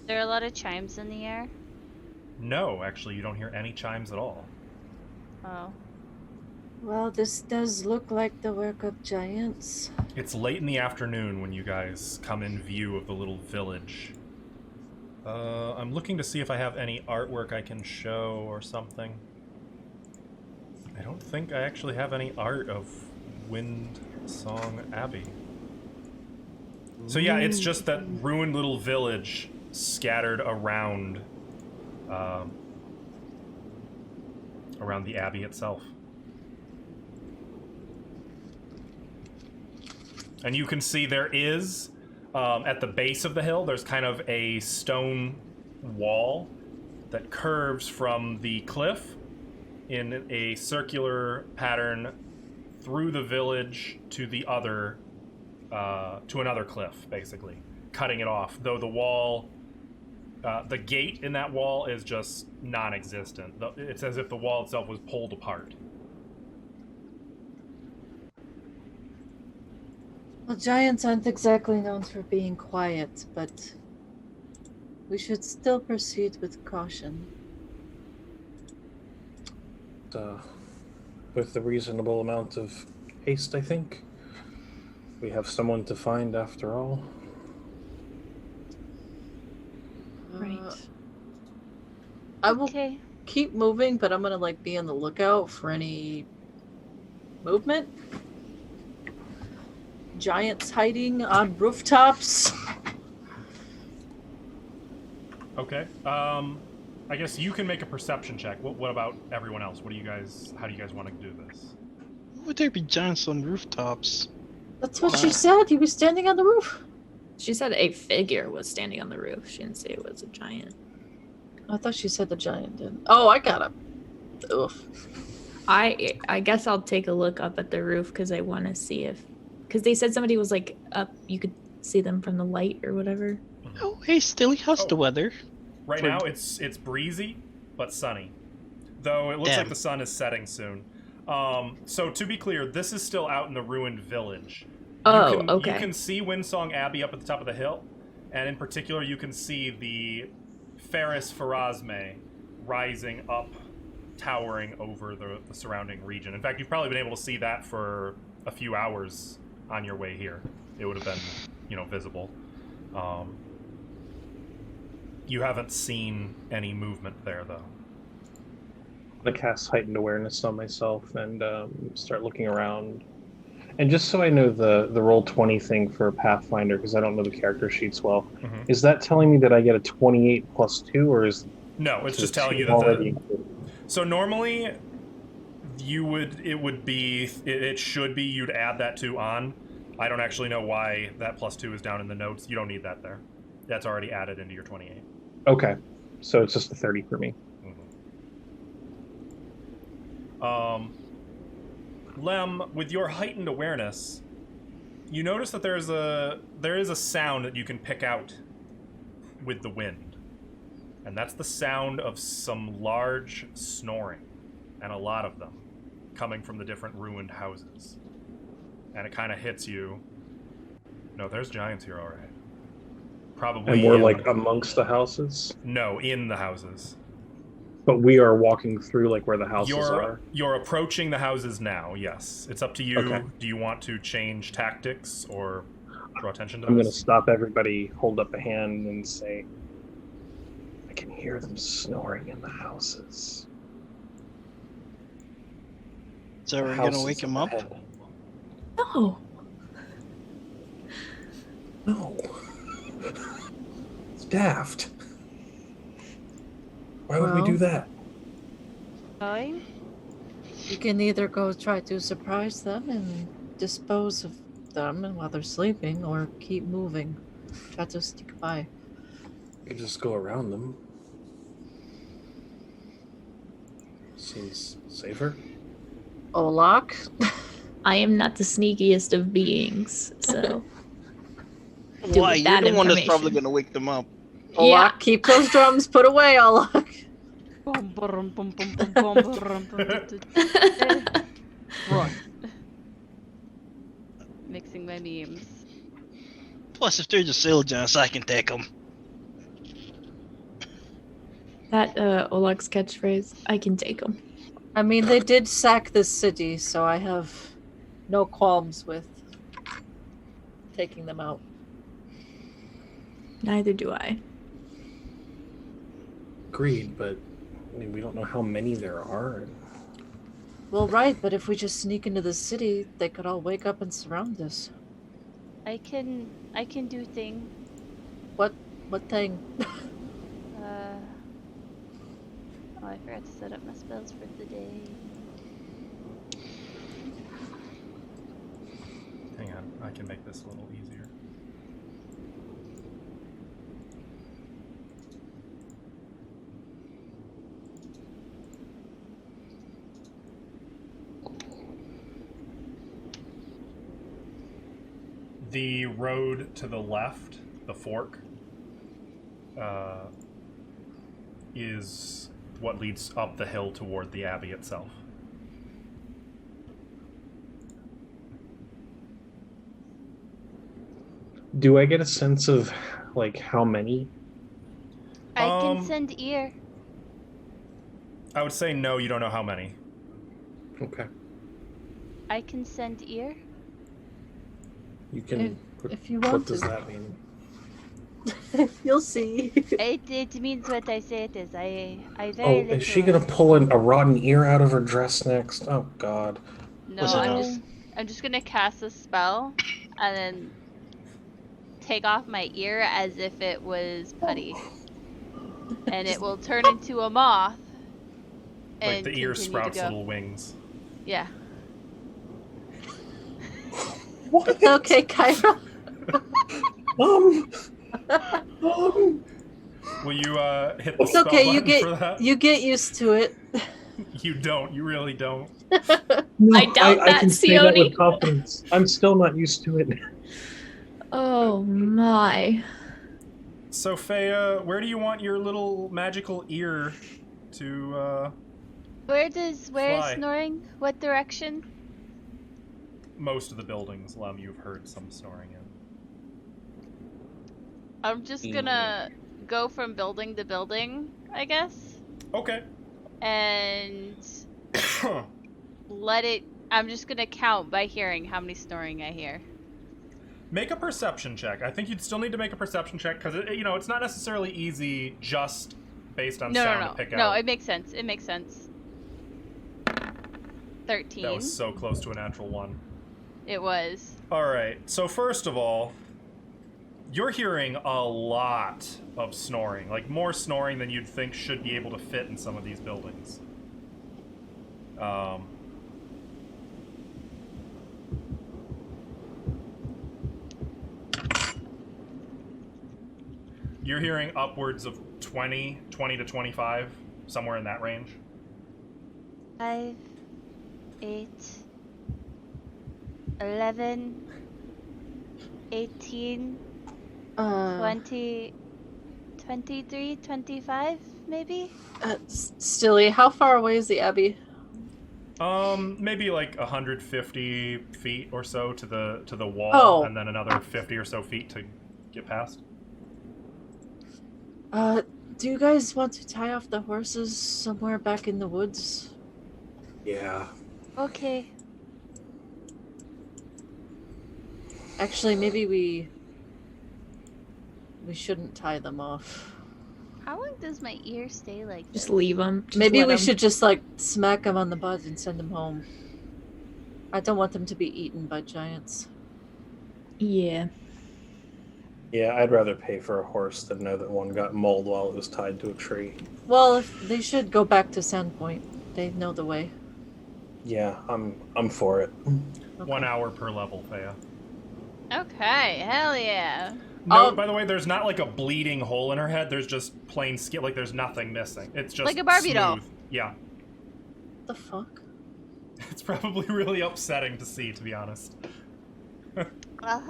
There are a lot of chimes in the air. No, actually, you don't hear any chimes at all. Oh. Well, this does look like the work of giants. It's late in the afternoon when you guys come in view of the little village. I'm looking to see if I have any artwork I can show or something. I don't think I actually have any art of Wind Song Abbey. So yeah, it's just that ruined little village scattered around around the abbey itself. And you can see there is, at the base of the hill, there's kind of a stone wall that curves from the cliff in a circular pattern through the village to the other, to another cliff, basically, cutting it off. Though the wall, the gate in that wall is just non-existent. It's as if the wall itself was pulled apart. Well, giants aren't exactly known for being quiet, but we should still proceed with caution. With the reasonable amount of haste, I think. We have someone to find after all. Right. I will Okay. keep moving, but I'm gonna be on the lookout for any movement. Giants hiding on rooftops. Okay. I guess you can make a perception check. What about everyone else? How do you guys want to do this? Would there be giants on rooftops? That's what she said. He was standing on the roof. She said a figure was standing on the roof. She didn't say it was a giant. I thought she said the giant did. Oh, I got him. Oof. I guess I'll take a look up at the roof because I want to see if... Because they said somebody was up, you could see them from the light or whatever. Oh, hey, Stilly, how's the weather? Right now, it's breezy, but sunny. Though it looks Damn. like the sun is setting soon. So to be clear, this is still out in the ruined village. Okay. You can see Windsong Abbey up at the top of the hill, and in particular, you can see the Ferris Pharasme rising up towering over the surrounding region. In fact, you've probably been able to see that for a few hours on your way here. It would have been, visible. You haven't seen any movement there, though. I'm gonna cast heightened awareness on myself and start looking around. And just so I know the roll 20 thing for Pathfinder, because I don't know the character sheets well, is that telling me that I get a 28 plus 2, or is No, it's just telling you that already? So normally, it should be you'd add that 2 on. I don't actually know why that plus 2 is down in the notes. You don't need that there. That's already added into your 28. Okay, so it's just a 30 for me. Lem, with your heightened awareness, you notice that there is a sound that you can pick out with the wind. And that's the sound of some large snoring, and a lot of them, coming from the different ruined houses. And it kind of hits you. No, there's giants here, all right. Probably. And we're like amongst the houses? No, in the houses. But we are walking through like where the houses are? You're approaching the houses now, yes. It's up to you. Okay. Do you want to change tactics or draw attention to I'm this? going to stop everybody, hold up a hand, and say, I can hear them snoring in the houses. So we're going to wake him up? No. No. It's daft. Why would we do that? Fine. You can either go try to surprise them and dispose of them while they're sleeping, or keep moving. Try to sneak by. You could just go around them. Seems safer. Olak? I am not the sneakiest of beings, so. Do Why? with You're that the one that's probably information. going to wake them up. Olak, Yeah. keep those drums put away, Olak. Run. Mixing my memes. Plus, if they're just giants, I can take them. That Olak's catchphrase, I can take them. I mean, they did sack this city, so I have no qualms with taking them out. Neither do I. Agreed, but I mean, we don't know how many there are. Well, right, but if we just sneak into the city, they could all wake up and surround us. I can do thing. What thing? I forgot to set up my spells for the day. Hang on, I can make this a little easier. The road to the left, the fork, is what leads up the hill toward the abbey itself. Do I get a sense of like how many? I can send ear. I would say no, you don't know how many. Okay. I can send ear. You can. If you What want does to. that mean? You'll see. It means what I say it is. I Oh, very is she literal. gonna pull a rotten ear out of her dress next? Oh God. No, Was it I'm just gonna cast a spell and then take off my ear as if it was putty. And it will turn into a moth. Like And the ear continue to sprouts go. little wings. Yeah. What? Okay, Kyra. Will you hit the It's spell okay, button for that? you get used to it. You don't. You really don't. No, I doubt I that, can say that Sione. with confidence. I'm still not used to it. Oh my. So, Fea, where do you want your little magical ear to, Where is Fly. snoring? What direction? most of the buildings, Lem, you've heard some snoring in. I'm just gonna go from building to building, I guess. Okay. and let it. I'm just gonna count by hearing how many snoring I hear. Make a perception check. I think you'd still need to make a perception check because it's not necessarily easy just based on sound to pick out. No, it makes sense. It makes sense. 13. That was so close to a natural 1. It was. All right. So first of all, you're hearing a lot of snoring, like more snoring than you'd think should be able to fit in some of these buildings. You're hearing upwards of 20 to 25, somewhere in that range. 5, 8, 11, 18, 20, 23, 25, maybe? Stilly, how far away is the Abbey? Maybe like 150 feet or so to the wall, Oh. and then another 50 or so feet to get past. Do you guys want to tie off the horses somewhere back in the woods? Yeah. Okay. Actually, maybe we shouldn't tie them off. How long does my ear stay like this? Just leave them. Maybe we should just like smack them on the butt and send them home. I don't want them to be eaten by giants. Yeah. Yeah, I'd rather pay for a horse than know that one got mauled while it was tied to a tree. Well, they should go back to Sandpoint. They know the way. Yeah, I'm for it. Okay. 1 hour per level, Thea. Okay, hell yeah. No, by the way, there's not like a bleeding hole in her head. There's just plain skin. Like there's nothing missing. It's just Like a Barbie doll. smooth. Yeah. The fuck? It's probably really upsetting to see, to be honest. Well,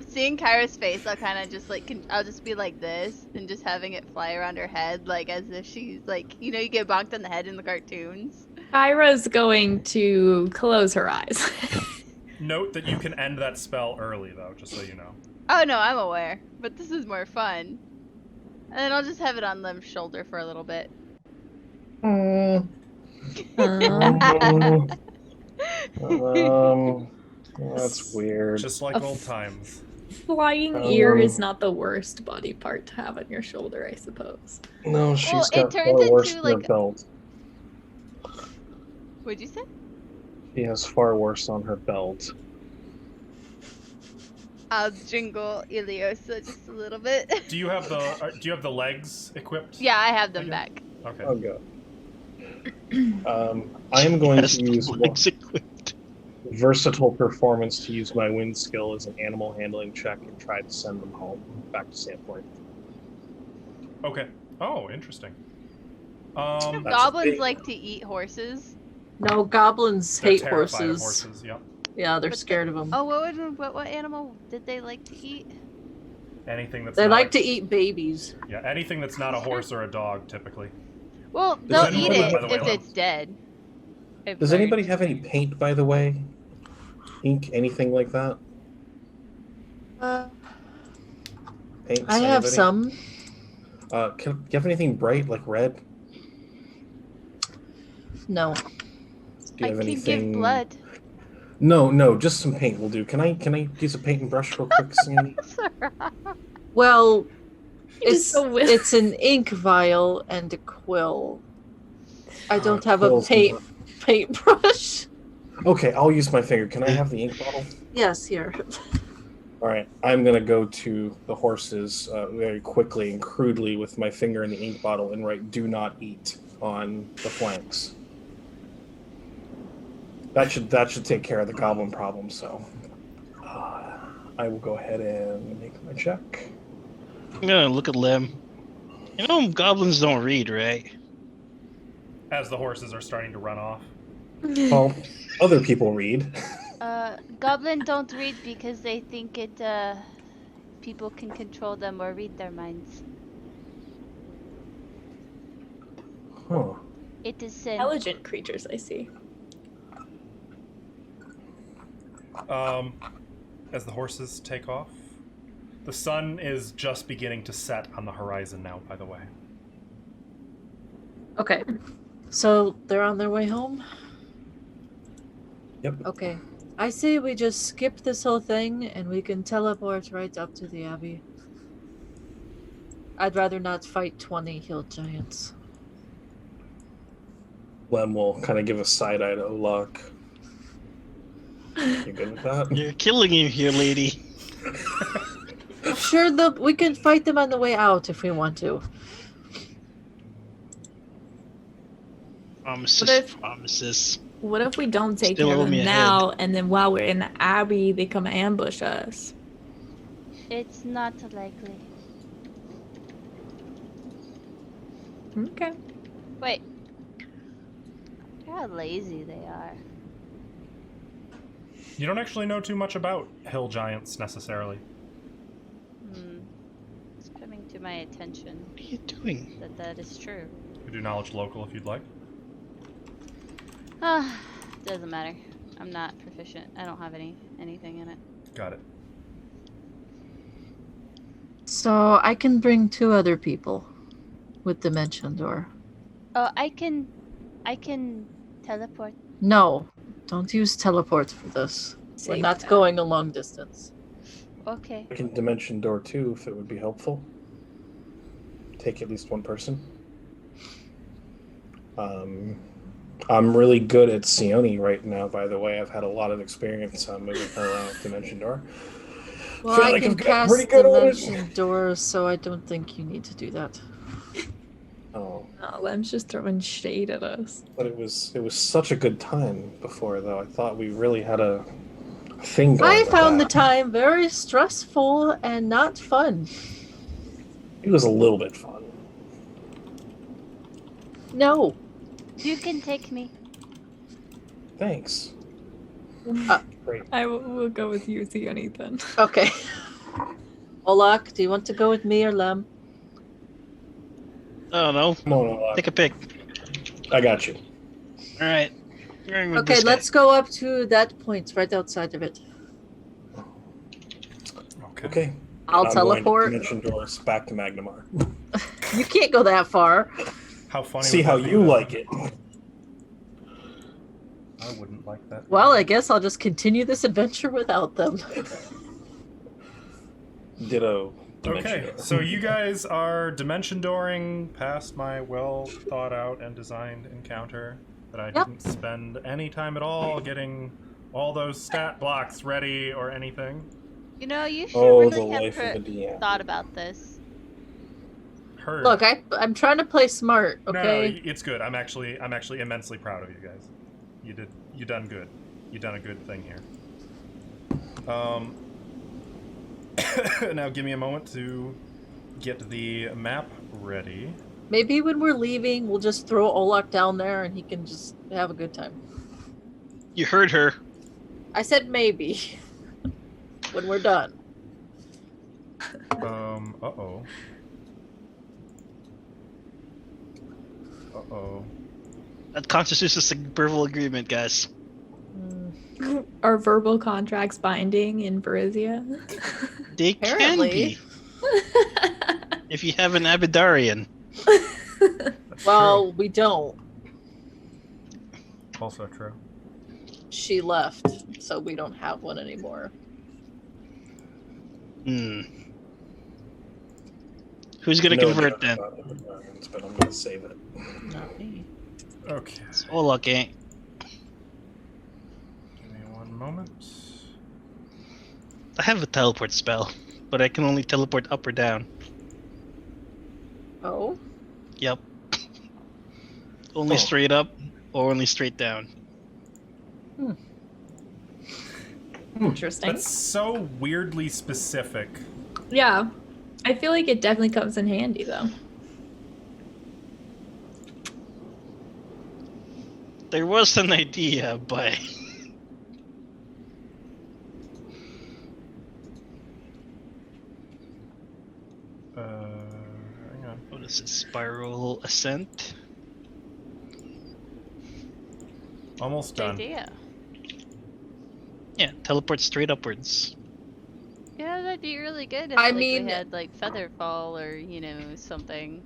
seeing Kyra's face, I'll kind of just like, I'll just be like this, and just having it fly around her head, like as if she's like, you get bonked on the head in the cartoons. Kyra's going to close her eyes. Note that you can end that spell early, though, just so you know. Oh no, I'm aware, but this is more fun. And then I'll just have it on Lem's shoulder for a little bit. That's weird. Just like old times. Flying ear is not the worst body part to have on your shoulder, I suppose. No, she's Well, it got turns far worse into, on her like- belt. What'd you say? She has far worse on her belt. I'll jingle Iliosa just a little bit. Do you have the legs equipped? Yeah, I have them Okay. back. Okay. Oh god. I am going Yes, to use legs equipped. versatile performance to use my wind skill as an animal handling check and try to send them home back to Sandpoint. Okay. Oh, interesting. That's Goblins big. like to eat horses. No, goblins They're hate terrified of horses. horses. Yep. Yeah, they're But scared of them. Oh, what animal did they like to eat? Anything that's They not like to eat babies. Yeah, anything that's not a horse or a dog, typically. Well, they'll eat anybody, it by the way, if it's dead. I've Does learned. anybody have any paint, by the way? Ink, anything like that? Paints, I have anybody? some. Do you have anything bright, like red? No. Do you I have can anything? give blood. No, just some paint will do. Can I use a paint and brush real quick, Sandy? Well, Just so wi- it's an ink vial and a quill. I don't have a quills paintbrush. Okay, I'll use my finger. Can I have the ink bottle? Yes, here. All right, I'm gonna go to the horses very quickly and crudely with my finger in the ink bottle and write "Do not eat" on the flanks. That should take care of the goblin problem. So, I will go ahead and make my check. I'm gonna look at Lem. You know, goblins don't read, right? As the horses are starting to run off. Well, other people read. Goblin don't read because they think it, people can control them or read their minds. Huh. It is sin. Intelligent creatures, I see. As the horses take off, the sun is just beginning to set on the horizon now, by the way. Okay. So they're on their way home? Yep. Okay. I say we just skip this whole thing and we can teleport right up to the Abbey. I'd rather not fight 20 hill giants. Lem will kind of give a side eye to Olak. You good with that? You're killing him here, lady. Sure, we can fight them on the way out if we want to. Promises, What if- promises. What if we don't take Still care owe of me them a now, and then while we're in the Abbey, they come ambush us? It's not likely. Okay. Wait. Look how lazy they are. You don't actually know too much about hill giants necessarily. It's coming to my attention What are you doing? that is true. You can do knowledge local if you'd like. Doesn't matter. I'm not proficient. I don't have anything in it. Got it. So I can bring 2 other people with Dimension Door. Oh, I can teleport. No, don't use teleport for this. We're Save not that. going a long distance. Okay. I can Dimension Door 2 if it would be helpful. Take at least one person. I'm really good at Sione right now, by the way. I've had a lot of experience moving her around with Dimension Door. Well, Feel I like can I've got cast pretty good at it. Dimension Door, so I don't think you need to do that. Oh, No, Lem's just throwing shade at us. but it was such a good time before, though. I thought we really had a thing going. I with found the that. time very stressful and not fun. It was a little bit fun. No. You can take me. Thanks. Great. I will go with you, Theone, then. Okay. Olak, do you want to go with me or Lem? I don't know. No, Take a pick. I got you. All right. Going with Okay, this guy. let's go up to that point right outside of it. Okay. I'll I'm teleport. Going to Dimension Doors back to Magnamar. You can't go that far. How funny. See would how that be, you though? like it. I wouldn't like that. Well, I guess I'll just continue this adventure without them. Ditto. Dimension Okay, Door. so you guys are dimension dooring past my well thought out and designed encounter that I didn't spend any time at all getting all those stat blocks ready or anything. You know, you should Oh, the really have life of the DM. thought about this. Heard. Look, I'm trying to play smart, No, okay? it's good. I'm actually immensely proud of you guys. You done good. You done a good thing here. Now give me a moment to get the map ready. Maybe when we're leaving, we'll just throw Olak down there and he can just have a good time. You heard her. I said maybe. When we're done. Uh-oh. Uh-oh. That constitutes a verbal agreement, guys. Are verbal contracts binding in Varizia? They Apparently. can be. If you have an Abidarian. That's Well, we don't. true. Also true. She left, so we don't have one anymore. Who's gonna No convert joke then? about Abidarians, but I'm gonna save it. Not me. Okay. It's Olak, eh? Give me one moment. I have a teleport spell, but I can only teleport up or down. Oh? Yep. Only Oh. straight up or only straight down. Interesting. That's so weirdly specific. Yeah. I feel like it definitely comes in handy, though. There was an idea, but Hang on. what is it? Spiral ascent? Almost Good done. idea. Yeah, teleport straight upwards. Yeah, that'd be really good if I like, mean- we had like feather fall or something.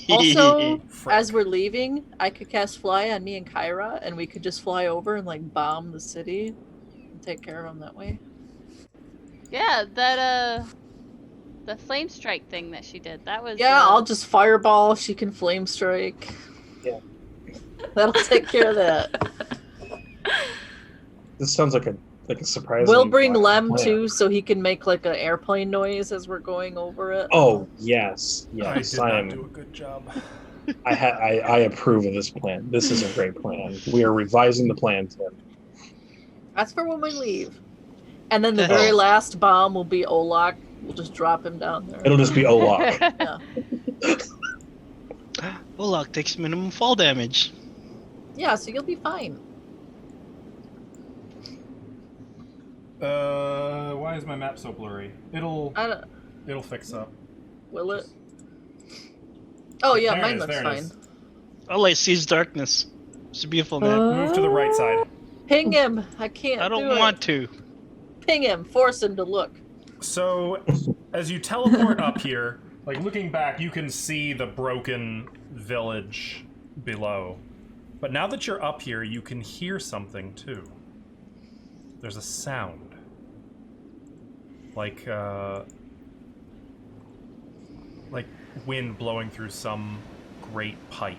Also, Frick. as we're leaving, I could cast fly on me and Kyra, and we could just fly over and like bomb the city and take care of them that way. Yeah, that the flame strike thing that she did. That was Yeah, I'll just fireball. She can flame strike. Yeah. That'll take care of that. This sounds like a surprising. We'll bring plan. Lem too, so he can make like an airplane noise as we're going over it. Oh yes, I yes. did not do a good job. I approve of this plan. This is a great plan. We are revising the plan, Tim. That's for when we leave. And then the Oh. very last bomb will be Olak. We'll just drop him down there. It'll just be Olak. Yeah. Olak takes minimum fall damage. Yeah, so you'll be fine. Why is my map so blurry? It'll fix up. Will it? Oh yeah, There it mine is, looks there it fine. is. All I see is darkness. It's a beautiful map. Move to the right side. Ping him! I can't I do don't it. want to. Ping him! Force him to look. So, as you teleport up here, like looking back, you can see the broken village below. But now that you're up here, you can hear something too. There's a sound. Like wind blowing through some great pipe.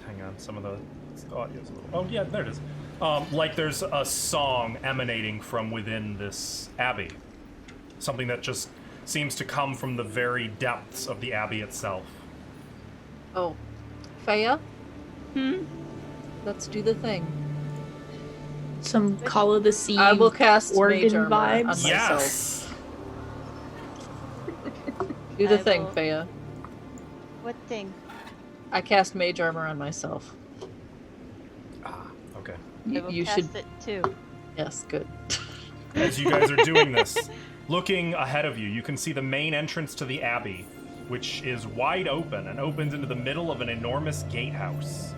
Hang on, some of the audio's a little... Oh yeah, there it is. Like there's a song emanating from within this abbey. Something that just seems to come from the very depths of the abbey itself. Oh. Faya, Hmm? let's do the thing. Some Call of the Sea I will cast organ mage armor on vibes. myself. Yes! Do the I thing, will- Faya. What thing? I cast mage armor on myself. Okay. I will You cast should. it too. Yes, good. As you guys are doing this, looking ahead of you, you can see the main entrance to the abbey, which is wide open and opens into the middle of an enormous gatehouse.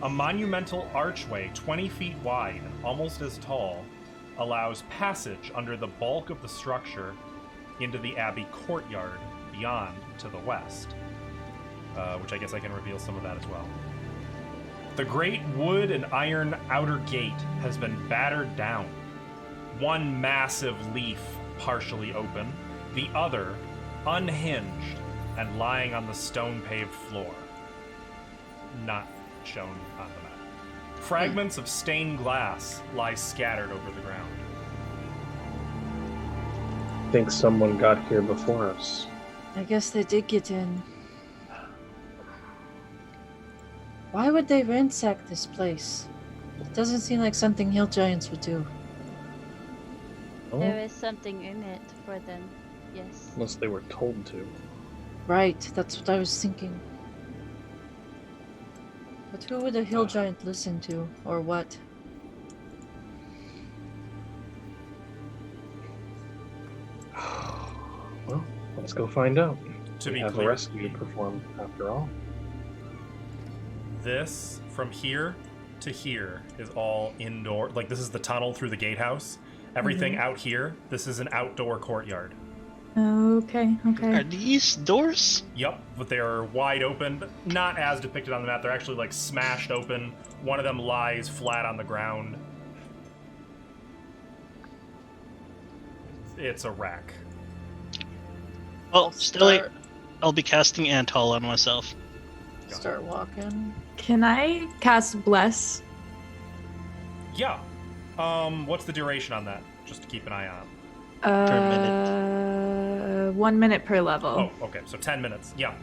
A monumental archway 20 feet wide and almost as tall allows passage under the bulk of the structure into the abbey courtyard beyond to the west, which I guess I can reveal some of that as well. The great wood and iron outer gate has been battered down. One massive leaf partially open, the other unhinged and lying on the stone-paved floor. Not shown on the map. Fragments of stained glass lie scattered over the ground. I think someone got here before us. I guess they did get in. Why would they ransack this place? It doesn't seem like something hill giants would do. Oh, There is something in it for them. Yes. unless they were told to. Right, that's what I was thinking. But who would a hill giant listen to, or what? Well, let's go find out. To We be have clear, a rescue to perform, after all. this from here to here is all indoor. Like this is the tunnel through the gatehouse. Everything out here, this is an outdoor courtyard. Okay, Are okay. these doors? Yep, but they are wide open, but not as depicted on the map. They're actually like smashed open. One of them lies flat on the ground. It's a wreck. Oh, still, I'll be casting Antall on myself. Start walking. Can I cast Bless? Yeah. What's the duration on that? Just to keep an eye on. 1 minute per level. Oh, okay. So 10 minutes. Yeah.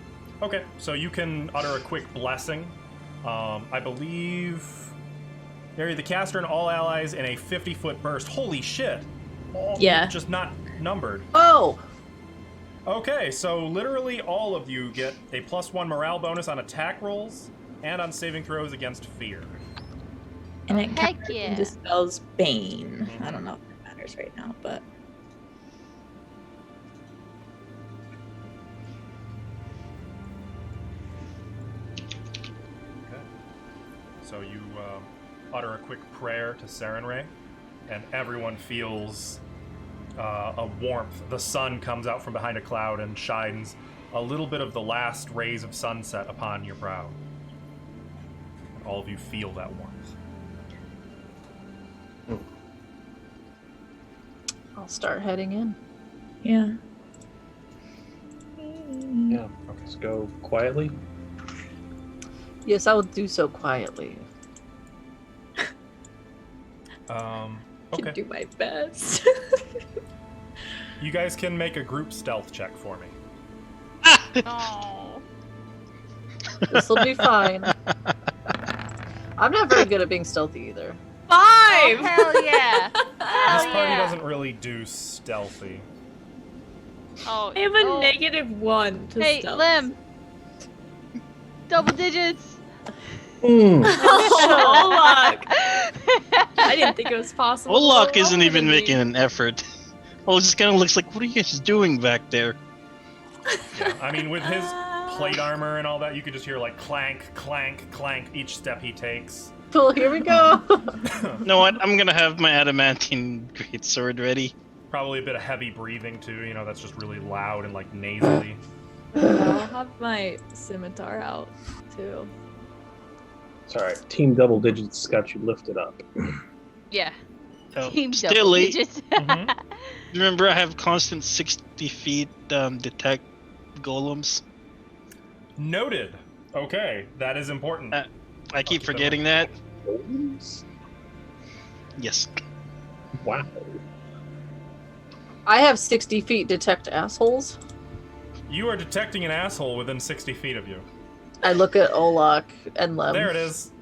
Okay. So you can utter a quick blessing. I believe. Area the caster and all allies in a 50-foot burst. Holy shit! Yeah. Just not numbered. Oh! Okay, so literally all of you get a +1 morale bonus on attack rolls and on saving throws against fear. And it Heck kind of yeah. dispels Bane. I don't know if that matters right now, but Okay. So you utter a quick prayer to Sarenrae, and everyone feels a warmth. The sun comes out from behind a cloud and shines a little bit of the last rays of sunset upon your brow. All of you feel that warmth. I'll start heading in. Yeah. Yeah. Let's go quietly. Yes, I will do so quietly. Can Okay. do my best. You guys can make a group stealth check for me. Oh. This will be fine. I'm not very good at being stealthy either. 5! Oh, hell yeah. This Hell party yeah. doesn't really do stealthy. Oh, I have a -1 to Hey, stealth. Lim. Double digits. Oh, luck. I didn't think it was possible. Olak isn't Lower even than me. making an effort. Well, it just kind of looks like, what are you guys doing back there? Yeah, I mean, with his plate armor and all that, you could just hear like clank, clank, clank each step he takes. Well, here we go. You know what? I'm gonna have my adamantine greatsword ready. Probably a bit of heavy breathing too, you know, that's just really loud and like nasally. I'll have my scimitar out too. It's alright. Team double digits got you lifted up. Yeah. Oh, Team double still late. digits. Mhm. Remember, I have constant 60 feet detect golems. Noted. Okay, that is important. I keep keep that forgetting that. Yes. Wow. I have 60 feet detect assholes. You are detecting an asshole within 60 feet of you. I look at Olak and Lem. There it is.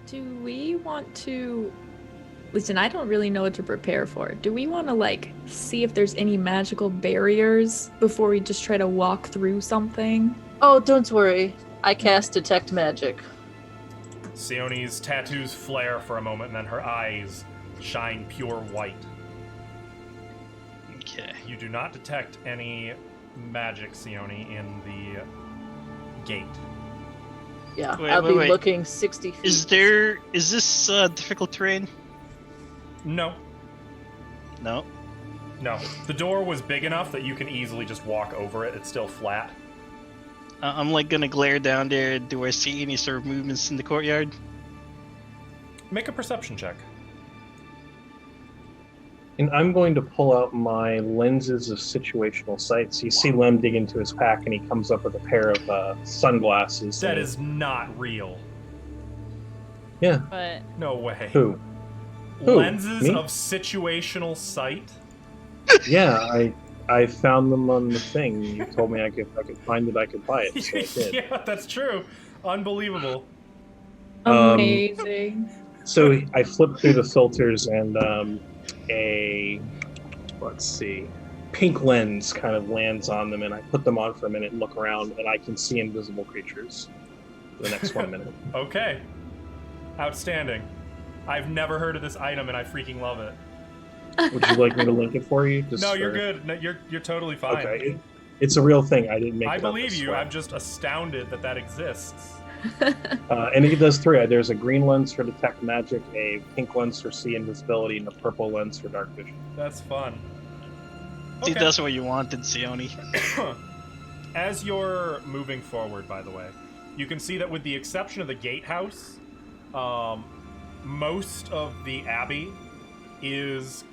Do we want to... Listen, I don't really know what to prepare for. Do we want to, like, see if there's any magical barriers before we just try to walk through something? Oh, don't worry. I cast detect magic. Sione's tattoos flare for a moment, and then her eyes shine pure white. Okay. You do not detect any magic, Sione, in the gate. Yeah, Wait, I'll wait, be wait. looking 60 feet. Is this difficult terrain? No, No. no. The door was big enough that you can easily just walk over it. It's still flat. I'm like gonna glare down there. Do I see any sort of movements in the courtyard? Make a perception check. And I'm going to pull out my lenses of situational sights. You see Lem dig into his pack, and he comes up with a pair of sunglasses. That and- is not real. Yeah. But No way. Who? Lenses Me? of situational sight? Yeah, I found them on the thing. You told me if I could find it, I could buy it. So I did. Yeah, that's true. Unbelievable. Amazing. So I flipped through the filters, and let's see, pink lens kind of lands on them, and I put them on for a minute and look around, and I can see invisible creatures for the next 1 minute. Okay. Outstanding. I've never heard of this item, and I freaking love it. Would you like me to link it for you? Just No, you're for- good. No, you're totally fine. Okay, it's a real thing. I didn't make it I up believe this you. way. I'm just astounded that that exists. And it does three. There's a green lens for detect magic, a pink lens for see invisibility, and a purple lens for dark vision. That's fun. See, Okay. that's what you wanted, Sione. As you're moving forward, by the way, you can see that with the exception of the gatehouse, most of the abbey is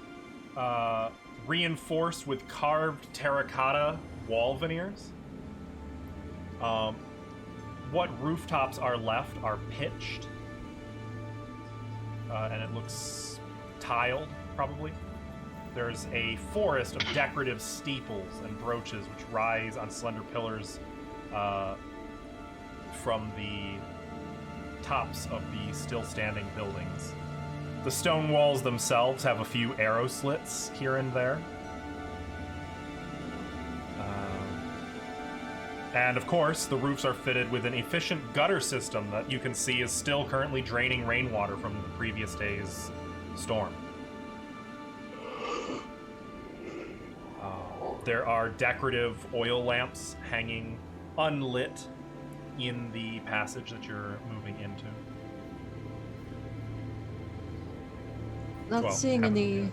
reinforced with carved terracotta wall veneers. What rooftops are left are pitched, and it looks tiled, probably. There's a forest of decorative steeples and brooches which rise on slender pillars from the tops of the still standing buildings. The stone walls themselves have a few arrow slits here and there. And of course, the roofs are fitted with an efficient gutter system that you can see is still currently draining rainwater from the previous day's storm. There are decorative oil lamps hanging unlit in the passage that you're moving into. Not Well, seeing haven't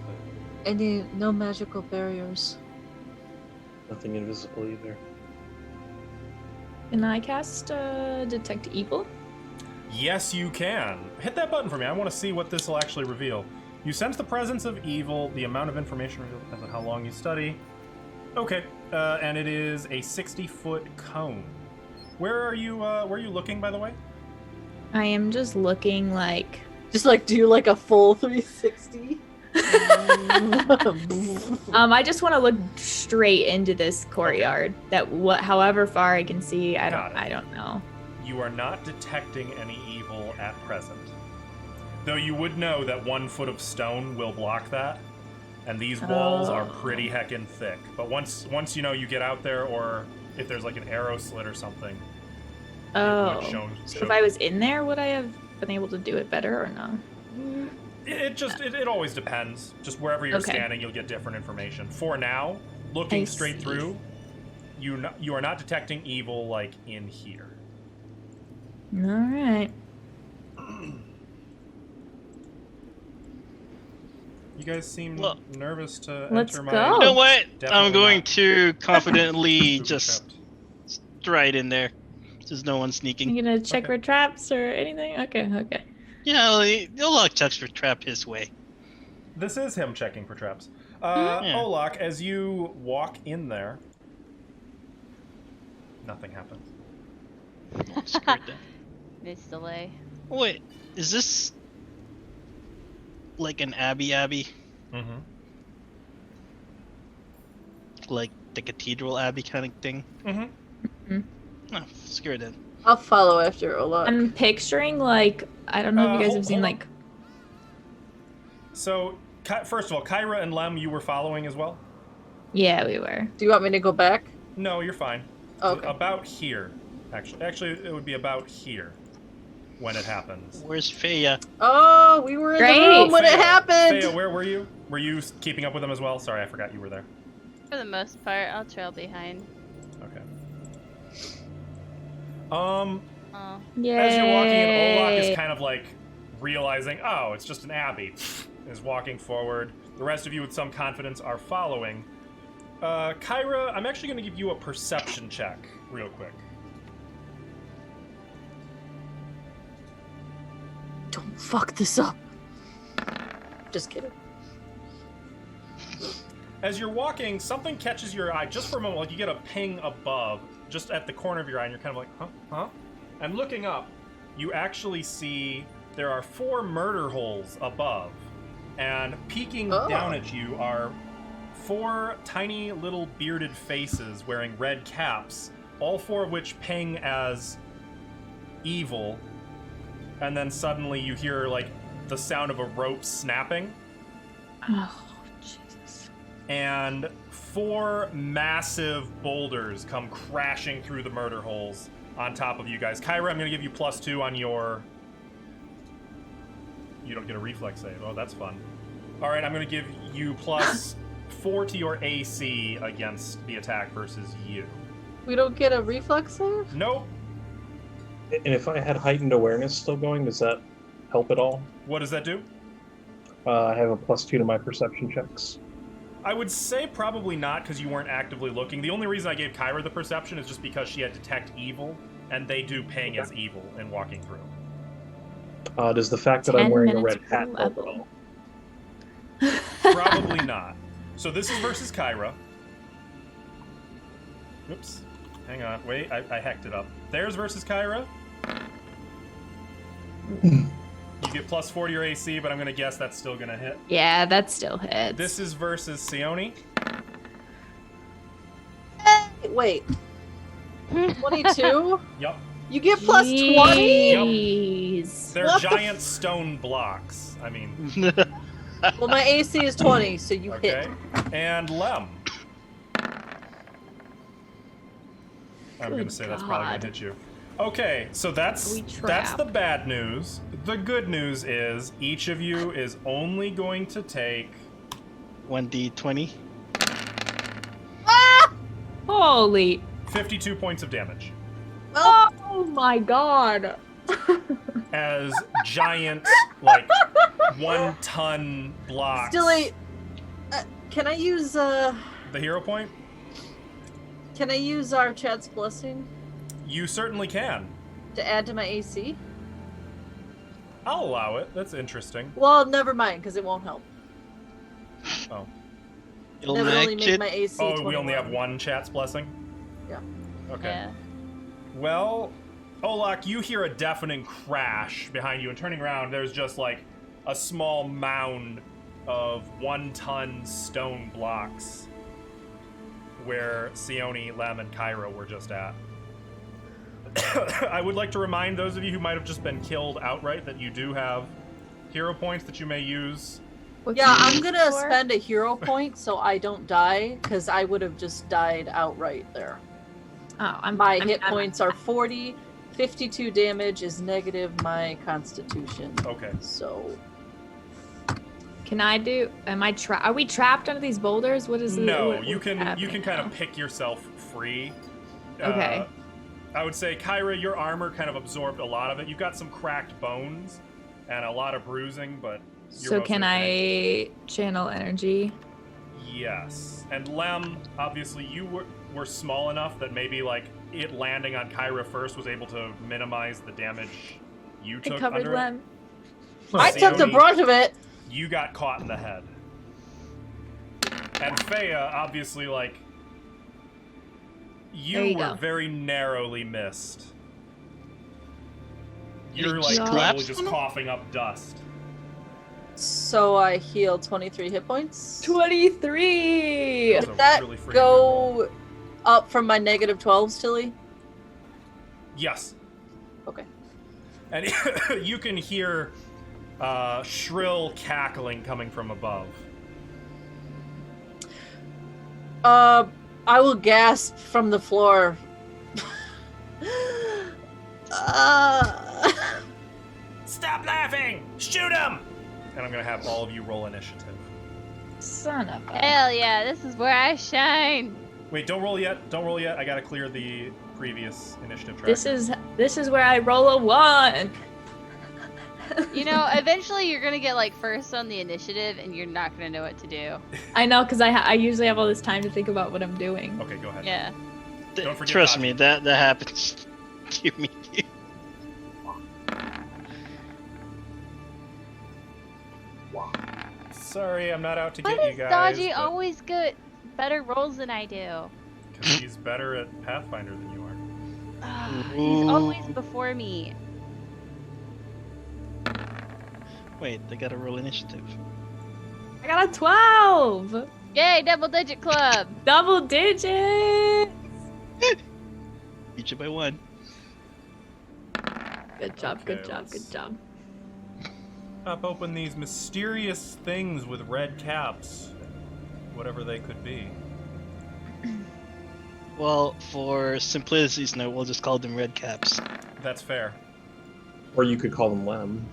any no magical barriers. Nothing invisible either. Can I cast Detect Evil? Yes, you can. Hit that button for me. I want to see what this will actually reveal. You sense the presence of evil. The amount of information revealed depends on how long you study. Okay, and it is a 60-foot cone. Where are you looking, by the way? I am just looking like. Just like do like a full 360. I just want to look straight into this courtyard. However far I can see, I don't know. You are not detecting any evil at present. Though you would know that 1 foot of stone will block that, and these walls are pretty heckin' thick. But once you get out there, or if there's like an arrow slit or something. So if I was in there, would I have been able to do it better or no? It always depends. Just wherever you're standing, you'll get different information. For now, looking straight through, you are not detecting evil like in here. All right. You guys seem nervous to let's enter go. my... You know what? Definitely I'm going not. to confidently Booby just trapped. stride in there. There's no one You sneaking. gonna check Okay. for traps or anything? Okay. Yeah, you'll lock checks for trap his way. This is him checking for traps. Yeah. Olak, as you walk in there, nothing happens. Screwed that. Missed delay. Wait, is this like an abbey? Mm-hmm. Like the cathedral abbey kind of thing? Mm-hmm. No, screw it then. I'll follow after Olak. I'm picturing like I don't know if you guys have seen hold on. like. So, first of all, Kyra and Lem, you were following as well? Yeah, we were. Do you want me to go back? No, you're fine. Okay. About here, actually. Actually, it would be about here when it happens. Where's Feya? Oh, we were in Great. the room when it Feya, happened. Feya, where were you? Were you keeping up with them as well? Sorry, I forgot you were there. For the most part, I'll trail behind. Okay. Oh. Yeah. As you're walking in, Olak is kind of like realizing, oh, it's just an abbey, is walking forward. The rest of you with some confidence are following. Kyra, I'm actually going to give you a perception check real quick. Don't fuck this up. Just kidding. As you're walking, something catches your eye just for a moment. Like you get a ping above, just at the corner of your eye, and you're kind of like, huh? And looking up, you actually see there are 4 murder holes above. And peeking down at you are 4 tiny little bearded faces wearing red caps, all 4 of which ping as evil. And then suddenly you hear like the sound of a rope snapping. Oh, Jesus. And 4 massive boulders come crashing through the murder holes on top of you guys. Kyra, I'm going to give you +2 on your... You don't get a reflex save. Oh, that's fun. All right, I'm going to give you +4 to your AC against the attack versus you. We don't get a reflex save? Nope. And if I had heightened awareness still going, does that help at all? What does that do? I have a +2 to my perception checks. I would say probably not, because you weren't actively looking. The only reason I gave Kyra the perception is just because she had detect evil, and they do ping as evil in walking through. Does the fact that I'm 10 wearing a minutes red per hat help at level. all? Probably not. So this is versus Kyra. Oops. Hang on. Wait, I hacked it up. There's versus Kyra. You get +4 to your AC, but I'm going to guess that's still going to hit. Yeah, that still hits. This is versus Sione. Wait. 22? Yup. You get +20? Jeez. They're What the giant stone blocks. I mean, Well, my AC is 20, so you okay. hit. And Lem. I'm going to Good say that's probably going God. to hit you. Okay, so that's We the trapped. bad news. The good news is each of you is only going to take 1d20. Holy. 52 points of damage Oh my God. as giant, like, 1-ton blocks. Stilly, can I use The hero point? Can I use our Chad's blessing You certainly can. to add to my AC? I'll allow it. That's interesting. Well, never mind, because it won't help. Oh. It'll That would only make make it. my AC. Oh, we 21. only have one chat's blessing? Yeah. Okay. Yeah. Well, Olak, you hear a deafening crash behind you, and turning around, there's just like a small mound of 1-ton stone blocks where Sione, Lem, and Kyra were just at. I would like to remind those of you who might have just been killed outright that you do have hero points that you may use. Yeah, I'm gonna for? spend a hero point so I don't die, because I would have just died outright there. Oh, My hit points are 40, 52 damage is negative my constitution. Okay. So Can I do? Am I trapped? Are we trapped under these boulders? What is? No, what- you what's can happening kind now? of pick yourself free. Okay. I would say, Kyra, your armor kind of absorbed a lot of it. You've got some cracked bones and a lot of bruising, but you're So mostly can okay. I channel energy? Yes. And Lem, obviously, you were small enough that maybe like it landing on Kyra first was able to minimize the damage you I took covered under it. Lem. I took the Sione, brunt of it. You got caught in the head. And Fea, obviously, like, There you you were go. very narrowly missed. You You're like just probably collapsed just on him? coughing up dust. So I heal 23 hit points. 23. Those Did are that really freaking good roll. go up from my negative 12s, Tilly? Yes. Okay. And you can hear shrill cackling coming from above. I will gasp from the floor. Stop laughing! Shoot him! And I'm gonna have all of you roll initiative. Son of a. Hell yeah, this is where I shine. Wait, don't roll yet. Don't roll yet. I gotta clear the previous initiative track. This is where I roll a 1. You know, eventually you're gonna get like first on the initiative, and you're not gonna know what to do. I know, because I usually have all this time to think about what I'm doing. Okay, go ahead. Yeah. Don't forget Trust Dodge. me, that happens. Give me. Sorry, I'm not out to Why get you does guys. Dodgy but- always get better rolls than I do? 'cause he's better at Pathfinder than you are. He's always before me. Wait, they gotta roll initiative. I got a 12. Yay, double digit club. Double digits. Beat you by 1. Good job. Okay, Good job. let's- Good job. Pop open these mysterious things with red caps. Whatever they could be. Well, for simplicity's note, we'll just call them red caps. That's fair. Or you could call them Lem.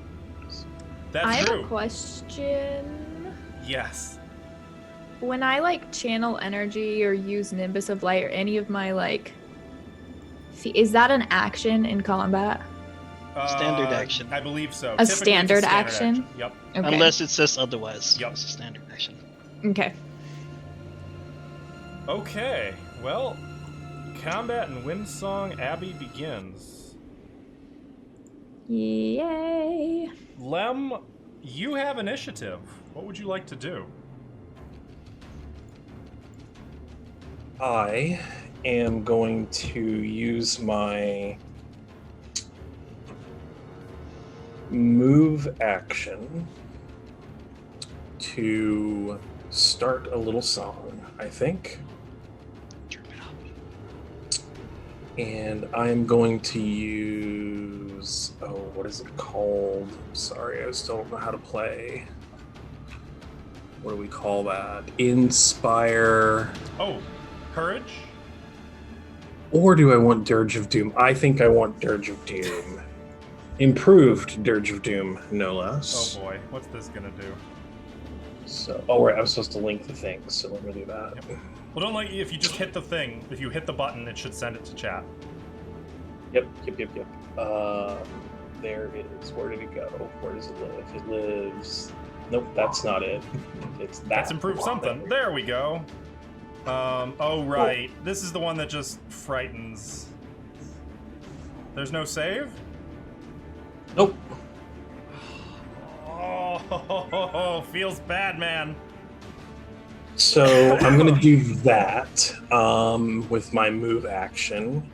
That's I have true. a question. Yes. When I like channel energy or use Nimbus of Light or any of my like, is that an action in combat? Standard action. I believe so. A Typically, it's standard action? Yep. Okay. Unless it says otherwise. Yep. It's a standard action. Okay. Okay. Well, combat and Windsong Abbey begins. Yay. Lem, you have initiative. What would you like to do? I am going to use my move action to start a little song, I think. Turn it up. And I'm going to use, what is it called? Sorry, I still don't know how to play. What do we call that? Inspire. Oh, courage? Or do I want Dirge of Doom? I think I want Dirge of Doom. Improved Dirge of Doom, no less. Oh boy, what's this gonna do? So, oh right, I'm supposed to link the thing, so let me do that. Yep. Well, don't like if you just hit the thing. If you hit the button, it should send it to chat. Yep. there is. Where did it go? Where does it live? It lives. Nope, that's not it. It's that. Let's improve something. There we go. Oh, right. This is the one that just frightens. There's no save? Nope. Oh, feels bad, man. So I'm gonna do that with my move action.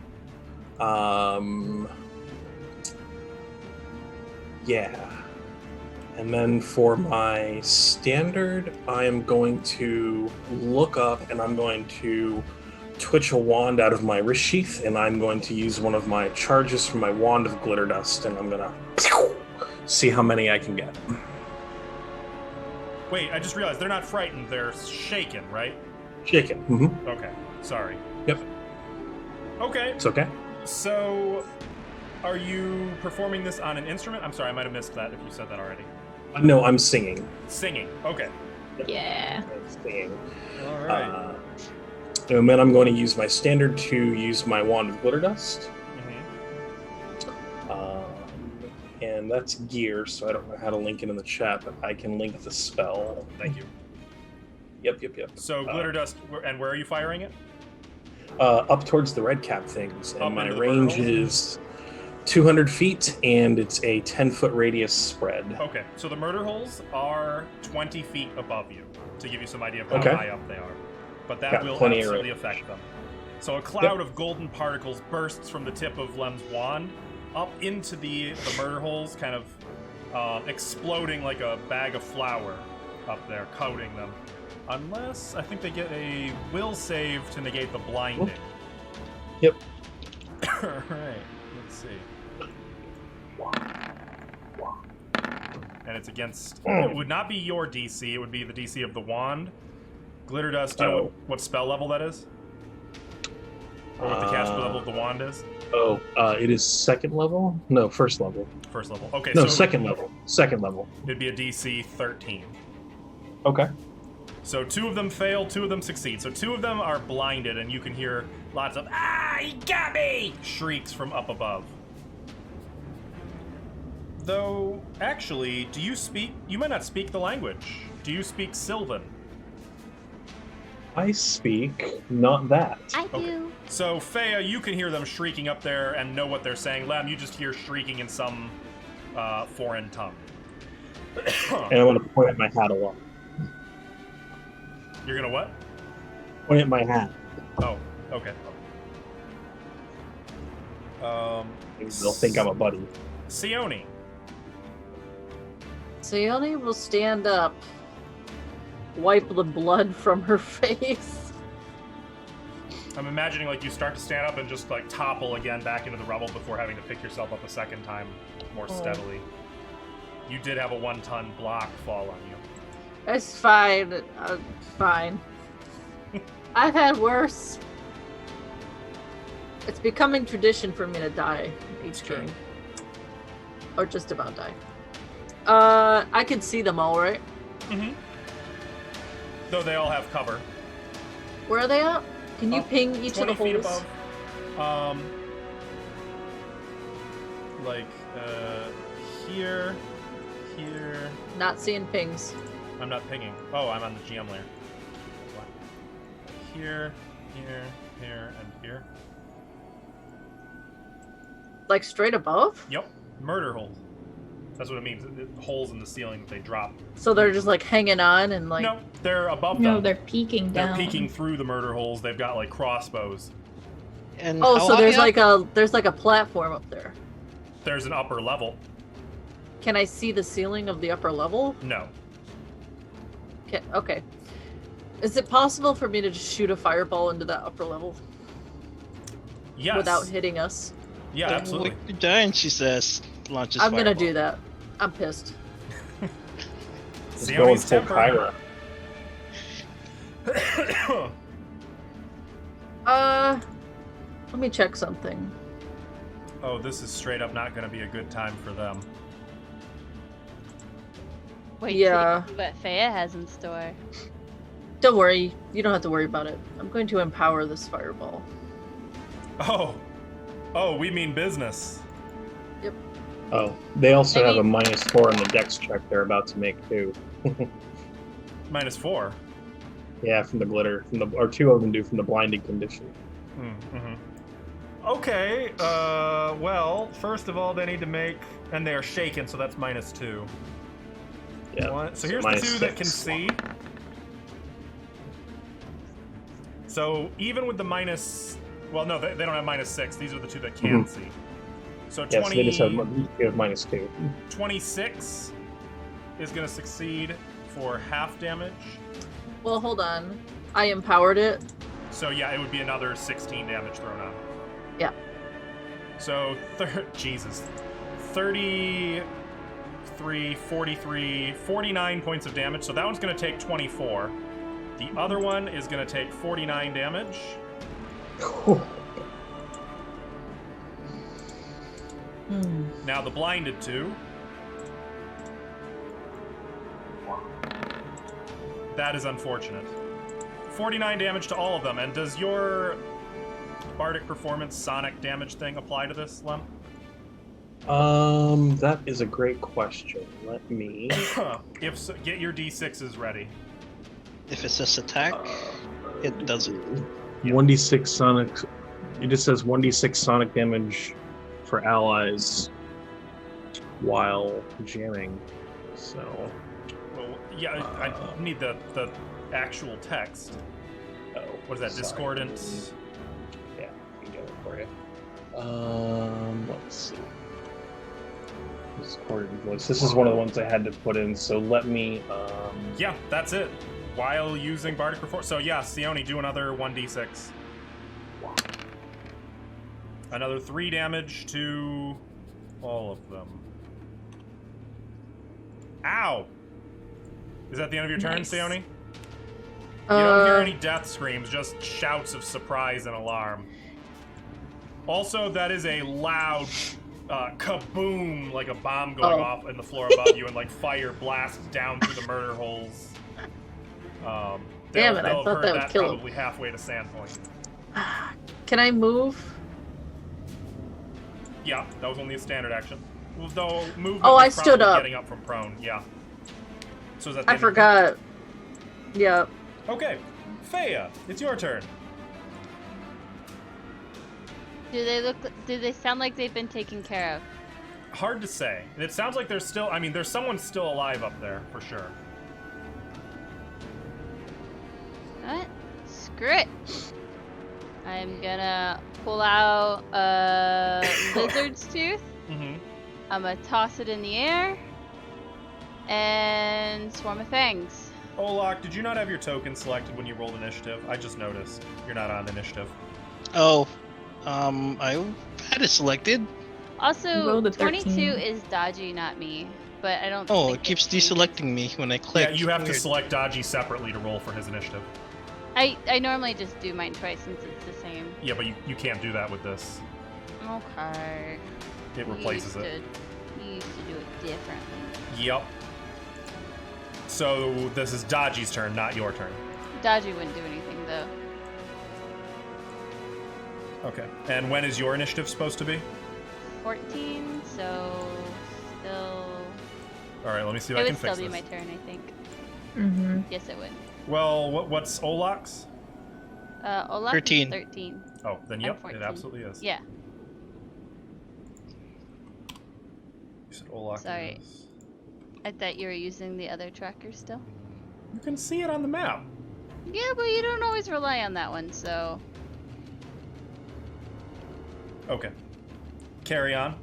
Yeah. And then for my standard, I am going to look up and I'm going to twitch a wand out of my wrist sheath, and I'm going to use one of my charges from my wand of glitter dust, and I'm gonna see how many I can get. Wait, I just realized they're not frightened, they're shaken, right? Shaken. Mm-hmm. Okay, sorry. Yep. Okay, It's okay. so are you performing this on an instrument? I'm sorry, I might have missed that if you said that already. No, I'm singing. Singing, okay. Yeah. I'm singing. All right. And then I'm going to use my standard to use my wand of glitter dust. And that's gear, so I don't know how to link it in the chat, but I can link the spell. Thank you. Yep. So glitter dust, and where are you firing it? Up towards the red cap things, and Up my into the range verticals? is 200 feet, and it's a 10-foot radius spread. Okay, so the murder holes are 20 feet above you, to give you some idea of how Okay. high up they are. But that Got will plenty of absolutely room. affect them. So a cloud of golden particles bursts from the tip of Lem's wand up into the murder holes, kind of exploding like a bag of flour up there, coating them. Unless, I think they get a will save to negate the blinding. Yep. Alright, let's see. And it's against... It would not be your DC, it would be the DC of the wand. Glitter dust, do you know what spell level that is? Or what the caster level of the wand is? It is second level? No, first level. First level. Okay, No, so second level. Second level. it'd be a DC 13. Okay. So 2 of them fail, 2 of them succeed. So 2 of them are blinded, and you can hear lots of "Ah, he got me!" shrieks from up above. Though, actually, do you speak... You might not speak the language. Do you speak Sylvan? I speak not that. I do. Okay. So, Fea, you can hear them shrieking up there and know what they're saying. Lem, you just hear shrieking in some foreign tongue. And I want to point at my hat a lot. You're gonna what? Point at my hat. Oh, okay. They'll think I'm a buddy. Sione. Sione will stand up, wipe the blood from her face. I'm imagining like you start to stand up and just like topple again back into the rubble before having to pick yourself up a second time more steadily. You did have a 1-ton block fall on you. It's fine. Fine. I've had worse. It's becoming tradition for me to die each True. game. Or just about die. I can see them all, right? Mm-hmm. Though they all have cover. Where are they at? Can you ping each of the 20 feet holes? above. Like, here, here. Not seeing pings. I'm not pinging. Oh, I'm on the GM layer. What? Here, here, here, and here. Like straight above? Yep. Murder holes. That's what it means. Holes in the ceiling that they drop. So they're just like hanging on and like. No, they're above No, them. they're peeking They're down. peeking through the murder holes. They've got like crossbows. And Oh, how so there's high up? like a platform up there. There's an upper level. Can I see the ceiling of the upper level? No. Okay. Is it possible for me to just shoot a fireball into that upper level Yes. without hitting us? Yeah, absolutely. You're dying, she says. Launches I'm gonna fireball. do that. I'm pissed. It's going Sione's full temper. Kyra. Let me check something. Oh, this is straight up not going to be a good time for them. Wait, Yeah. see what Fea has in store. Don't worry. You don't have to worry about it. I'm going to empower this fireball. Oh, we mean business. Yep. Oh, they also I have a mean- -4 on the dex check they're about to make too. -4. Yeah, from the glitter, or two of them do from the blinding condition. Mm-hmm. Okay, well, first of all, they need to make, and they are shaken, so that's -2. Yeah. So here's the two that can -6. see. So even with the well, no, they don't have -6. These are the two that can see. So Yes, 20, they just have -2. 26 is going to succeed for half damage. Well, hold on. I empowered it. So yeah, it would be another 16 damage thrown on. Yeah. So, Jesus. 33, 43, 49 points of damage. So that one's going to take 24. The other one is going to take 49 damage. Now the blinded two. That is unfortunate. 49 damage to all of them. And does your Bardic Performance Sonic damage thing apply to this, Lem? That is a great question. Let me. If so, get your D6s ready. If it says attack, it doesn't. 1d6 Sonic. It just says 1d6 Sonic damage for allies while jamming. So. Well, yeah, I need the actual text. Oh, What is that? sorry. Discordant. Yeah, I can get it for you. Let's see. Discordant voice. This is one of the ones I had to put in. So let me. Yeah, that's it. While using Bardic Performance. So yeah, Sione, do another 1d6. Another 3 damage to all of them. Ow! Is that the end of your turn, Nice. Sione? You don't hear any death screams, just shouts of surprise and alarm. Also, that is a loud kaboom, like a bomb going off in the floor above you, and like fire blasts down through the murder holes. Damn it, I they'll have thought heard that would kill him. probably halfway to Sandpoint. Can I move? Yeah, that was only a standard action. Well, though movement Oh, I was stood probably up. Getting up from prone, yeah. So is that the I end of your forgot. Yeah. turn? Okay, Faya, it's your turn. Do they sound like they've been taken care of? Hard to say. It sounds like there's still. I mean, there's someone still alive up there for sure. What? Screw it. I'm gonna pull out a lizard's tooth. Mm-hmm. I'm gonna toss it in the air. And swarm of fangs. Olak, did you not have your token selected when you rolled initiative? I just noticed you're not on initiative. Oh, I had it selected. Also, rolled a 22 13. is dodgy, not me. But I don't Oh, think it keeps changes. deselecting me when I click. Yeah, you have to Weird. select Dodgy separately to roll for his initiative. I normally just do mine twice since it's the same. Yeah, but you can't do that with this. Okay. It replaces it. You used to do it differently. Yep. So this is Dodgy's turn, not your turn. Dodgy wouldn't do anything though. Okay. And when is your initiative supposed to be? 14, so still. All right, let me see if It I would can still fix be this. my turn, I think. Mm-hmm. Yes, it would. Well, what's Olak's? Olaf 13. is 13. Oh, then I'm yep, 14. it absolutely is. Yeah. You said Olak Sorry. is- I thought you were using the other tracker still. You can see it on the map. Yeah, but you don't always rely on that one, so. Okay. Carry on.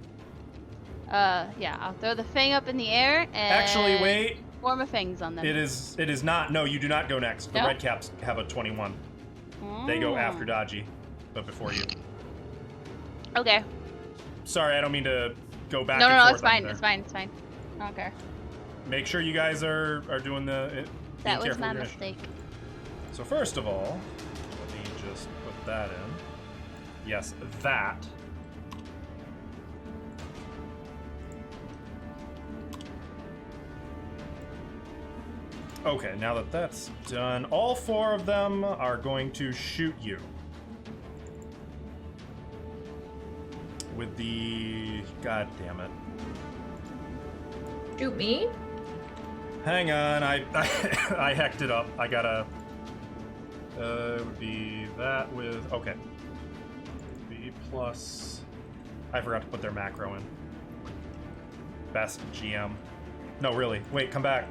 Yeah, I'll throw the fang up in the air and. Actually, wait. Swarm of fangs on them. It is not. No, you do not go next. The No? Red Caps have a 21. They go after Dodgy, but before you. Okay. Sorry, I don't mean to go back No, and no, forth it's fine. on It's there. fine. It's fine. I don't care. Make sure you guys are doing the. Being That was careful my with your initiative. mistake. So first of all, let me just put that in. Yes, that. Okay, now that that's done, all 4 of them are going to shoot you. with the... God damn it. Shoot me? Hang on, I I hacked it up. I gotta... it would be that with... Okay. B plus... I forgot to put their macro in. Best GM. No, really. Wait, come back.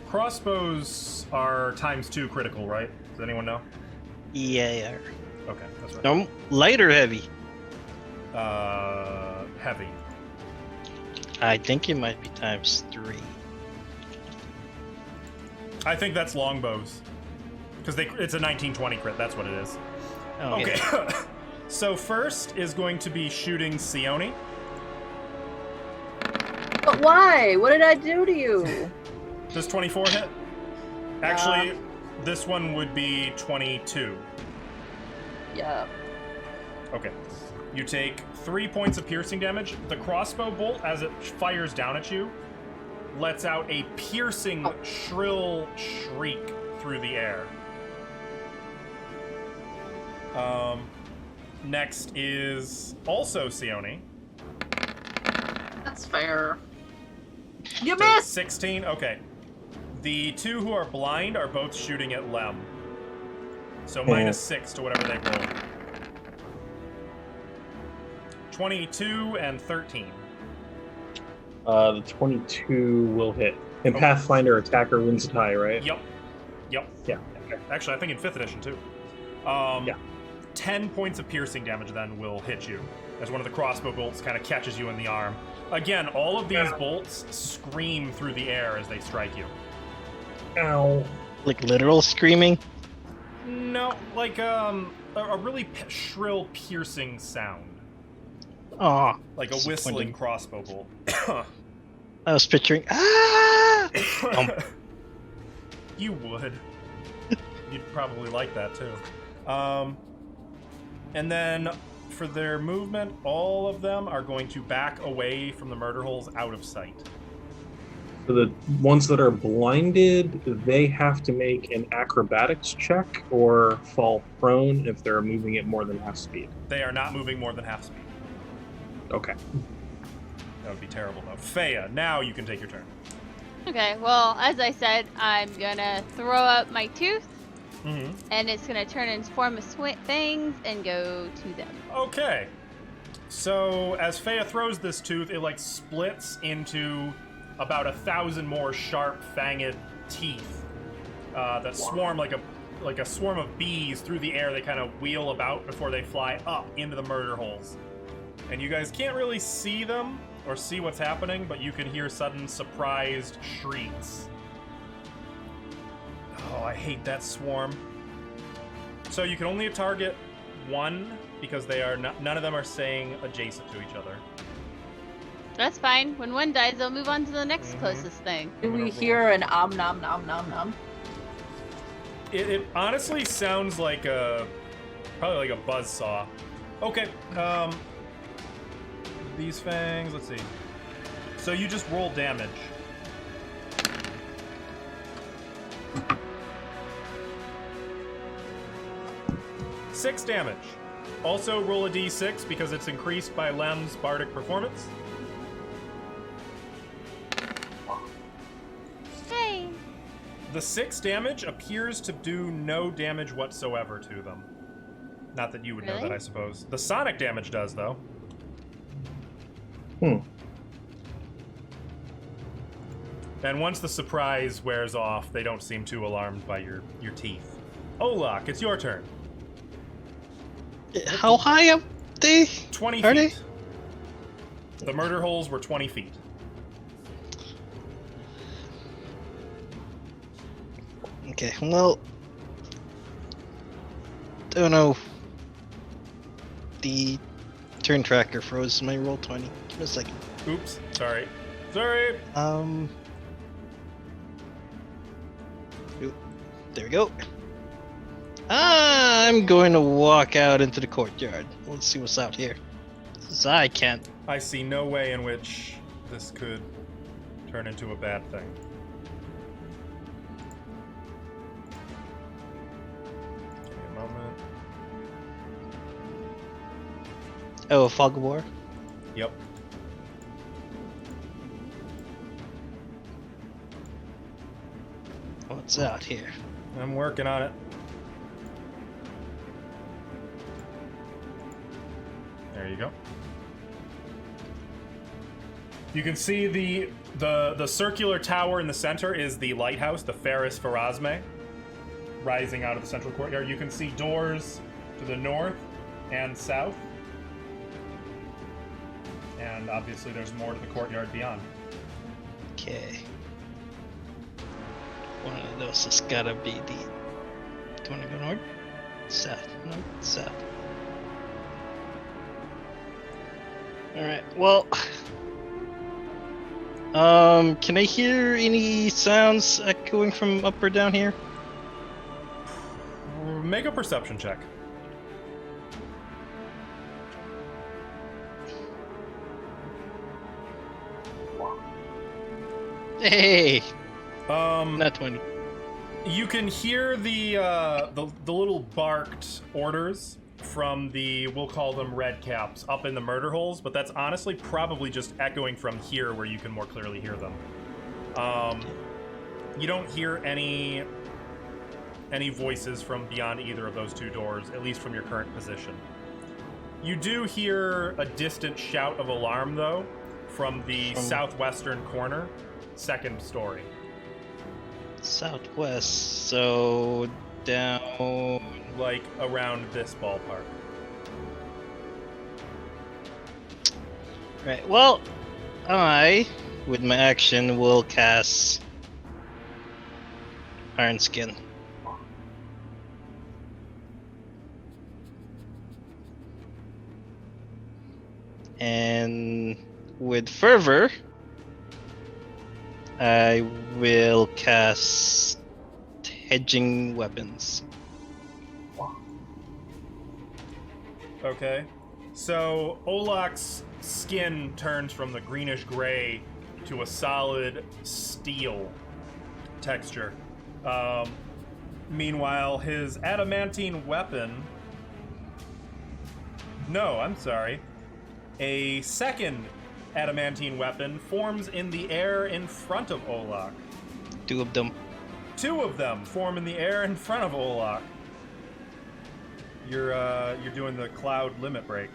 Crossbows are ×2 critical, right? Does anyone know? Yeah. Okay, that's right. No, light or heavy? Heavy. I think it might be ×3. I think that's longbows. Because it's a 1920 crit, that's what it is. Oh, Okay. yeah. So first is going to be shooting Sione. But why? What did I do to you? Does 24 hit? Actually, this one would be 22. Yeah. Okay. You take 3 points of piercing damage. The crossbow bolt, as it fires down at you, lets out a piercing, shrill shriek through the air. Next is also Sione. That's fair. You So missed! 16? Okay. The two who are blind are both shooting at Lem. So -6 to whatever they roll. 22 and 13. The 22 will hit. And Pathfinder attacker wins a tie, right? Yep. Yeah. Okay. Actually, I think in 5th edition too. Yeah. 10 points of piercing damage then will hit you as one of the crossbow bolts kind of catches you in the arm. Again, all of these bolts scream through the air as they strike you. Ow. Like literal screaming? No, like a really shrill, piercing sound. Aw. Like a whistling crossbow bolt. I was picturing, ah! You would. You'd probably like that too. And then for their movement, all of them are going to back away from the murder holes out of sight. So the ones that are blinded, they have to make an acrobatics check or fall prone if they're moving at more than half speed. They are not moving more than half speed. Okay. That would be terrible though. Faya, now you can take your turn. Okay, well, as I said, I'm gonna throw up my tooth, Mm-hmm. and it's gonna turn into form of fangs and go to them. Okay. So as Faya throws this tooth, it like splits into about 1,000 more sharp, fanged teeth that swarm like a swarm of bees through the air. They kind of wheel about before they fly up into the murder holes. And you guys can't really see them or see what's happening, but you can hear sudden surprised shrieks. Oh, I hate that swarm. So you can only target one because they are none of them are staying adjacent to each other. That's fine. When one dies, they'll move on to the next closest thing. Do we hear an nom nom nom? It honestly sounds like probably like a buzzsaw. Okay, these fangs, let's see. So you just roll damage. Six damage. Also roll a d6 because it's increased by Lem's bardic performance. Hey! The 6 damage appears to do no damage whatsoever to them. Not that you would know that, I suppose. The sonic damage does, though. And once the surprise wears off, they don't seem too alarmed by your teeth. Olak, it's your turn. How high up they? 20 Are feet. The murder holes were 20 feet. Okay, well, don't know. The turn tracker froze my roll 20. Give me a second. Oops, sorry. Oop, there we go. I'm going to walk out into the courtyard. Let's see what's out here. Since I can't. I see no way in which this could turn into a bad thing. Oh, fog of war. Yep. What's out here? I'm working on it. There you go. You can see the circular tower in the center is the lighthouse, the Ferris Pharasme, rising out of the central courtyard. You can see doors to the north and south. And obviously there's more to the courtyard beyond. Okay. One of those has gotta be the... Do you wanna go north? South. North, south. Alright, well... can I hear any sounds echoing from up or down here? Make a perception check. Hey! Not 20. You can hear the little barked orders from the, we'll call them red caps, up in the murder holes, but that's honestly probably just echoing from here where you can more clearly hear them. You don't hear any voices from beyond either of those two doors, at least from your current position. You do hear a distant shout of alarm, though, from the southwestern corner, second story. Southwest, so down... Like around this ballpark. Right, well, I, with my action, will cast Iron Skin. And with Fervor, I will cast Hedging Weapons. Okay. So Olak's skin turns from the greenish gray to a solid steel texture. Meanwhile, his adamantine weapon... No, I'm sorry. A second adamantine weapon forms in the air in front of Olak. Two of them. Two of them form in the air in front of Olak. You're doing the cloud limit break.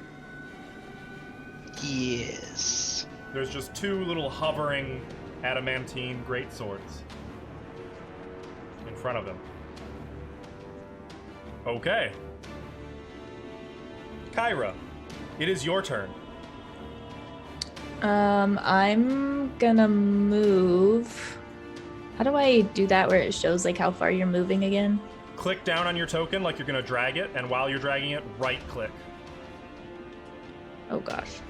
Yes. There's just two little hovering adamantine greatswords in front of him. Okay. Kyra, it is your turn. I'm gonna move. How do I do that where it shows like how far you're moving again? Click down on your token like you're gonna drag it, and while you're dragging it, right click. Oh gosh.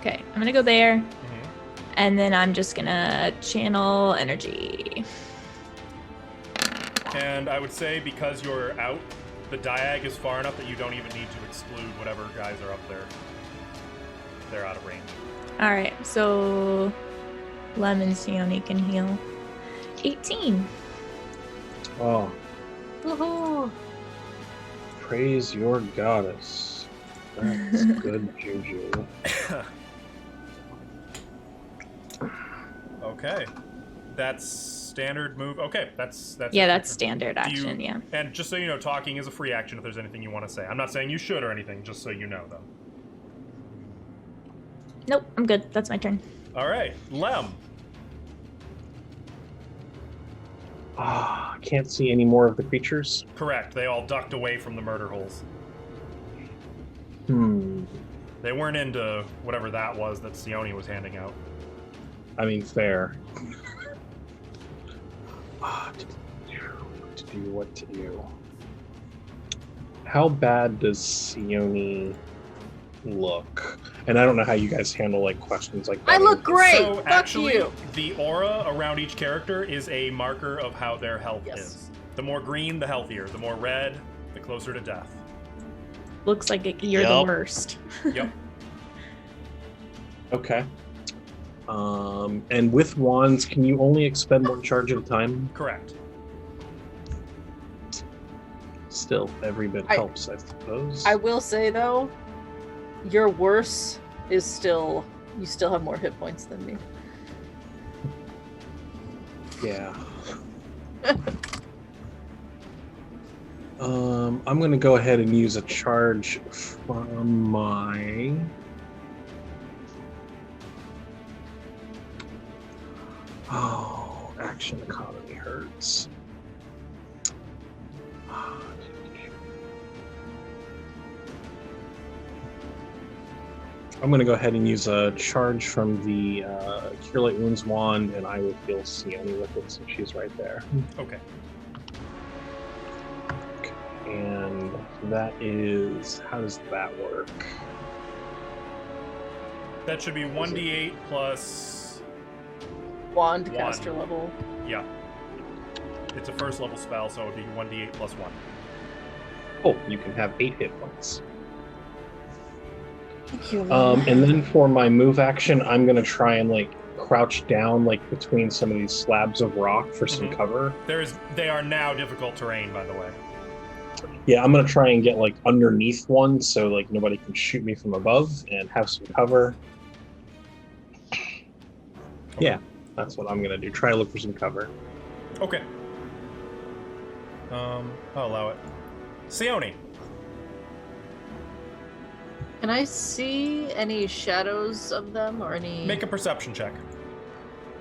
Okay, I'm gonna go there, and then I'm just gonna channel energy. And I would say because you're out, the diag is far enough that you don't even need to exclude whatever guys are up there. They're out of range. All right, so Lemon Sione can heal. 18. Oh, Woohoo! praise your goddess. That's good juju. Okay. That's standard move. Okay, that's Yeah, that's standard Do you- action, yeah. And just so you know, talking is a free action if there's anything you want to say. I'm not saying you should or anything, just so you know, though. Nope, I'm good. That's my turn. All right, Lem. Ah, can't see any more of the creatures. Correct. They all ducked away from the murder holes. They weren't into whatever that was that Sione was handing out. I mean, fair. What to do? How bad does Sione look? And I don't know how you guys handle like questions like that. I look great! So Fuck actually, you! the aura around each character is a marker of how their health Yes. is. The more green, the healthier. The more red, the closer to death. Looks like you're the Yup. worst. Yep. Okay. And with wands, can you only expend one charge at a time? Correct. Still, every bit helps, I suppose. I will say though, your worse is still. You still have more hit points than me. Yeah. I'm gonna go ahead and use a charge from my. Oh, action economy hurts. I'm going to go ahead and use a charge from the Cure Light Wounds wand, and I will heal Sione with it since she's right there. Okay. And that is... How does that work? That should be 1d8 plus... Wand caster level. Yeah. It's a first level spell, so it would be 1d8 plus 1. Oh, you can have 8 hit points. Thank you. And then for my move action, I'm going to try and like crouch down like between some of these slabs of rock for some cover. They are now difficult terrain, by the way. Yeah, I'm going to try and get like underneath one so like nobody can shoot me from above and have some cover. Okay. Yeah, that's what I'm going to do. Try to look for some cover. Okay. I'll allow it. Sione. Can I see any shadows of them or any? Make a perception check.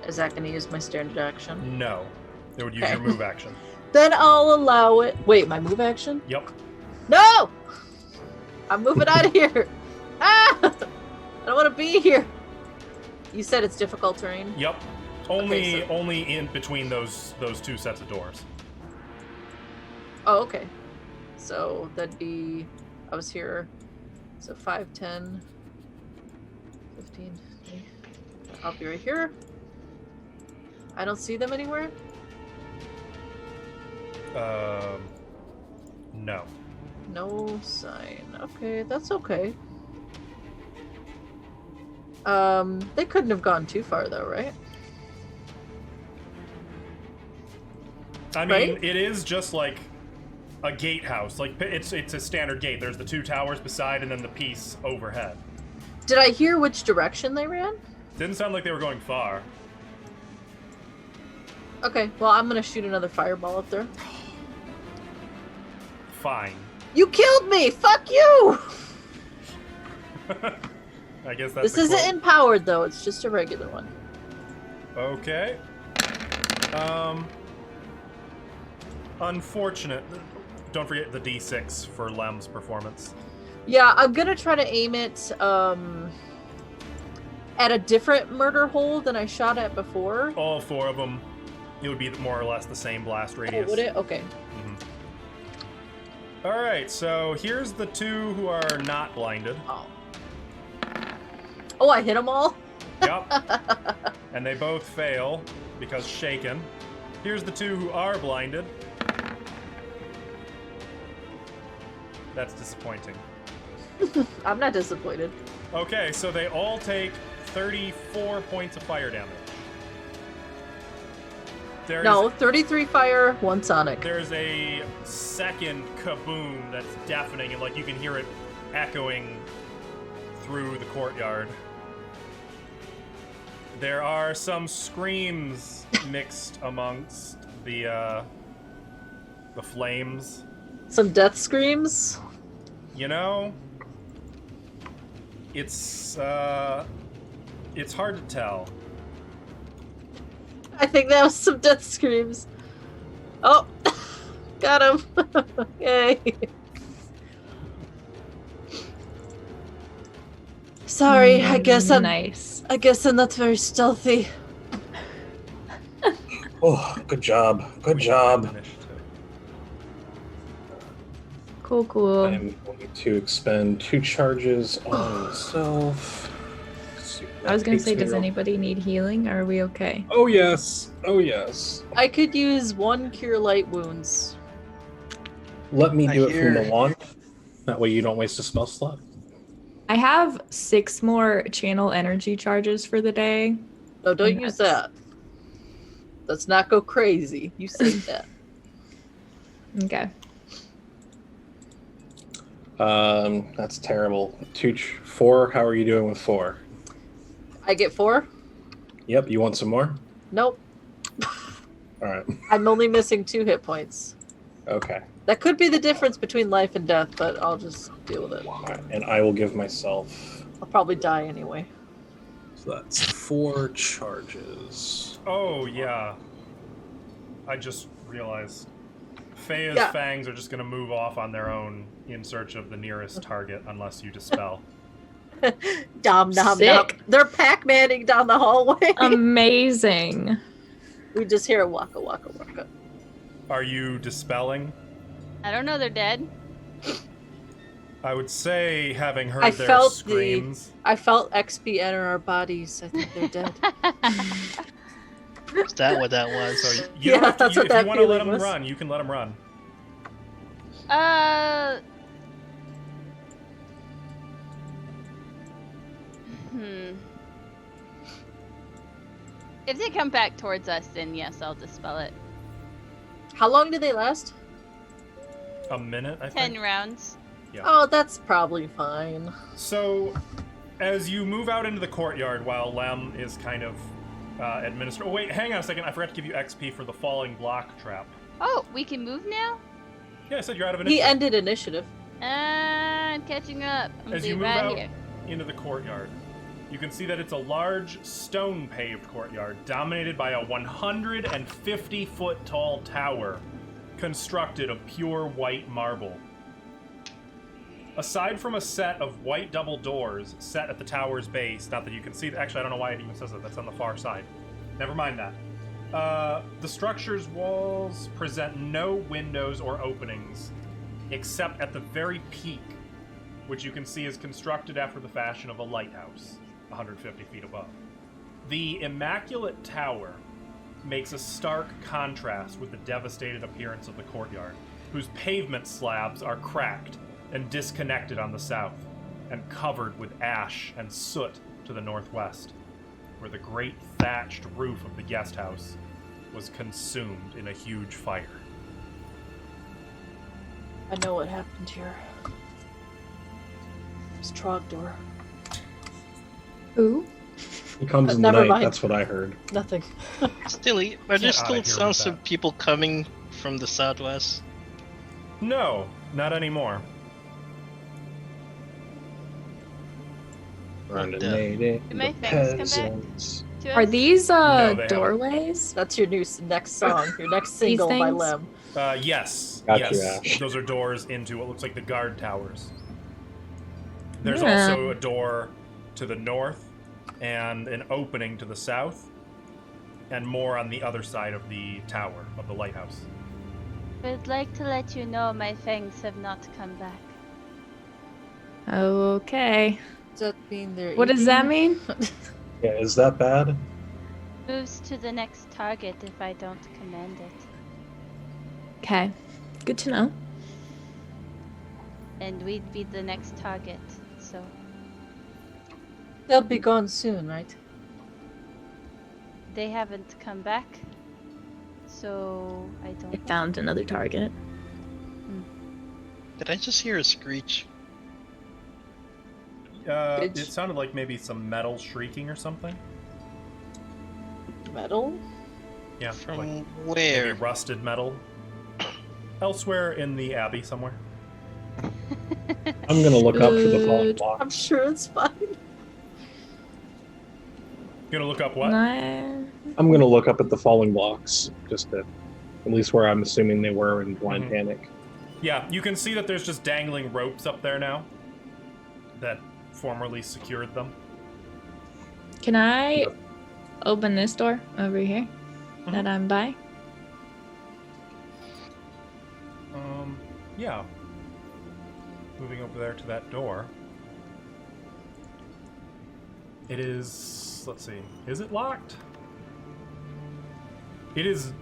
Is that going to use my standard action? No. It would use your move action. Then I'll allow it. Wait, my move action? Yep. No! I'm moving out of here. Ah! I don't want to be here. You said it's difficult terrain? Yep. Only in between those two sets of doors. Oh, okay. So that'd be... I was here... So 5, 10, 15, 20. I'll be right here. I don't see them anywhere? No. No sign. Okay, that's okay. They couldn't have gone too far though, right? I mean, Right? It is just like a gatehouse. Like it's a standard gate. There's the two towers beside and then the piece overhead. Did I hear which direction they ran? Didn't sound like they were going far. Okay, well I'm gonna shoot another fireball up there. Fine. You killed me! Fuck you! I guess that's This isn't empowered though, it's just a regular one. Okay. Unfortunate. Don't forget the D6 for Lem's performance. Yeah, I'm gonna try to aim it at a different murder hole than I shot at before. All 4 of them, it would be more or less the same blast radius. Oh, would it? Okay. All right, so here's the 2 who are not blinded. Oh, I hit them all? Yep. And they both fail because shaken. Here's the 2 who are blinded. That's disappointing. I'm not disappointed. Okay, so they all take 34 points of fire damage. No, 33 fire, 1 sonic. There's a second kaboom that's deafening, and like you can hear it echoing through the courtyard. There are some screams mixed amongst the flames. Some death screams? You know, it's hard to tell. I think that was some death screams. Oh, got him. Yay. Sorry, I guess I'm not very stealthy. Oh, good job. Good job. Cool. I'm going to expend 2 charges on myself. I was gonna say, does anybody need healing? Or are we okay? Oh, yes. Oh, yes. I could use 1 cure light wounds. Let me do it from the wand. That way you don't waste a spell slot. I have 6 more channel energy charges for the day. No, don't use that. Let's not go crazy. You save that. Okay. That's terrible. Tooch, 4. How are you doing with 4? I get 4? Yep. You want some more? Nope. All right. I'm only missing 2 hit points. Okay. That could be the difference between life and death, but I'll just deal with it. All right. And I will give myself. I'll probably die anyway. So that's 4 charges. Oh, yeah. I just realized. Feya's Yeah. fangs are just going to move off on their own in search of the nearest target unless you dispel. Nom nom nom. Sick. They're Pac-Manning down the hallway. Amazing. We just hear waka waka waka. Are you dispelling? I don't know, they're dead. I would say, having heard I their felt screams... I felt XP enter our bodies. I think they're dead. Is that what that was? So you Yeah, don't have to, that's what if you that want to let feeling them was. run, you can let them run. If they come back towards us, then yes, I'll dispel it. How long do they last? A minute, I 10 think. rounds. Yeah. Oh, that's probably fine. So, as you move out into the courtyard while Lem is kind of administering... Oh, wait, hang on a second. I forgot to give you XP for the falling block trap. Oh, we can move now? Yeah, I said you're out of He initiative. ended initiative. I'm catching up. I'm As you leaving move right out here. into the courtyard, you can see that it's a large stone-paved courtyard dominated by a 150-foot tall tower constructed of pure white marble. Aside from a set of white double doors set at the tower's base, not that you can see, actually I don't know why it even says that, that's on the far side. Never mind that. The structure's walls present no windows or openings, except at the very peak, which you can see is constructed after the fashion of a lighthouse, 150 feet above. The immaculate tower makes a stark contrast with the devastated appearance of the courtyard, whose pavement slabs are cracked and disconnected on the south, and covered with ash and soot to the northwest, where the great thatched roof of the guest house was consumed in a huge fire. I know what happened here. It's Trogdor. Who? He comes in the Never night. mind. That's what I heard. Nothing. Still, are Get there outta still here sounds with of people coming from the southwest? No, not anymore. Dominated Did my the fangs come back? peasants. To Are us? these No, they haven't. doorways? That's your next song, your next single by things? Lem. Yes. Got yes. you, Ash. Those are doors into what looks like the guard towers. There's Yeah. also a door to the north and an opening to the south, and more on the other side of the tower of the lighthouse. I'd like to let you know my fangs have not come back. Okay. Does that mean they're What does that mean? Yeah, is that bad? Moves to the next target if I don't command it. Okay. Good to know. And we'd be the next target, so... They'll be gone soon, right? They haven't come back, so I don't I know. found another target. Did I just hear a screech? It Bitch. sounded like maybe some metal shrieking or something. Metal? Yeah, From like maybe where? rusted metal. Elsewhere in the abbey somewhere. I'm gonna look up for the falling Good. block. I'm sure it's fine. Gonna look up what? Nah. I'm gonna look up at the falling blocks, just at least where I'm assuming they were in blind Mhm. panic. Yeah, you can see that there's just dangling ropes up there now that formerly secured them. Can I open this door over here Mhm. that I'm by? Yeah. Moving over there to that door. It is, let's see, is it locked? It is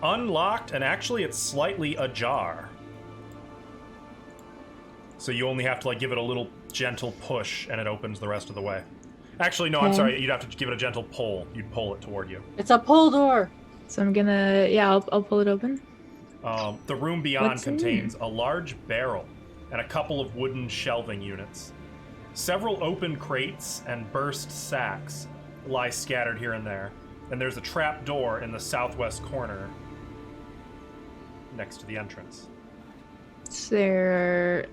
unlocked, and actually it's slightly ajar. So you only have to like give it a little gentle push and it opens the rest of the way. Actually, no, I'm Okay. sorry, you'd have to give it a gentle pull. You'd pull it toward you. It's a pull door. So I'm gonna, yeah, I'll pull it open. The room beyond What's in contains a large barrel and a couple of wooden shelving units. Several open crates and burst sacks lie scattered here and there, and there's a trap door in the southwest corner next to the entrance. There's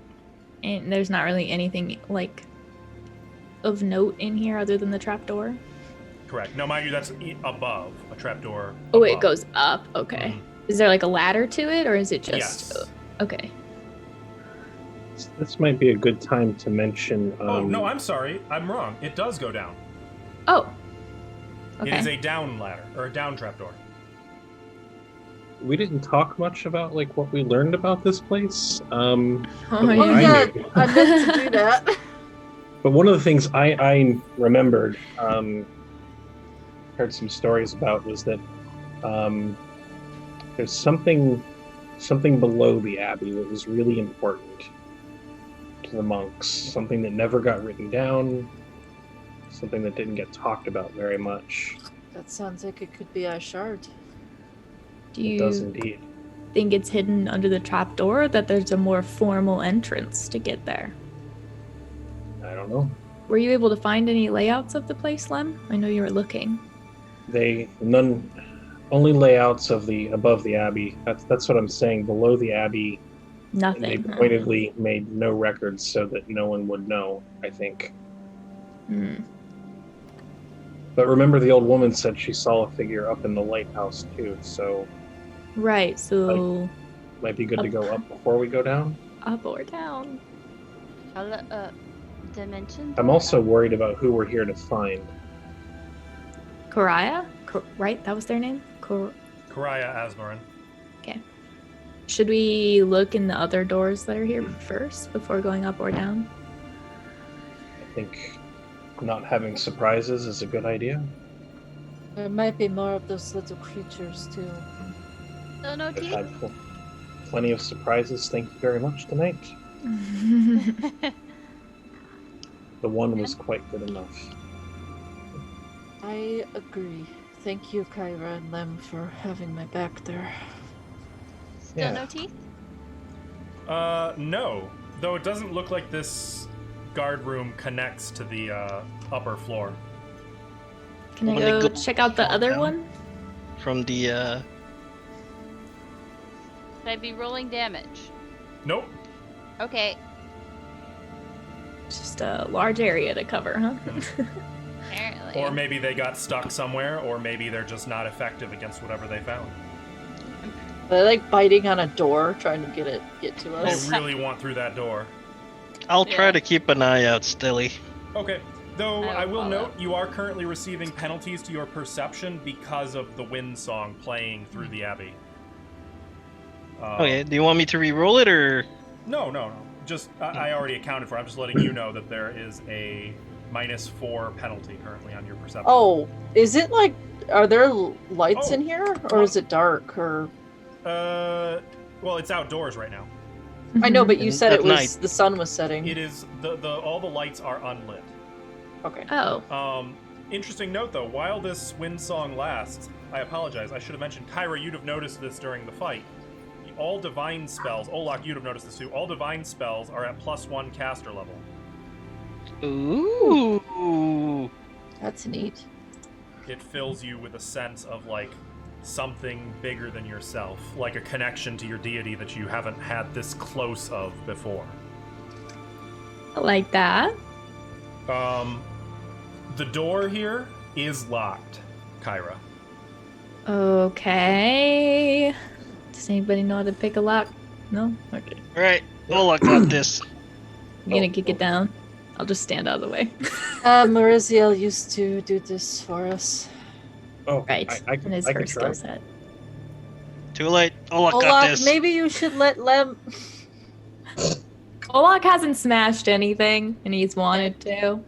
not really anything like of note in here other than the trapdoor. Correct. No, mind you, that's above a trapdoor. Oh, it above. goes up. Okay. Mhm. Is there like a ladder to it, or is it just? Yes. Okay. This might be a good time to mention. Oh no, I'm sorry. I'm wrong. It does go down. Oh. Okay. It is a down ladder or a down trapdoor. We didn't talk much about like what we learned about this place. Oh, Oh I yeah, knew. I meant to do that. But one of the things I remembered, heard some stories about, was that there's something below the abbey that was really important to the monks. Something that never got written down. Something that didn't get talked about very much. That sounds like it could be a shard. Do It does you indeed. think it's hidden under the trapdoor, or that there's a more formal entrance to get there? I don't know. Were you able to find any layouts of the place, Lem? I know you were looking. Only layouts of the above the abbey. That's what I'm saying. Below the abbey, they Nothing. huh? pointedly made no records so that no one would know, I think. Hmm. But remember, the old woman said she saw a figure up in the lighthouse too, so Right. So might be good to go up before we go down. up or down? Dimension. I'm also worried about who we're here to find. Koraya? Right? That was their name? Karaya Asmarin. Should we look in the other doors that are here first before going up or down? I think not having surprises is a good idea. There might be more of those little creatures too. No I've teeth. had plenty of surprises. Thank you very much tonight. The one was quite good enough. I agree. Thank you, Kyra and Lem, for having my back there. Still Yeah. no teeth. No. Though it doesn't look like this guard room connects to the upper floor. Can I When they go go check out the fall other down? one? From the Should I be rolling damage? Nope. Okay. Just a large area to cover, huh? Apparently. Or maybe they got stuck somewhere, or maybe they're just not effective against whatever they found. They're like biting on a door, trying to get to They us. really want through that door. I'll try Yeah. to keep an eye out, Stilly. Okay. Though I I will will follow. note you are currently receiving penalties to your perception because of the wind song playing through the abbey. Okay, do you want me to re-roll it or? No. Just I already accounted for it. I'm just letting you know that there is a -4 penalty currently on your perception. Oh, is it like? Are there lights Oh. in here, or is it dark? Or Well, it's outdoors right now. I know, but you said At it was night. the sun was setting. It is the all the lights are unlit. Okay. Oh, Interesting note though, while this wind song lasts, I apologize, I should have mentioned, Kyra, you'd have noticed this during the fight. All divine spells, Olak, you'd have noticed this too, all divine spells are at +1 caster level. Ooh. That's neat. It fills you with a sense of like something bigger than yourself, like a connection to your deity that you haven't had this close of before. I like that. The door here is locked, Kyra. Okay. Does anybody know how to pick a lock? No? Okay. Right. Oh, I got this. You gonna kick it down? I'll just stand out of the way. Mariziel used to do this for us. Oh, Right. I And his can her try. skill set. Too late. Oh, I got Olak, this. maybe you should let Lem. Olak hasn't smashed anything, and he's wanted to.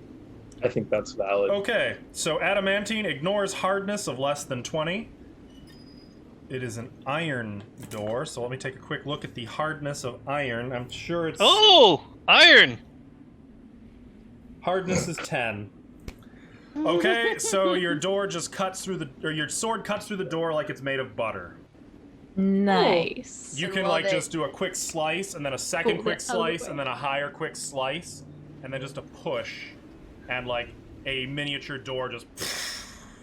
I think that's valid. Okay, so adamantine ignores hardness of less than 20. It is an iron door, so let me take a quick look at the hardness of iron. I'm sure it's... Oh, iron. Hardness is 10. Okay, so your door just cuts through the... Or your sword cuts through the door like it's made of butter. Nice. You And can while like they- just do a quick slice, and then a second Pull quick it out of the slice, and then a higher quick slice, and then just a push, and like a miniature door just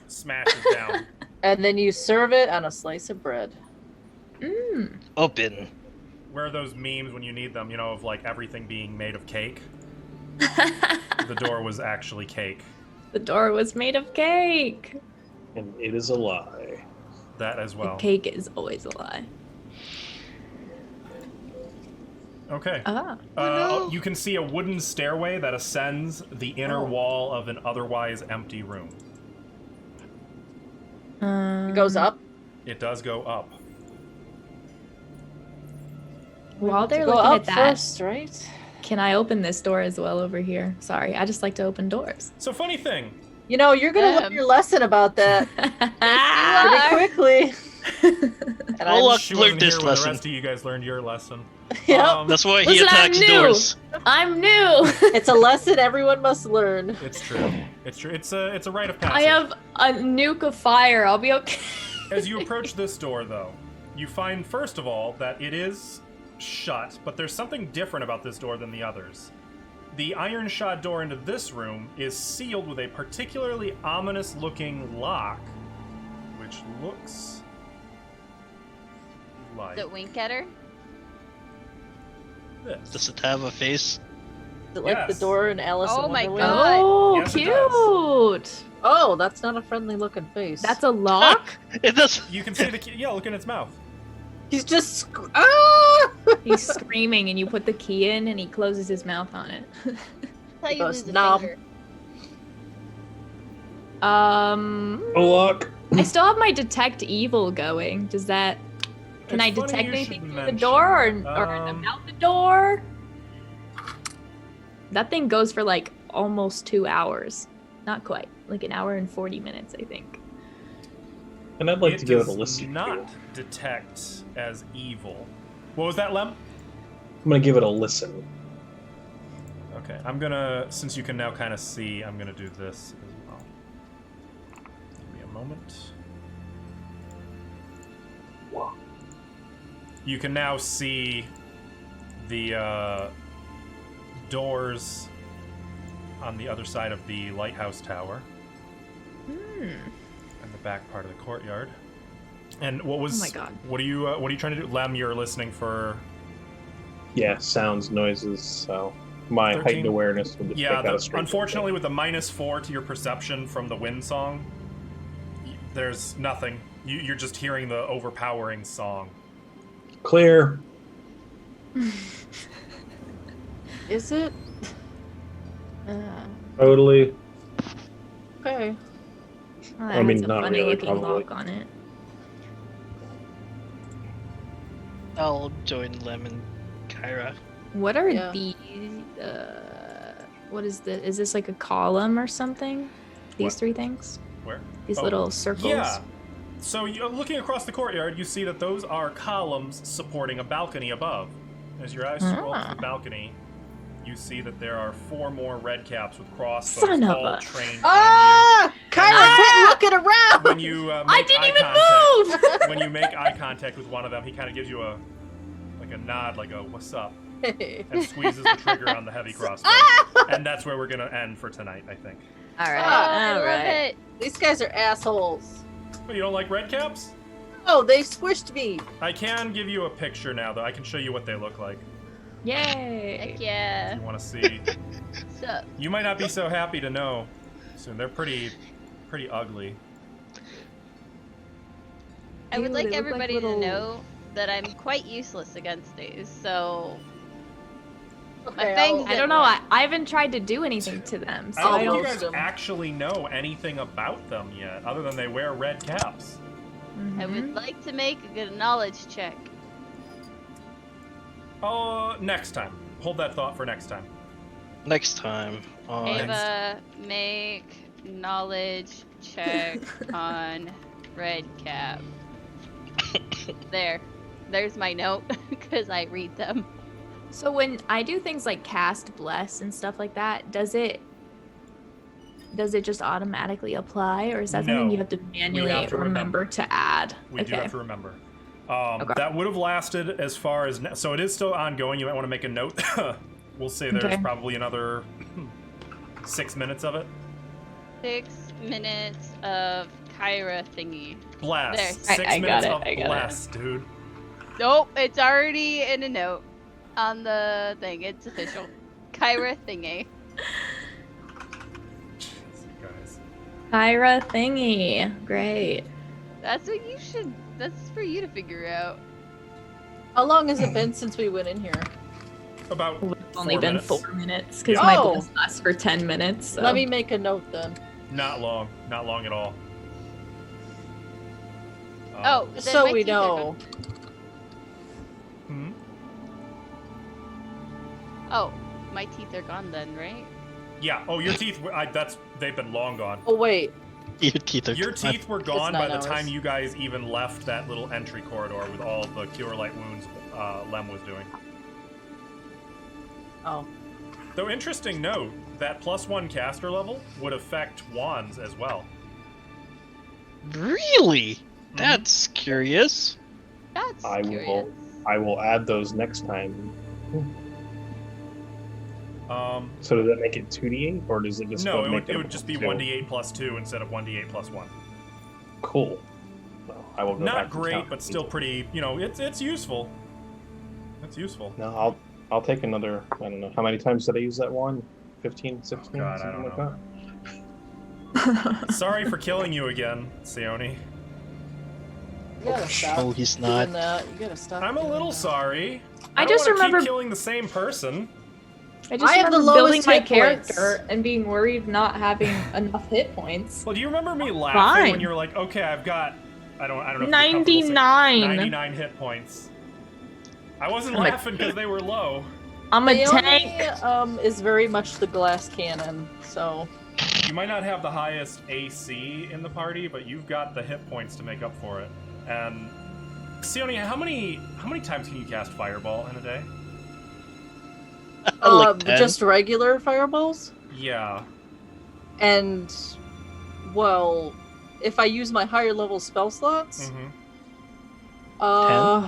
smashes down. And then you serve it on a slice of bread. Mm. Open. Where are those memes when you need them, you know, of like everything being made of cake? The door was actually cake. The door was made of cake. And it is a lie. That as well. The cake is always a lie. Okay. Ah. Oh, no. You can see a wooden stairway that ascends the inner Oh. wall of an otherwise empty room. It goes up. It does go up. While they're Go looking up at that, first, right? can I open this door as well over here? Sorry, I just like to open doors. So funny thing, You know, you're gonna learn your lesson about that pretty quickly. And Oh, look, she learned wasn't this here when lesson. the rest of you guys learned your lesson. Yep. That's why he Listen, I'm attacks new. doors. I'm new. It's a lesson everyone must learn. It's true. It's true. It's a rite of passage. I have a nuke of fire. I'll be okay. As you approach this door, though, you find first of all that it is shut, but there's something different about this door than the others. The iron shod door into this room is sealed with a particularly ominous-looking lock, which looks like Does it wink at her? this. Does it have a face? Is it like Yes. the door in Alice Oh in my Wonderland? God. Oh, Yes, it does. cute. Oh, that's not a friendly looking face. That's a lock. It does. You can see the key. Yeah, look in its mouth. He's just ah! He's screaming, and you put the key in, and he closes his mouth on it. That's how you Goes lose a nom. finger. Oh, look. I still have my detect evil going. Does that? Can I It's funny detect you anything should through the mention, door or about the door? That thing goes for like almost 2 hours. Not quite. Like an hour and 40 minutes, I think. And I'd like to give it a does listen. not detect as evil. What was that, Lem? I'm gonna give it a listen. Okay, I'm gonna, since you can now kind of see, I'm gonna do this as well. Give me a moment. You can now see the doors on the other side of the lighthouse tower and the back part of the courtyard. And what was? Oh my God. What are you trying to do, Lem? You're listening for. Yeah, sounds, noises. So my 13? heightened awareness will just Yeah, pick out a straight. unfortunately, with the -4 to your perception from the wind song, there's nothing. You're just hearing the overpowering song. Clear. Is it? Totally. Okay. Oh, I mean, has a not funny really, looking probably. lock on it. I'll join Lem and Kyra. What are Yeah. these? What is this? Is this like a column or something? These What? three things? Where? These Oh, little circles? Yeah. So looking across the courtyard, you see that those are columns supporting a balcony above. As your eyes scroll to the balcony, you see that there are 4 more red caps with crossbows Son of all a- trained Ah! Kyra, quit looking on you. around! When you make I didn't eye even contact, move! when you make eye contact with one of them, he kind of gives you a nod, like a "What's up?" and squeezes the trigger on the heavy crossbow. And that's where we're gonna end for tonight, I think. All right. Ah, I all love right. it. These guys are assholes. But you don't like red caps? Oh, they squished me. I can give you a picture now, though. I can show you what they look like. Yay. Heck If yeah. you want to see. So, You might not be so happy to know soon. They're pretty ugly. I would Ew, like they look like everybody little- to know that I'm quite useless against these, so Okay, fangs I don't know. I haven't tried to do anything to them, so I don't I think don't. you roast guys 'em. actually know anything about them yet, other than they wear red caps. I would like to make a good knowledge check. Next time. Hold that thought for next time. Next time on Ava, make knowledge check on red cap. There's my note, because I read them. So when I do things like cast bless and stuff like that, does it just automatically apply, or is that something No. you have to manually have to remember. remember to add? We do Okay. have to remember. Okay. That would have lasted as far as... So it is still ongoing. You might want to make a note. We'll say there's Okay. probably another 6 minutes of it. 6 minutes of Kyra thingy. Blast. There. 6 I got minutes it, of I got it. blast, dude. Nope, it's already in a note on the thing. It's official. Kyra thingy. Jeez, you guys. Kyra thingy. Great. That's what you should. That's for you to figure out. How long has it been since we went in here? About It's only 4 been minutes. 4 minutes because Yeah. my Oh. blast lasts for 10 minutes. So. Let me make a note then. Not long. Not long at all. Oh, then So my we teeth are know. Hmm? Oh, my teeth are gone then, right? Yeah. Oh, your teeth. They've been long gone. Oh wait, Your teeth are Your gone. teeth were gone by 9 the hours. time you guys even left that little entry corridor with all the cure light wounds Lem was doing. oh, Though interesting note, that +1 caster level would affect wands as well. Really? That's curious. That's I curious. will add those next time. So does that make it 2d8, or does it just No, make it would just be +2? 1d8 +2 instead of 1d8 +1. Cool. Well, I will go Not back to great, count. but still pretty. It's useful. It's useful. No, I'll take another. I don't know how many times did I use that one? 15, 16, God, I something don't like know. that. Sorry for killing you again, Sione. you gotta stop No, he's doing not. that. You gotta stop. I'm a doing little that. sorry. I don't just wanna remember- keep killing the same person. I just I have the remember building lowest my hit points. character and being worried not having enough hit points. Well, do you remember me laughing when Fine. you were like, "Okay, I've got, I don't know, if you're comfortable saying- 99 hit points." I wasn't I'm a- laughing because they were low. I'm a tank. Leonie, is very much the glass cannon, so You might not have the highest AC in the party, but you've got the hit points to make up for it. And Sione, how many times can you cast Fireball in a day? Like 10? just regular fireballs. Yeah. And well, if I use my higher level spell slots, Mm-hmm.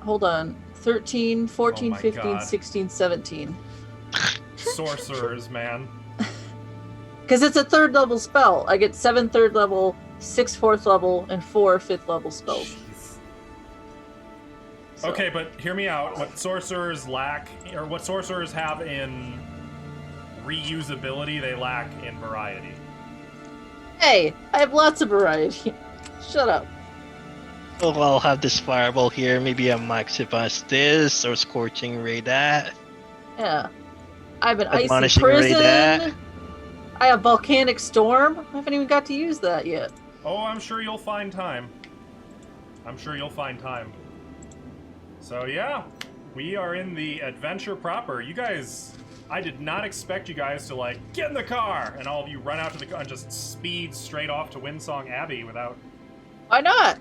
hold on. 13, 14, Oh my 15, God. 16, 17. Sorcerers, man. Because it's a 3rd level spell. I get 7 3rd level, 6 4th level, and 4 5th level spells. Jeez. So- Okay, but hear me out. What sorcerers lack, or what sorcerers have in reusability, they lack in variety. Hey, I have lots of variety. Shut up. Oh, I'll have this fireball here. Maybe a Maxibus this or Scorching Ray that. Yeah. I have an icy Admonishing Ray prison. that. I have volcanic storm. I haven't even got to use that yet. Oh, I'm sure you'll find time. I'm sure you'll find time. So yeah, we are in the adventure proper. You guys, I did not expect you guys to like, get in the car, and all of you run out to the car and just speed straight off to Windsong Abbey without... Why not?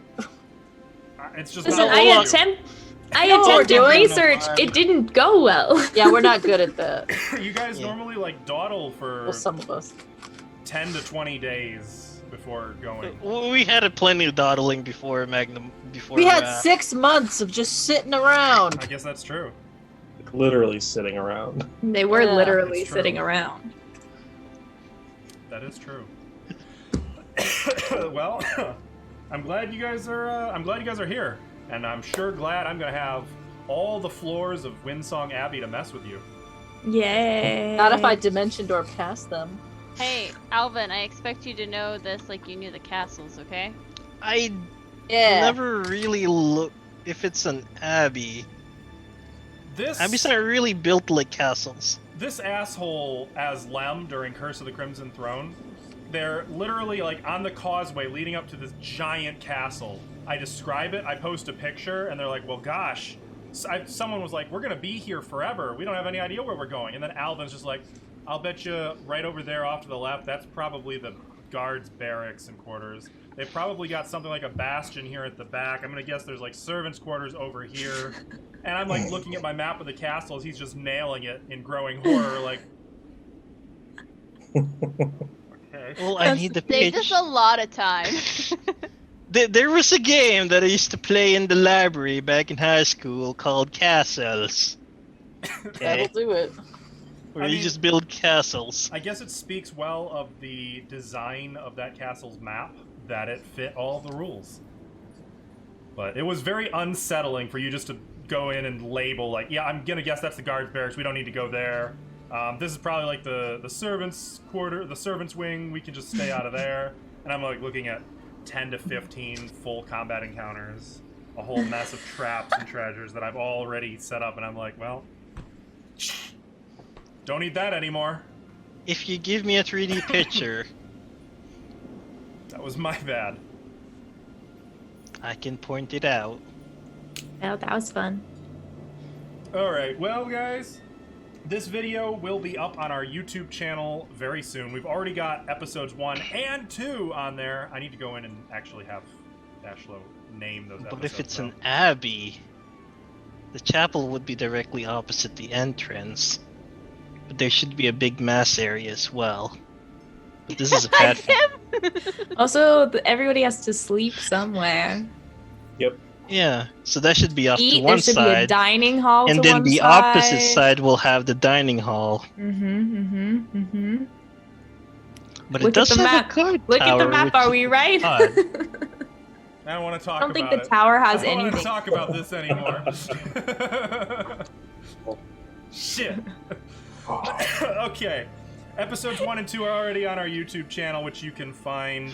It's just Listen, not I what you I know what we're attempted doing. research. It didn't go well. Yeah, we're not good at that. do. You guys Yeah. normally like dawdle for Well, some of us. 10 to 20 days before going. We had plenty of dawdling before Magnum. Before We had 6 months of just sitting around. I guess that's true. Literally sitting around. They were Yeah, literally it's true. sitting around. That is true. Well, I'm glad you guys are here, and I'm sure glad I'm gonna have all the floors of Windsong Abbey to mess with you. Yay. Not if I dimension door past them. Hey, Alvin, I expect you to know this like you knew the castles, okay? I Yeah. never really look if it's an abbey. Abbeys aren't really built like castles. This asshole as Lem during Curse of the Crimson Throne, they're literally like on the causeway leading up to this giant castle. I describe it, I post a picture, and they're like, well, gosh. Someone was like, we're gonna be here forever. We don't have any idea where we're going. And then Alvin's just like, I'll bet you right over there off to the left, that's probably the guards' barracks and quarters. They've probably got something like a bastion here at the back. I'm gonna guess there's like servants' quarters over here. And I'm like looking at my map of the castle as he's just nailing it in growing horror, like. Okay. Well, I need the Saved pitch. us a lot of time. There was a game that I used to play in the library back in high school called Castles. That'll Okay, do it. where I you mean- just build castles. I guess it speaks well of the design of that castle's map that it fit all the rules. But it was very unsettling for you just to go in and label, like, yeah, I'm gonna guess that's the guards barracks, we don't need to go there. This is probably like the servants' quarter, the servants' wing, we can just stay out of there. And I'm like looking at 10 to 15 full combat encounters, a whole mess of traps and treasures that I've already set up, and I'm like, well, don't need that anymore. If you give me a 3D picture, That was my bad. I can point it out. Oh, that was fun. Alright, well guys, this video will be up on our YouTube channel very soon. We've already got episodes 1 and 2 on there. I need to go in and actually have Ashlo name those episodes. But if it's though. an abbey, the chapel would be directly opposite the entrance. But there should be a big mass area as well. But this is a Pathfinder. Also, everybody has to sleep somewhere. Yeah, so that should be off to Eat. one There should be a side. dining hall. And to then one the opposite side will have the dining hall. Mm-hmm. But Look it does at the have map. a guard Look at the tower, map. which Are is we right? odd. I don't want to talk I don't think about the it. tower has I don't want to anything. talk about this anymore. Shit. Okay. Episodes 1 and 2 are already on our YouTube channel, which you can find.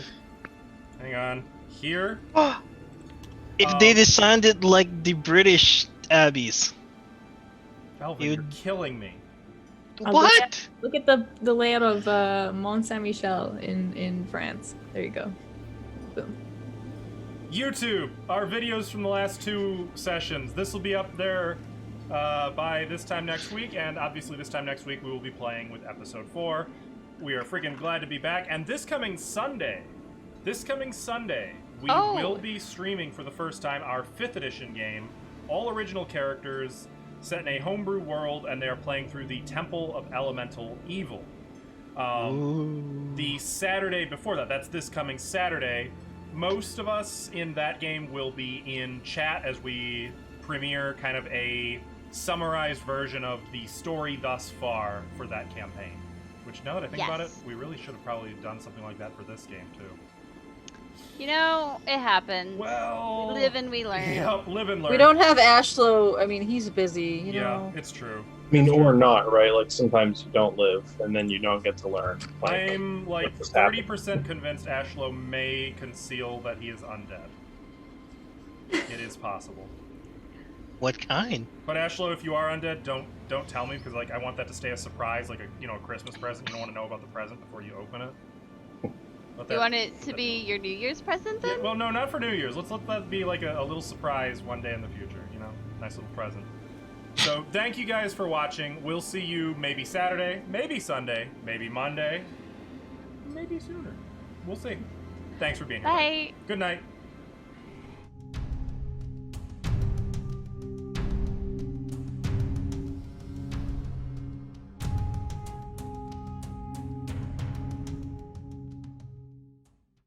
Hang on. Here. If they designed it like the British abbeys. Calvin, You'd- you're killing me. Oh, What? Look at the layout of Mont Saint Michel in France. There you go. Boom. YouTube, our videos from the last 2 sessions. This will be up there by this time next week, and obviously this time next week we will be playing with episode 4. We are freaking glad to be back, and this coming Sunday, we will be streaming for the first time our 5th edition game, all original characters, set in a homebrew world, and they are playing through the Temple of Elemental Evil. The Saturday before that, that's this coming Saturday, most of us in that game will be in chat as we premiere kind of a summarized version of the story thus far for that campaign. Which, now that I think about it, Yes. we really should have probably done something like that for this game, too. You know, it happens. Well... We live and we learn. Yep, live and learn. We don't have Ashlo. I mean, he's busy, you Yeah, know. it's true. I mean, or not, right? Like sometimes you don't live, and then you don't get to learn. Like, I'm like just happened. 30% convinced Ashlo may conceal that he is undead. It is possible. What kind? But Ashlo, if you are undead, don't tell me, because like I want that to stay a surprise, like a Christmas present. You don't want to know about the present before you open it. You want it to be your New Year's present then? Yeah, well, no, not for New Year's. Let's let that be like a little surprise one day in the future. You know, nice little present. So thank you guys for watching. We'll see you maybe Saturday, maybe Sunday, maybe Monday, maybe sooner. We'll see. Thanks for being here. Bye. Good night.